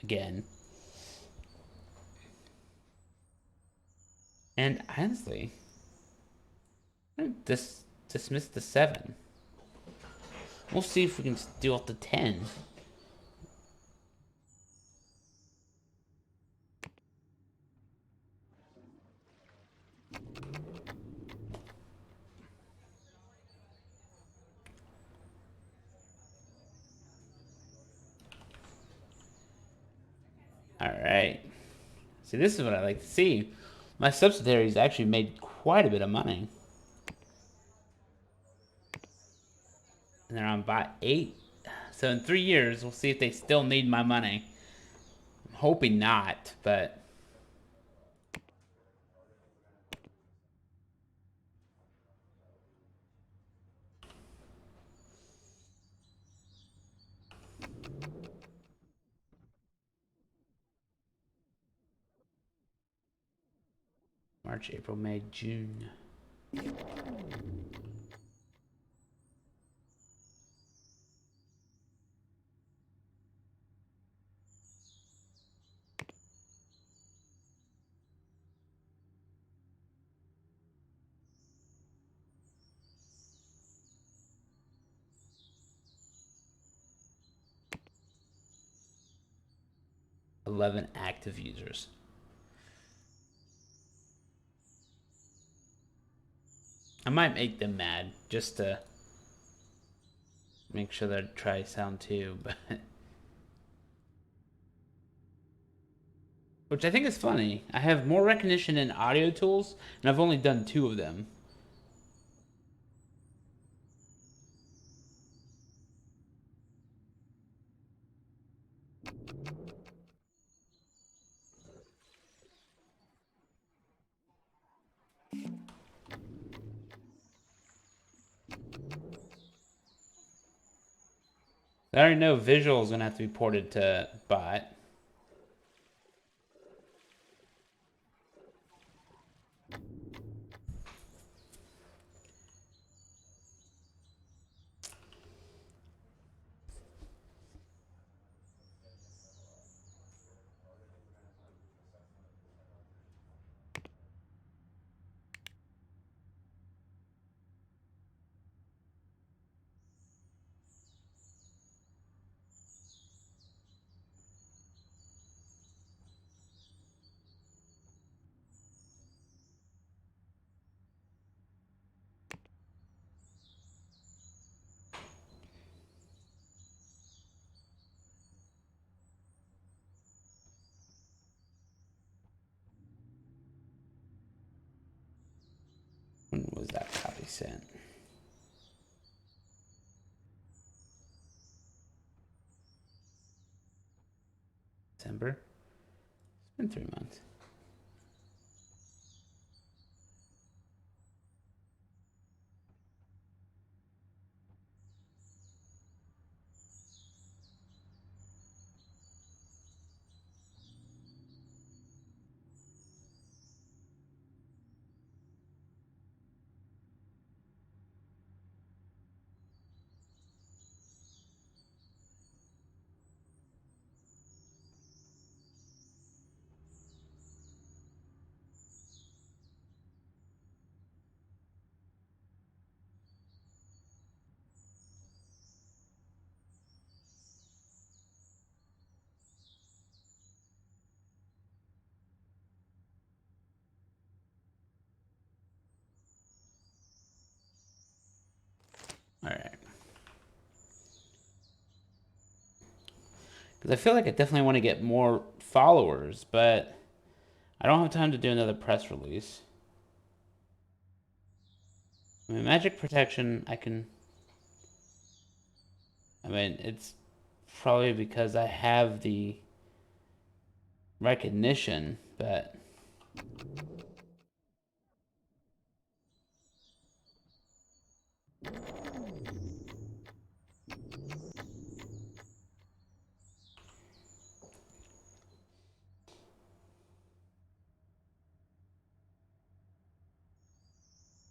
again. And honestly, I'm gonna dismiss the 7. We'll see if we can deal with the 10. All right. See, this is what I like to see. My subsidiaries actually made quite a bit of money. And they're on bot 8. So in 3 years, we'll see if they still need my money. I'm hoping not, but... March, April, May, June. $11 active users. I might make them mad just to make sure they try sound 2, but which I think is funny. I have more recognition in audio tools, and I've only done 2 of them. I already know visual is gonna have to be ported to bot. When was that copy sent? December? It's been 3 months. Because I feel like I definitely want to get more followers, but I don't have time to do another press release. I mean, magic protection, I mean, it's probably because I have the recognition, but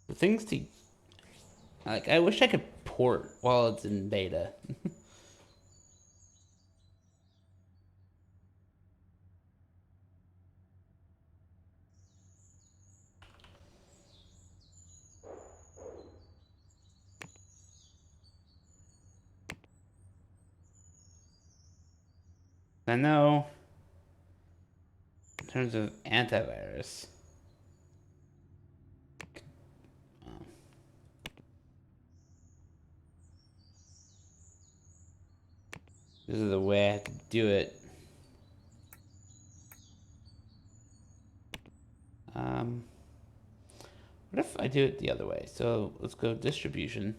the things to like, I wish I could port while it's in beta. I know in terms of antivirus. This is the way I have to do it. What if I do it the other way? So let's go distribution,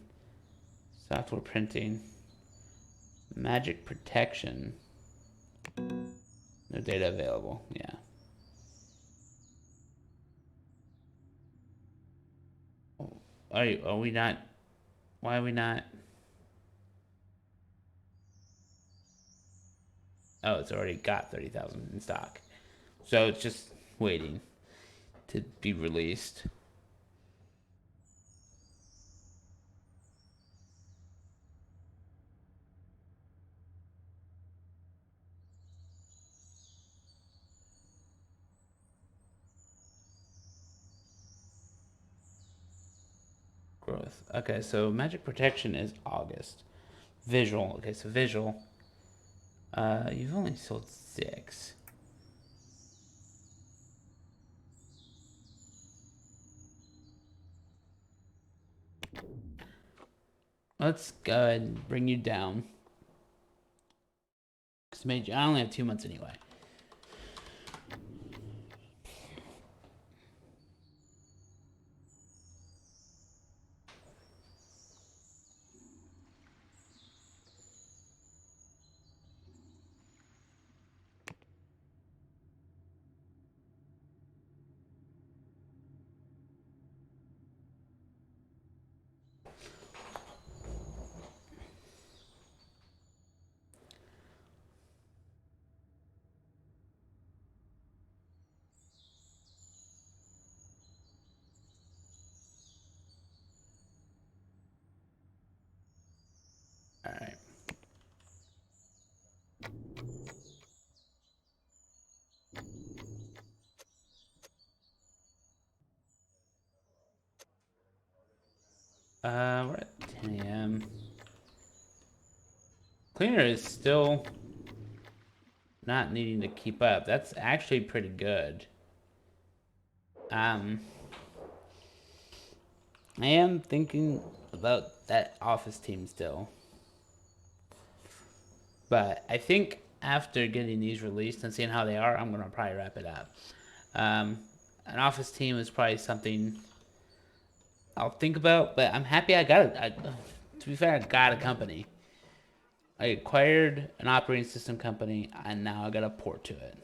software printing, magic protection. No data available. Yeah. Are we not? Why are we not? Oh, it's already got 30,000 in stock. So it's just waiting to be released. Growth. Okay, so magic protection is August. Visual. Okay, so visual. You've only sold 6. Let's go ahead and bring you down. Cause I only have 2 months anyway. All right. We're at 10 a.m. Cleaner is still not needing to keep up. That's actually pretty good. I am thinking about that office team still. But I think after getting these released and seeing how they are, I'm going to probably wrap it up. An office team is probably something I'll think about, but I'm happy I got it. To be fair, I got a company. I acquired an operating system company, and now I got a port to it.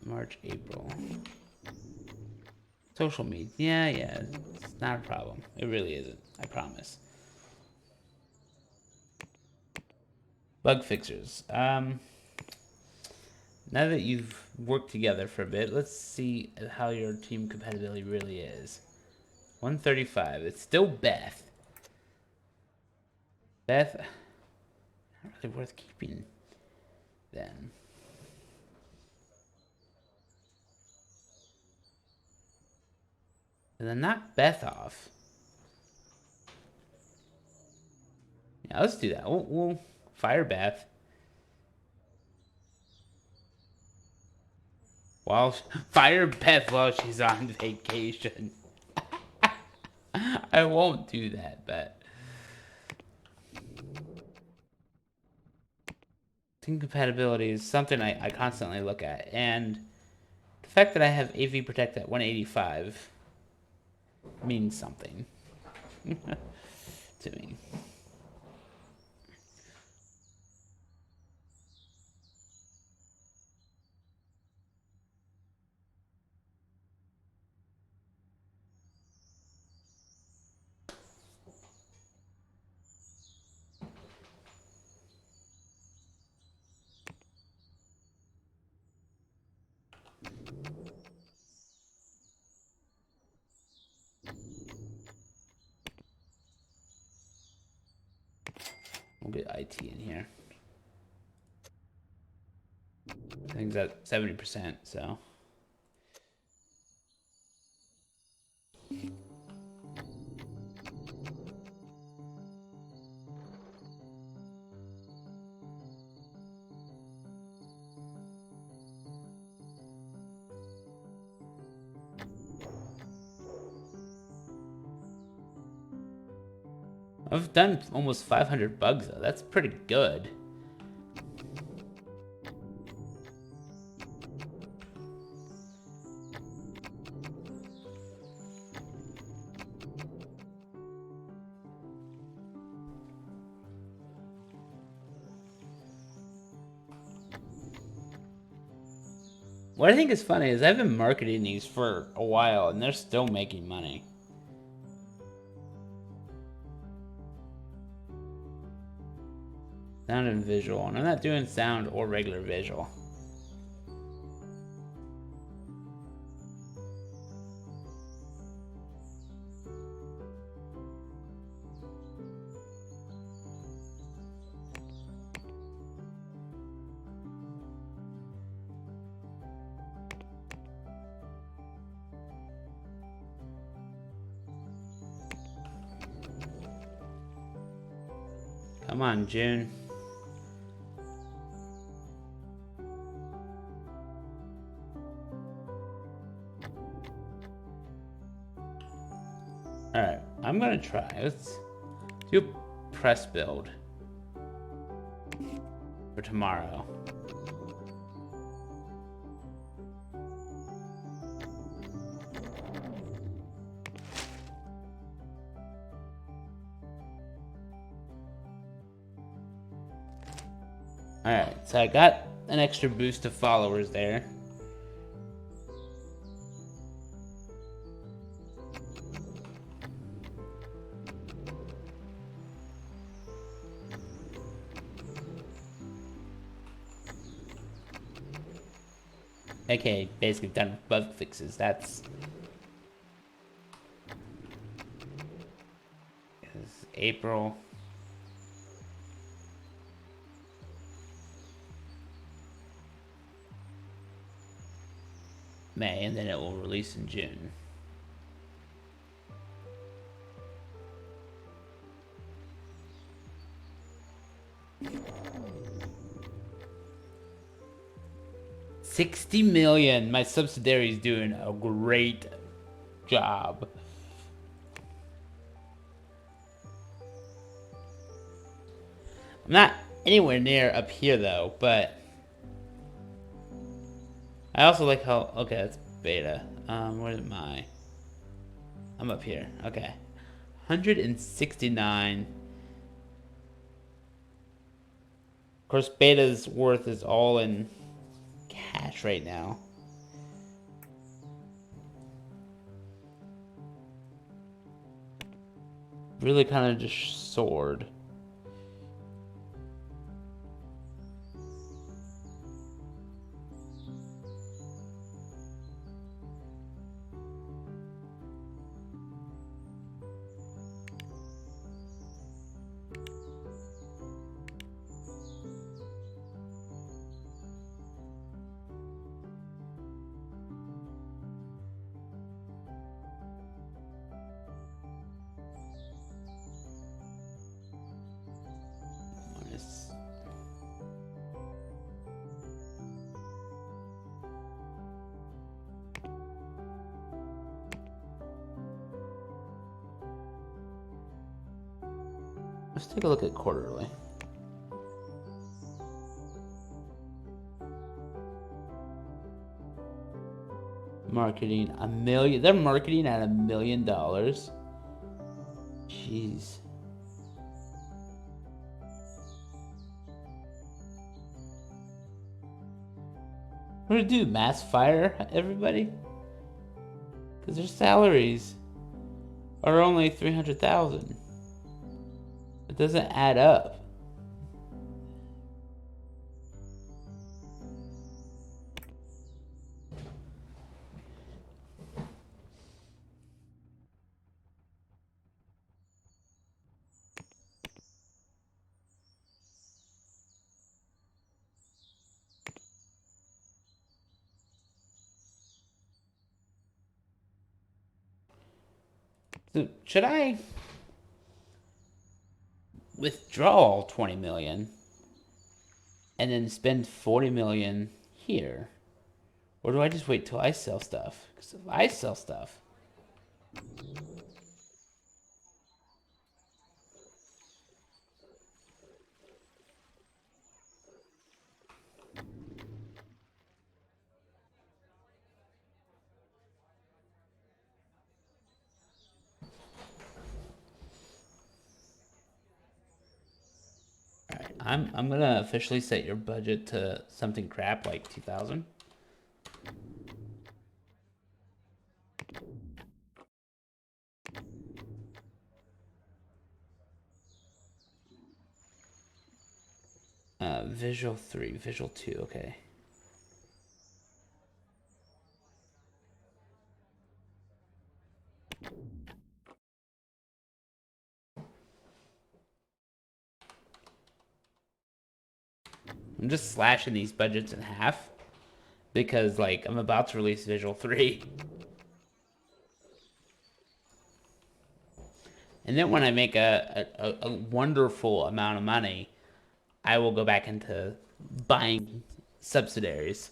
March, April. Social media. Yeah, it's not a problem. It really isn't. I promise. Bug fixers. Now that you've worked together for a bit, let's see how your team compatibility really is. 135. It's still Beth. Beth, not really worth keeping then. And then knock Beth off. Yeah, let's do that. We'll fire Beth. Fire Beth while she's on vacation. I won't do that, but Incompatibility is something I constantly look at, and the fact that I have AV Protect at 185 means something to me. We'll get IT in here. I think it's at 70%, so. I've done almost 500 bugs though. That's pretty good. What I think is funny is I've been marketing these for a while and they're still making money. Sound and visual, and I'm not doing sound or regular visual. Come on, June. Alright, I'm gonna try. Let's do a press build for tomorrow. Alright, so I got an extra boost of followers there. Okay, basically done with bug fixes. That's April. May, and then it will release in June. $60 million. My subsidiary is doing a great job. I'm not anywhere near up here though, but I also like how, okay, that's beta. Where's my, I'm up here, okay. 169. Of course, beta's worth is all in cash right now. Really kind of just soared. Let's take a look at quarterly. Marketing a million. They're marketing at $1 million. Jeez. What do they do? Mass fire everybody? Because their salaries are only 300,000. It doesn't add up. So should I withdraw 20 million and then spend 40 million here? Or do I just wait till I sell stuff? Because if I sell stuff, alright, I'm gonna officially set your budget to something crap like 2,000. Visual 3, Visual 2, okay. I'm just slashing these budgets in half because, like, I'm about to release Visual 3. And then when I make a wonderful amount of money, I will go back into buying subsidiaries.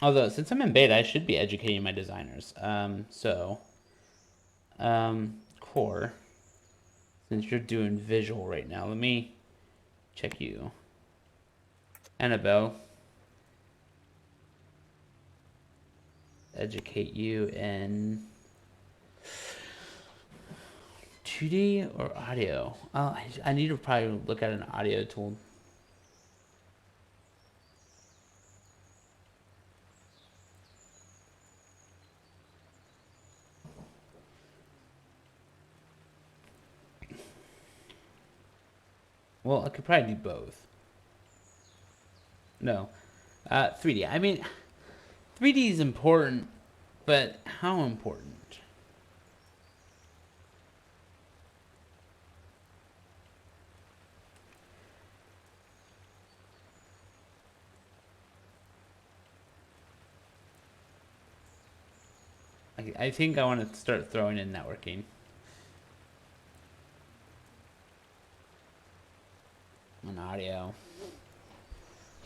Although, since I'm in beta, I should be educating my designers. Core, since you're doing visual right now, let me check you. Annabelle, educate you in 2D or audio. I need to probably look at an audio tool. Well, I could probably do both. No. 3D. I mean, 3D is important, but how important? I think I want to start throwing in networking. And audio.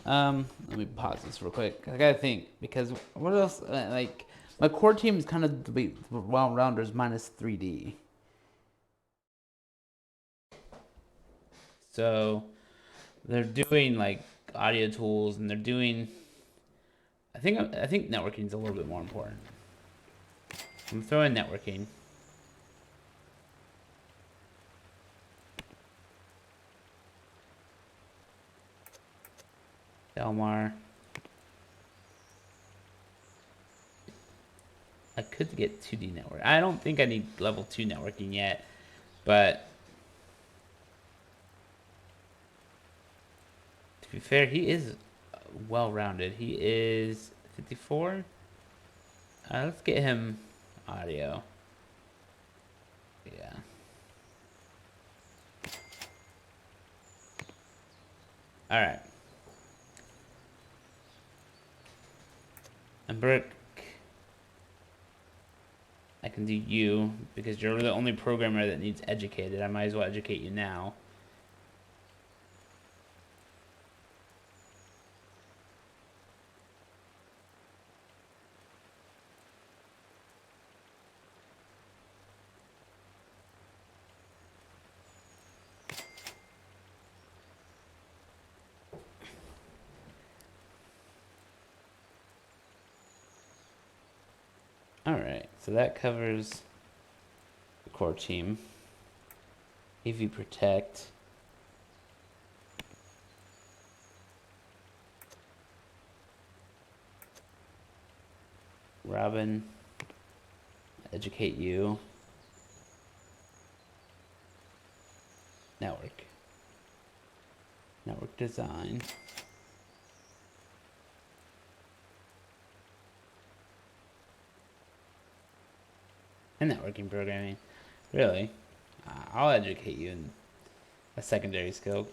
Let me pause this real quick. I gotta think because what else? Like my core team is kind of the well-rounders minus 3D. So they're doing like audio tools, and they're doing. I think networking is a little bit more important. I'm throwing networking. Delmar. I could get 2D network. I don't think I need level 2 networking yet, but to be fair, he is well-rounded. He is 54. Let's get him audio. Yeah. All right. And Brick, I can do you because you're the only programmer that needs educated. I might as well educate you now. Alright, so that covers the core team. AV Protect. Robin, educate you. Network. Network design. And networking programming. Really? I'll educate you in a secondary skill.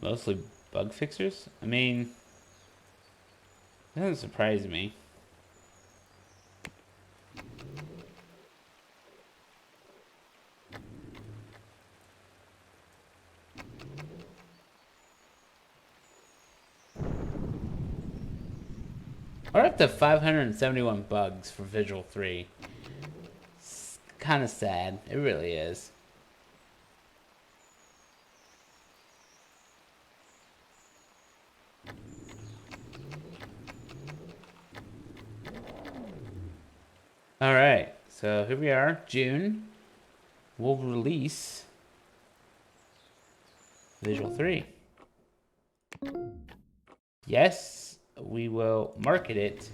Mostly bug fixers? I mean, that doesn't surprise me. We're up to 571 bugs for Visual 3. It's kind of sad. It really is. Alright, so here we are, June. We'll release Visual 3. Yes, we will market it.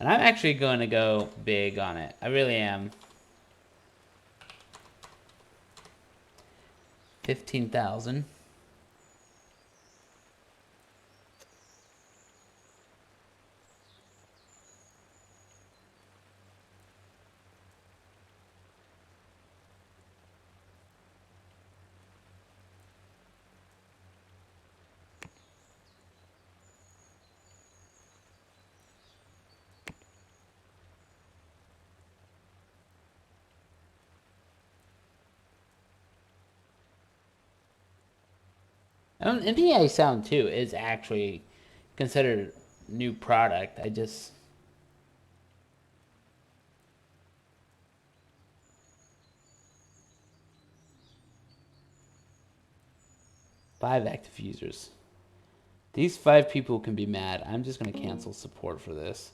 And I'm actually going to go big on it. I really am. 15,000. NPA Sound 2 is actually considered new product. I just... Five active users. These 5 people can be mad. I'm just going to cancel support for this.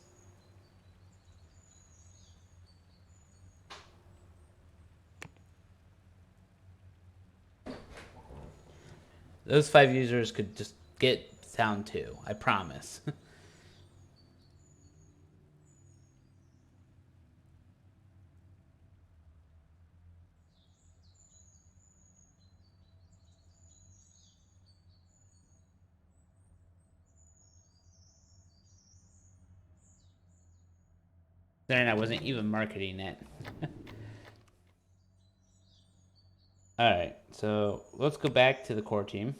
Those 5 users could just get Sound 2. I promise. Then I wasn't even marketing it. Alright, so let's go back to the core team.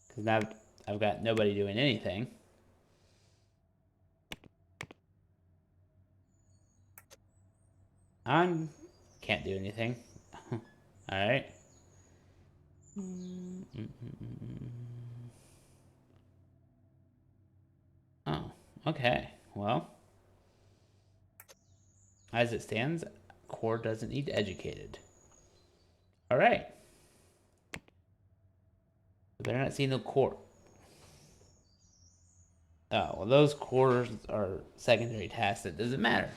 Because now I've got nobody doing anything. Can't do anything. Alright. Oh, okay. Well, as it stands, core doesn't need educated. Alright. I better not see no core. Oh, well, those cores are secondary tasks. It doesn't matter.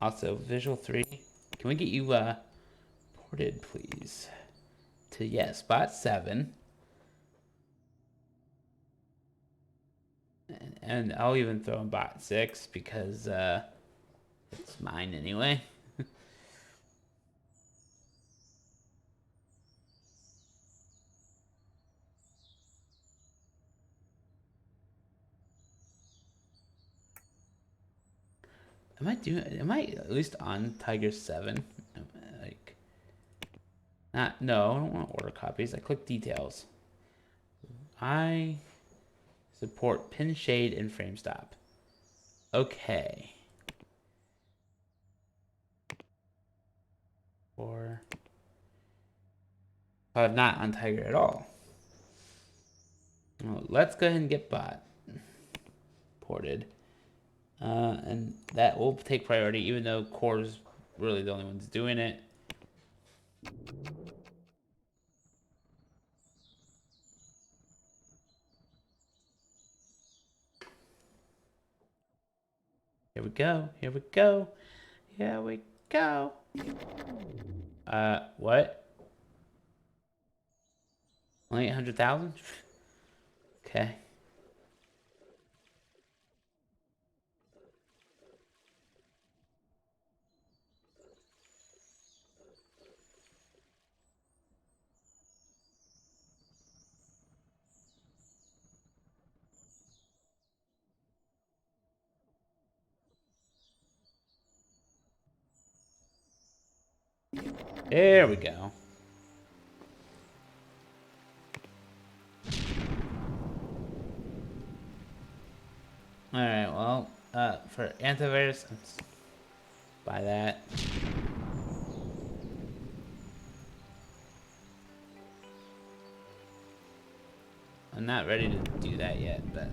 Also, Visual 3, can we get you ported, please? To, yes, bot 7. And I'll even throw in bot 6 because it's mine anyway. Am I at least on Tiger 7? Like, no, I don't want to order copies. I click details. I support pin shade and frame stop. Okay. Or I'm not on Tiger at all. Well, let's go ahead and get bot ported. And that will take priority, even though Core's really the only one's doing it. Here we go. Here we go. Here we go. What? Only 800,000? Okay. There we go. Alright, well, for antivirus, let's buy that. I'm not ready to do that yet, but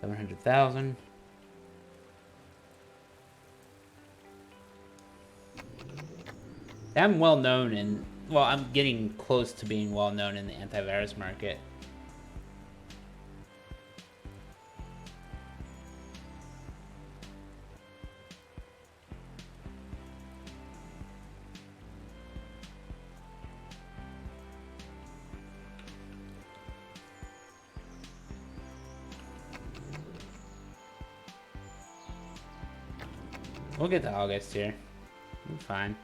700,000. I'm well known in, well, I'm getting close to being well known in the antivirus market. We'll get to August here. We're fine.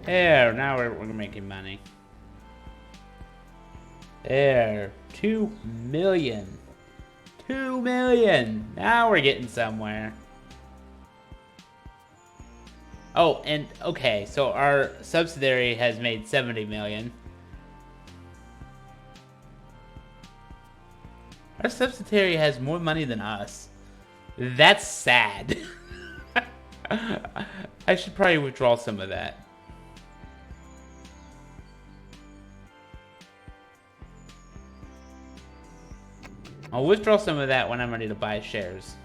There, now we're making money. There, 2 million. 2 million. Now we're getting somewhere. Oh, and okay, so our subsidiary has made 70 million. Our subsidiary has more money than us. That's sad. I should probably withdraw some of that. I'll withdraw some of that when I'm ready to buy shares.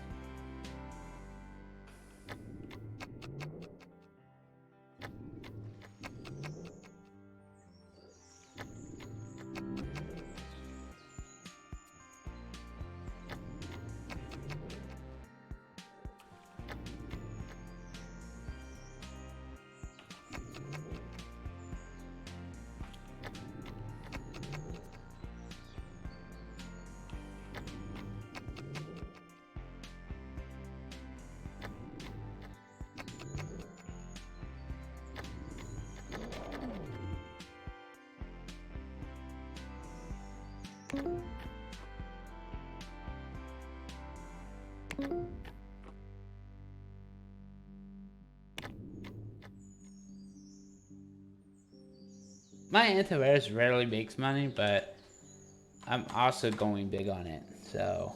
My antivirus rarely makes money, but I'm also going big on it, so.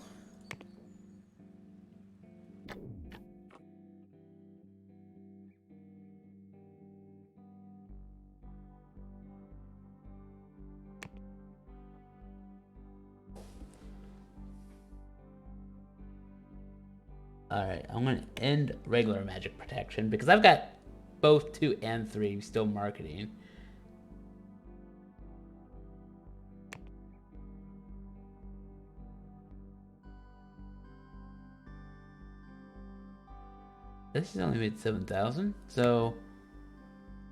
Alright, I'm going to end regular magic protection because I've got both 2 and 3 still marketing. This has only made 7,000, so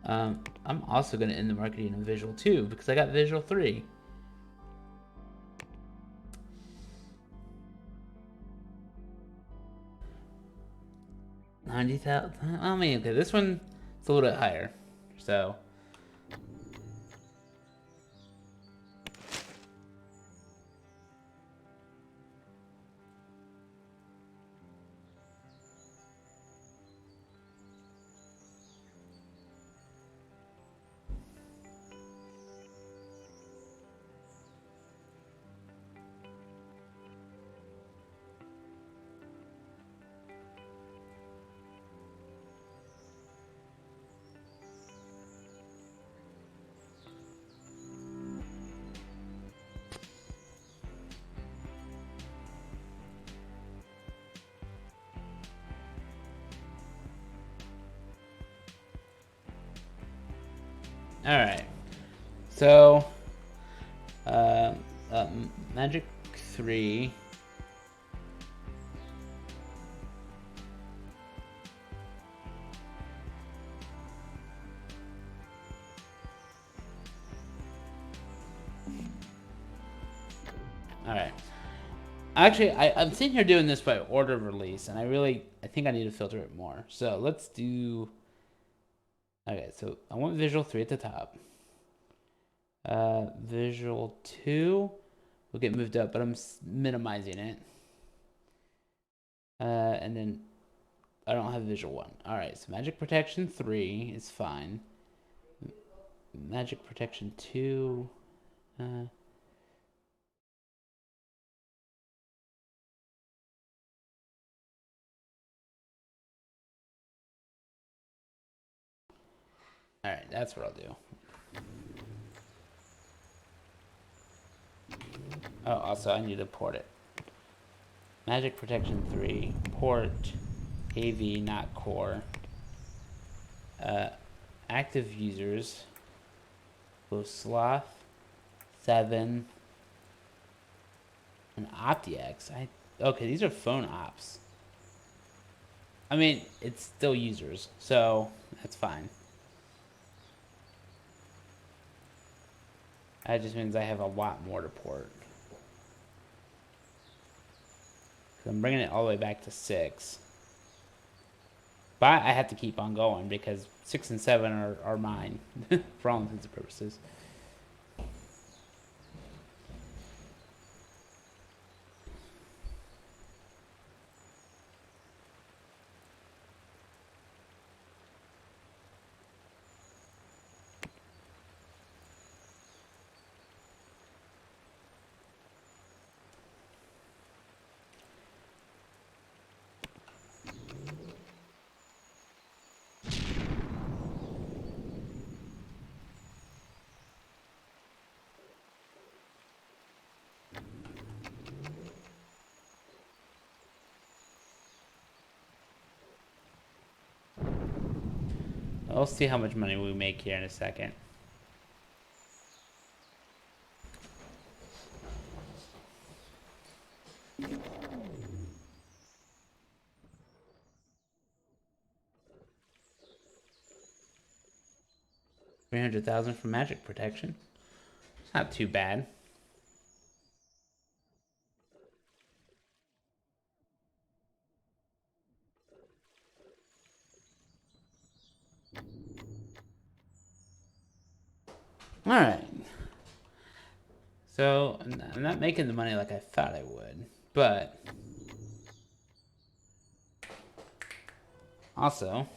I'm also going to end the marketing of Visual 2 because I got Visual 3. $90,000. I mean, okay, this one is a little bit higher, so. All right, so Magic 3. All right. Actually, I'm sitting here doing this by order of release, and I think I need to filter it more. So let's do. Okay, so I want Visual 3 at the top. Visual 2 will get moved up, but I'm minimizing it. And then I don't have Visual 1. All right, so Magic Protection 3 is fine. Magic Protection 2. All right, that's what I'll do. Oh, also, I need to port it. Magic Protection 3, port, AV, not core. Active users, Sloth, 7, and OptiX. Okay, these are phone ops. I mean, it's still users, so that's fine. That just means I have a lot more to port. I'm bringing it all the way back to 6. But I have to keep on going because 6 and 7 are mine for all intents and purposes. We'll see how much money we make here in a second. $300,000 from Magic Protection. It's not too bad. All right. So I'm not making the money like I thought I would, but also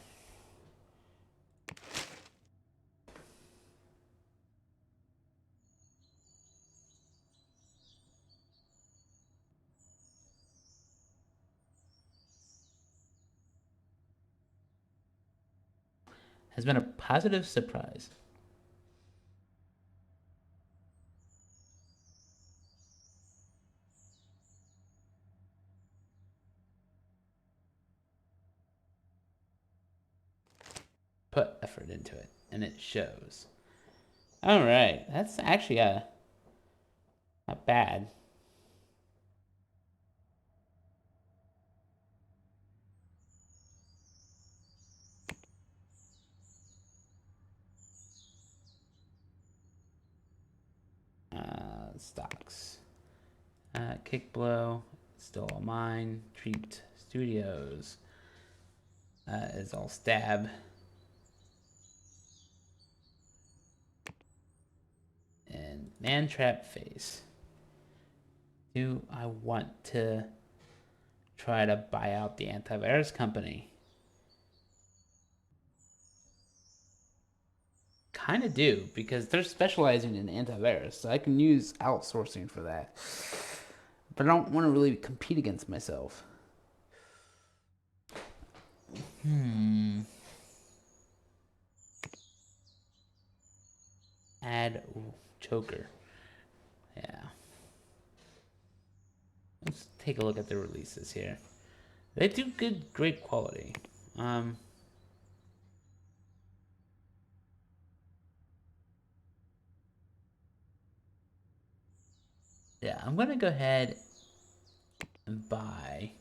has been a positive surprise. Put effort into it, and it shows. All right, that's actually not bad. Stocks. Kickblow, still all mine. Treat Studios is all Stab. And Mantrap Face. Do I want to try to buy out the antivirus company? Kind of do, because they're specializing in antivirus, so I can use outsourcing for that. But I don't want to really compete against myself. Add choker. Yeah. Let's take a look at the releases here. They do great quality. Yeah, I'm gonna go ahead and buy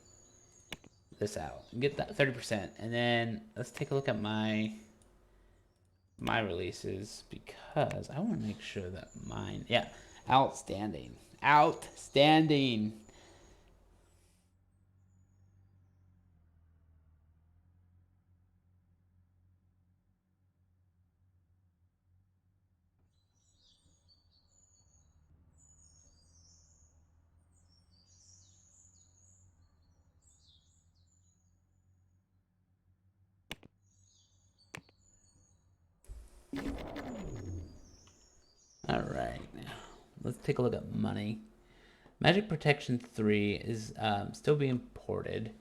this out and get that 30%, and then let's take a look at my releases, because I want to make sure that mine, yeah, outstanding. All right, now let's take a look at money. Magic Protection 3 is still being ported.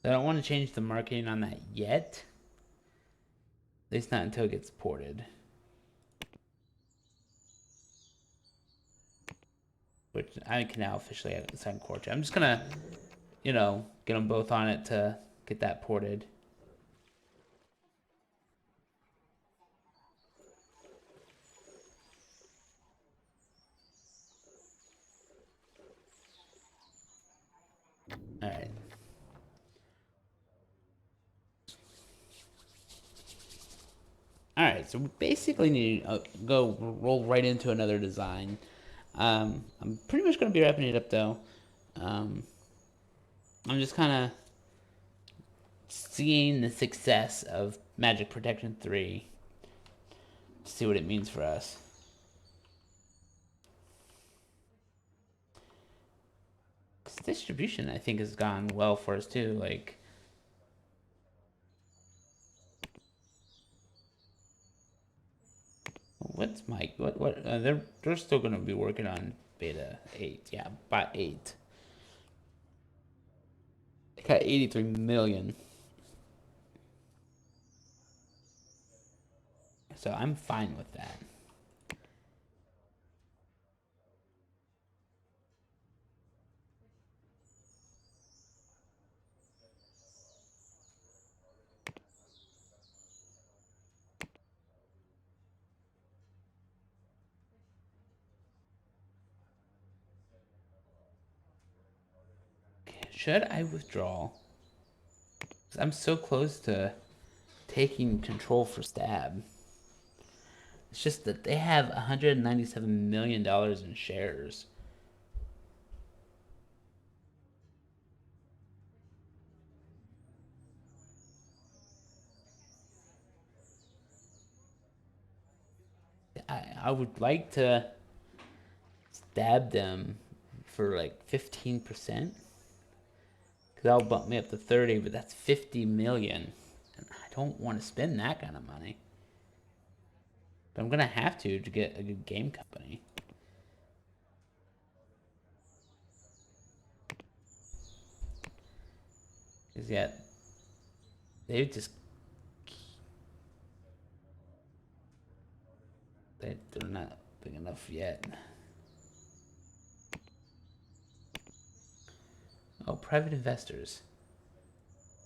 I don't want to change the marketing on that yet. At least not until it gets ported. Which I can now officially assign Core to. I'm just gonna, get them both on it to get that ported. All right. All right, so we basically need to go roll right into another design. I'm pretty much going to be wrapping it up though. Um, I'm just kind of seeing the success of Magic Protection 3 to see what it means for us. Because distribution, I think, has gone well for us too. Like, what's my what? They're still going to be working on beta 8. Yeah, bot 8. They got 83 million. So I'm fine with that. Should I withdraw? I'm so close to taking control for Stab. It's just that they have $197 million in shares. I would like to stab them for like 15%. Because that'll bump me up to 30, but that's 50 million. And I don't want to spend that kind of money. But I'm going to have to get a good game company. Because, yeah, they just. They're not big enough yet. Oh, private investors.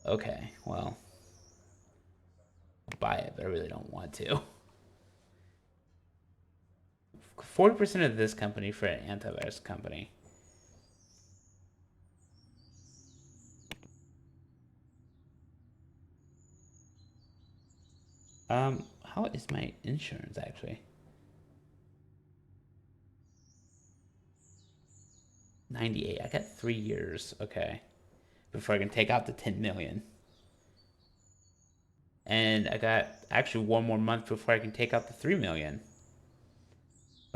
Okay, well, I'll buy it, but I really don't want to. 40% of this company for an antivirus company. How is my insurance actually? 98. I got 3 years. Okay. Before I can take out the 10 million. And I got actually 1 more month before I can take out the 3 million.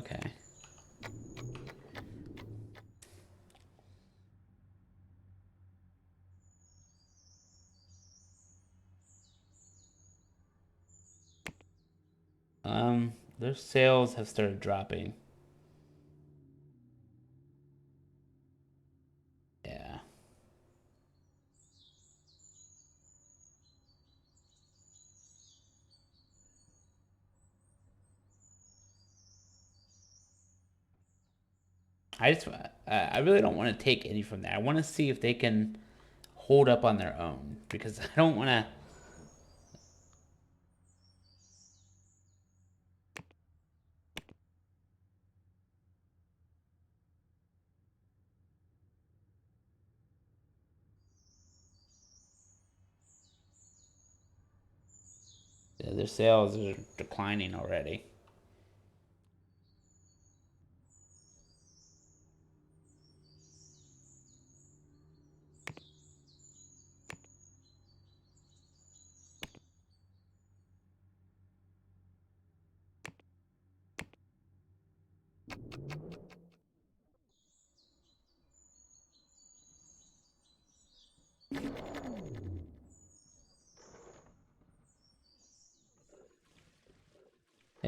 Okay. Their sales have started dropping. Yeah. I really don't want to take any from there. I want to see if they can hold up on their own because I don't want to. Yeah, their sales are declining already.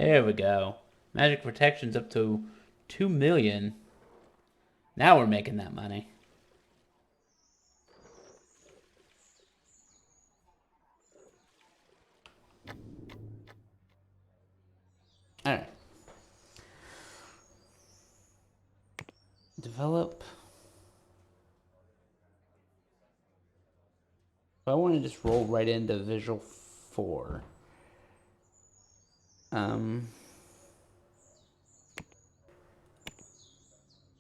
There we go. Magic protection's up to 2 million. Now we're making that money. All right. Develop. I want to just roll right into Visual 4. Um,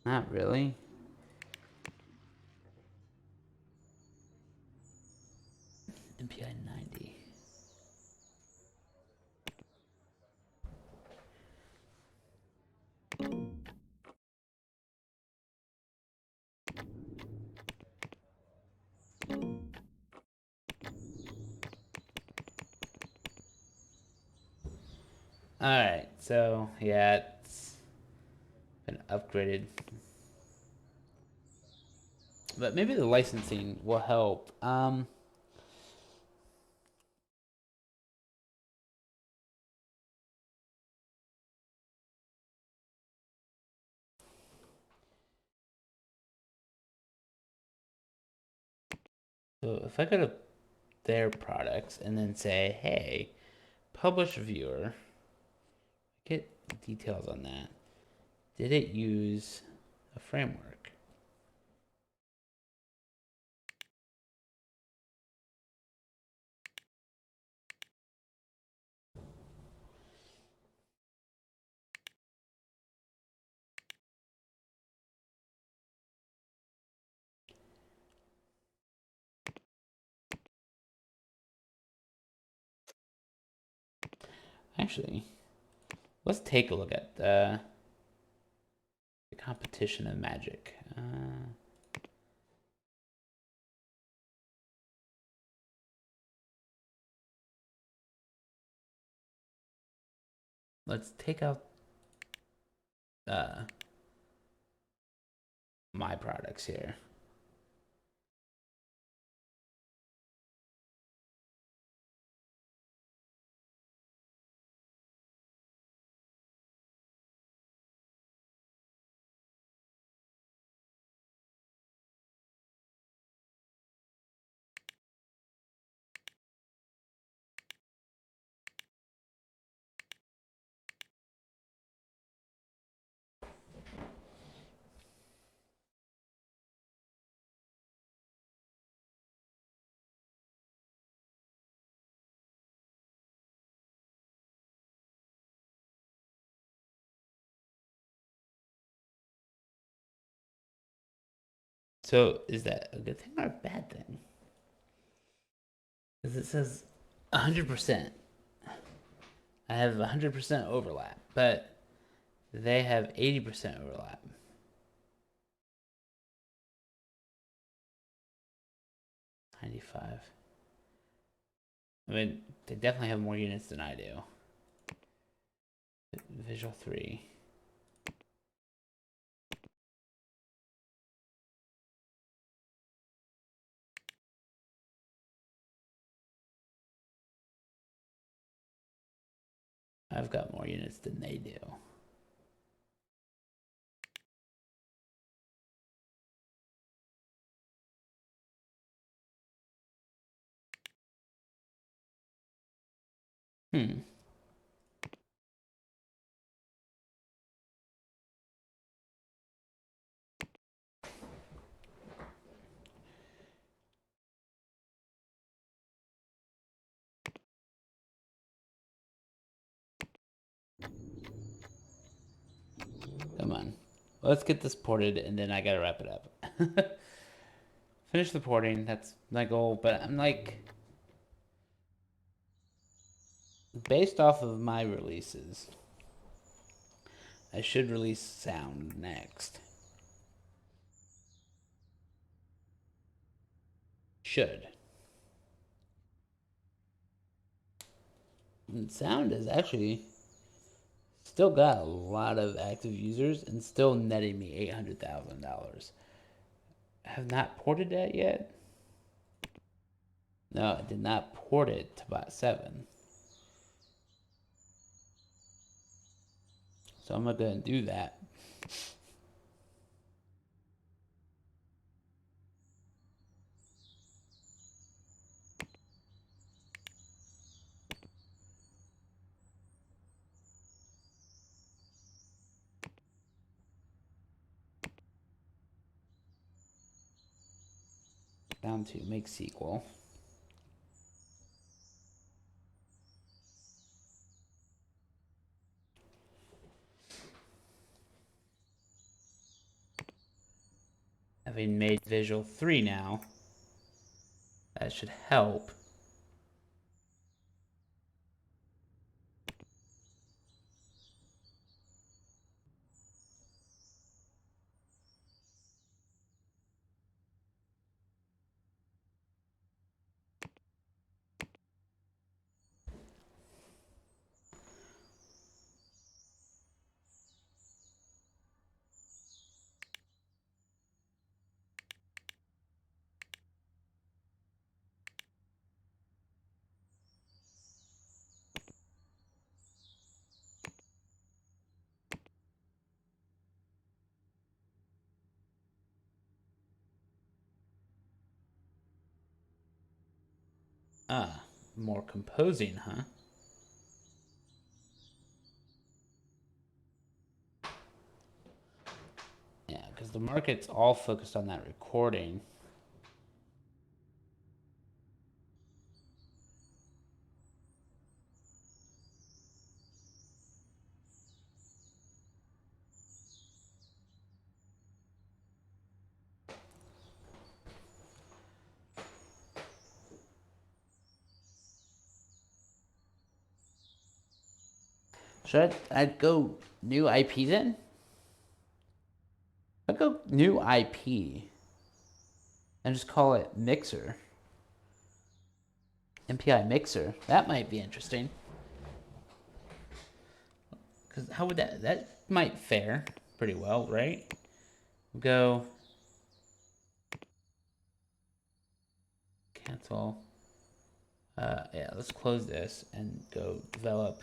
Not really. MPI 90. Alright, so yeah, it's been upgraded. But maybe the licensing will help. So if I go to their products and then say, hey, publish viewer, get details on that. Did it use a framework? Actually, let's take a look at the competition of Magic. Let's take out uh, my products here. So is that a good thing or a bad thing? Because it says 100%. I have 100% overlap, but they have 80% overlap. 95. I mean, they definitely have more units than I do. Visual 3. I've got more units than they do. Hmm. Come on. Let's get this ported and then I gotta wrap it up. Finish the porting, that's my goal, but I'm like, based off of my releases, I should release sound next. Should. And sound is actually still got a lot of active users and still netting me $800,000. Have not ported that yet? No, I did not port it to bot 7. So I'm not going to do that. Down to make sequel. Having made Visual 3 now, that should help. Ah, more composing, huh? Yeah, because the market's all focused on that recording. Should I go new IP then? I'll go new IP and just call it Mixer. MPI Mixer. That might be interesting. Because how would that might fare pretty well, right? We'll go cancel. Yeah, let's close this and go develop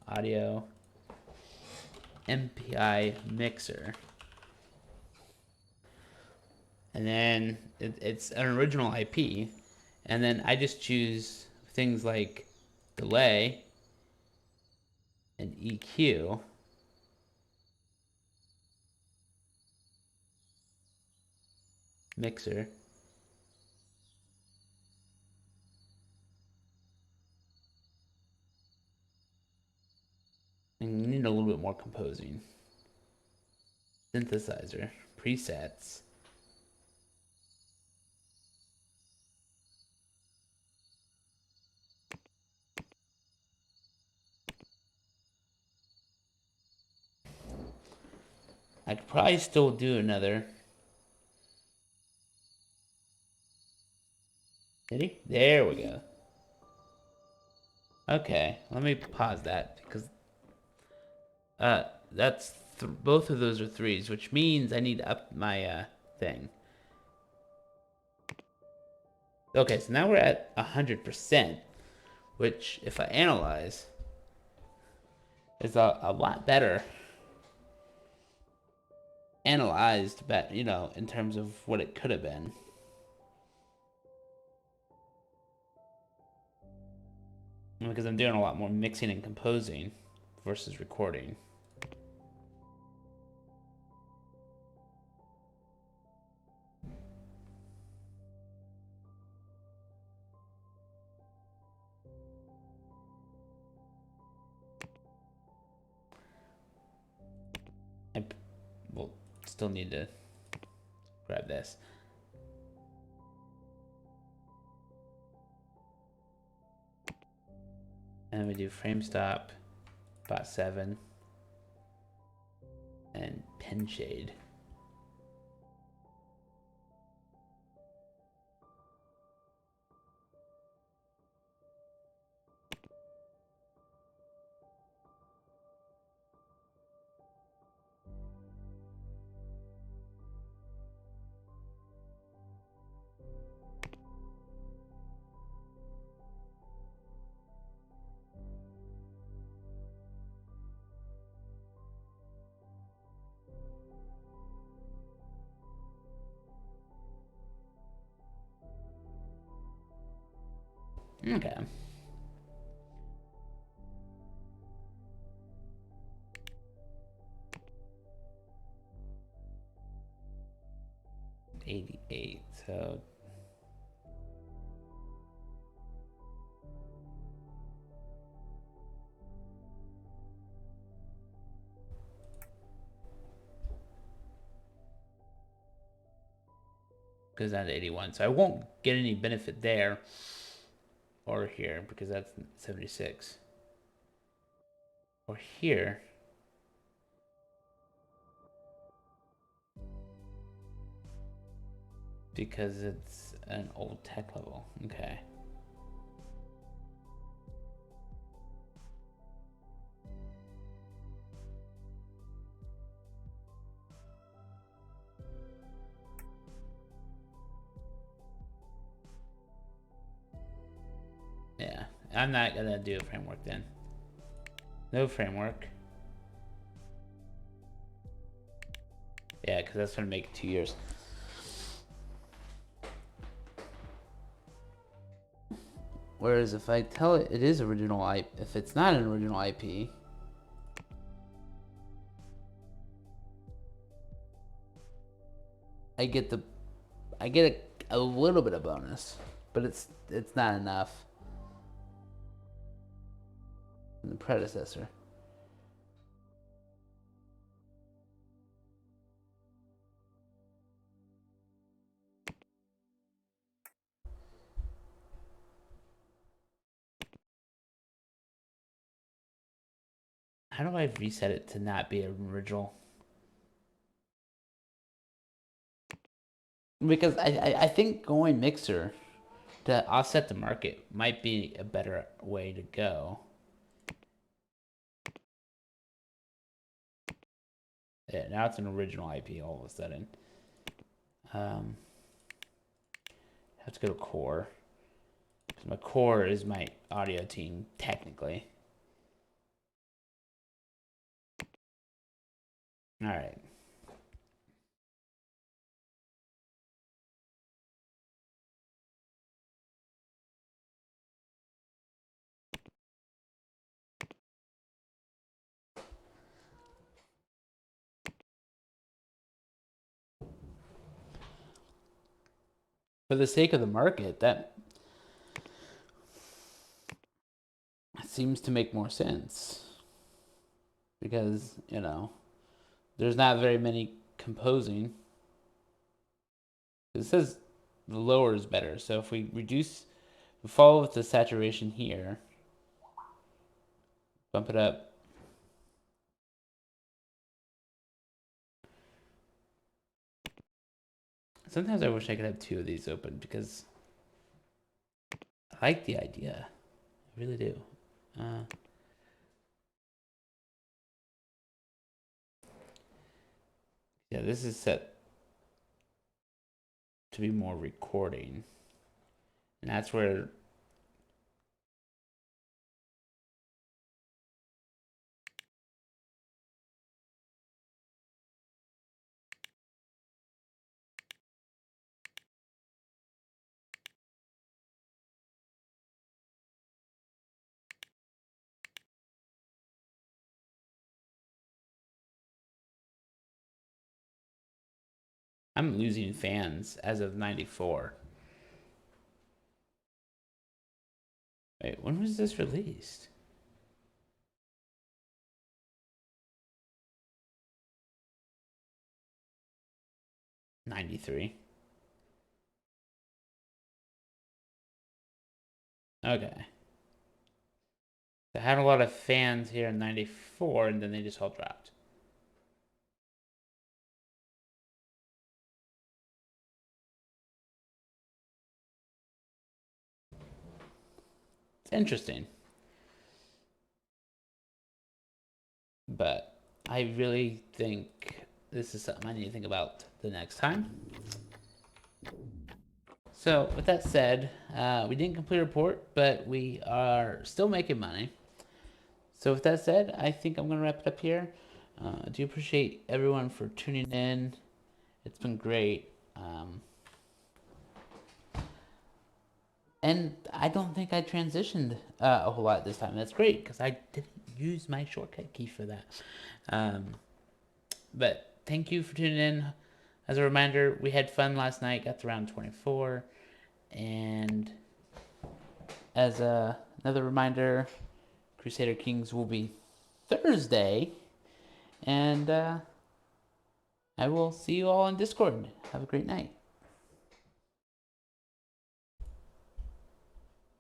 audio MPI Mixer. And then it's an original IP. And then I just choose things like delay and EQ. Mixer. And you need a little bit more composing. Synthesizer. Presets. I could probably still do another Did he? There we go. Okay, let me pause that because that's both of those are threes, which means I need to up my thing. Okay, so now we're at 100%, which if I analyze is a lot better analyzed, but you know, in terms of what it could have been. Because I'm doing a lot more mixing and composing versus recording. I will still need to grab this. And we do frame stop, bot 7, and pen shade. Okay. $88, so goes down to 81. So I won't get any benefit there or here because that's 76. Or here. Because it's an old tech level. Okay. Yeah, I'm not gonna do a framework then. No framework. Yeah, because that's gonna make it 2 years. Whereas if I tell it it is original IP, if it's not an original IP, I get a little bit of bonus, but it's not enough. In the predecessor. How do I reset it to not be an original? Because I think going mixer to offset the market might be a better way to go. Yeah, now it's an original IP all of a sudden. Have to go to core. Because my core is my audio team, technically. All right. For the sake of the market, that seems to make more sense. Because, you know, there's not very many composing. It says the lower is better. So if we follow with the saturation here, bump it up. Sometimes I wish I could have two of these open because like the idea. I really do. Yeah, this is set to be more recording. And that's where I'm losing fans as of 94. Wait, when was this released? '93. Okay. I had a lot of fans here in '94, and then they just all dropped. It's interesting. But I really think this is something I need to think about the next time. So, with that said, we didn't complete a report, but we are still making money. So, with that said, I think I'm going to wrap it up here. I do appreciate everyone for tuning in. It's been great. And I don't think I transitioned a whole lot this time. That's great because I didn't use my shortcut key for that. But thank you for tuning in. As a reminder, we had fun last night, got to round 24. And as another reminder, Crusader Kings will be Thursday. And I will see you all on Discord. Have a great night.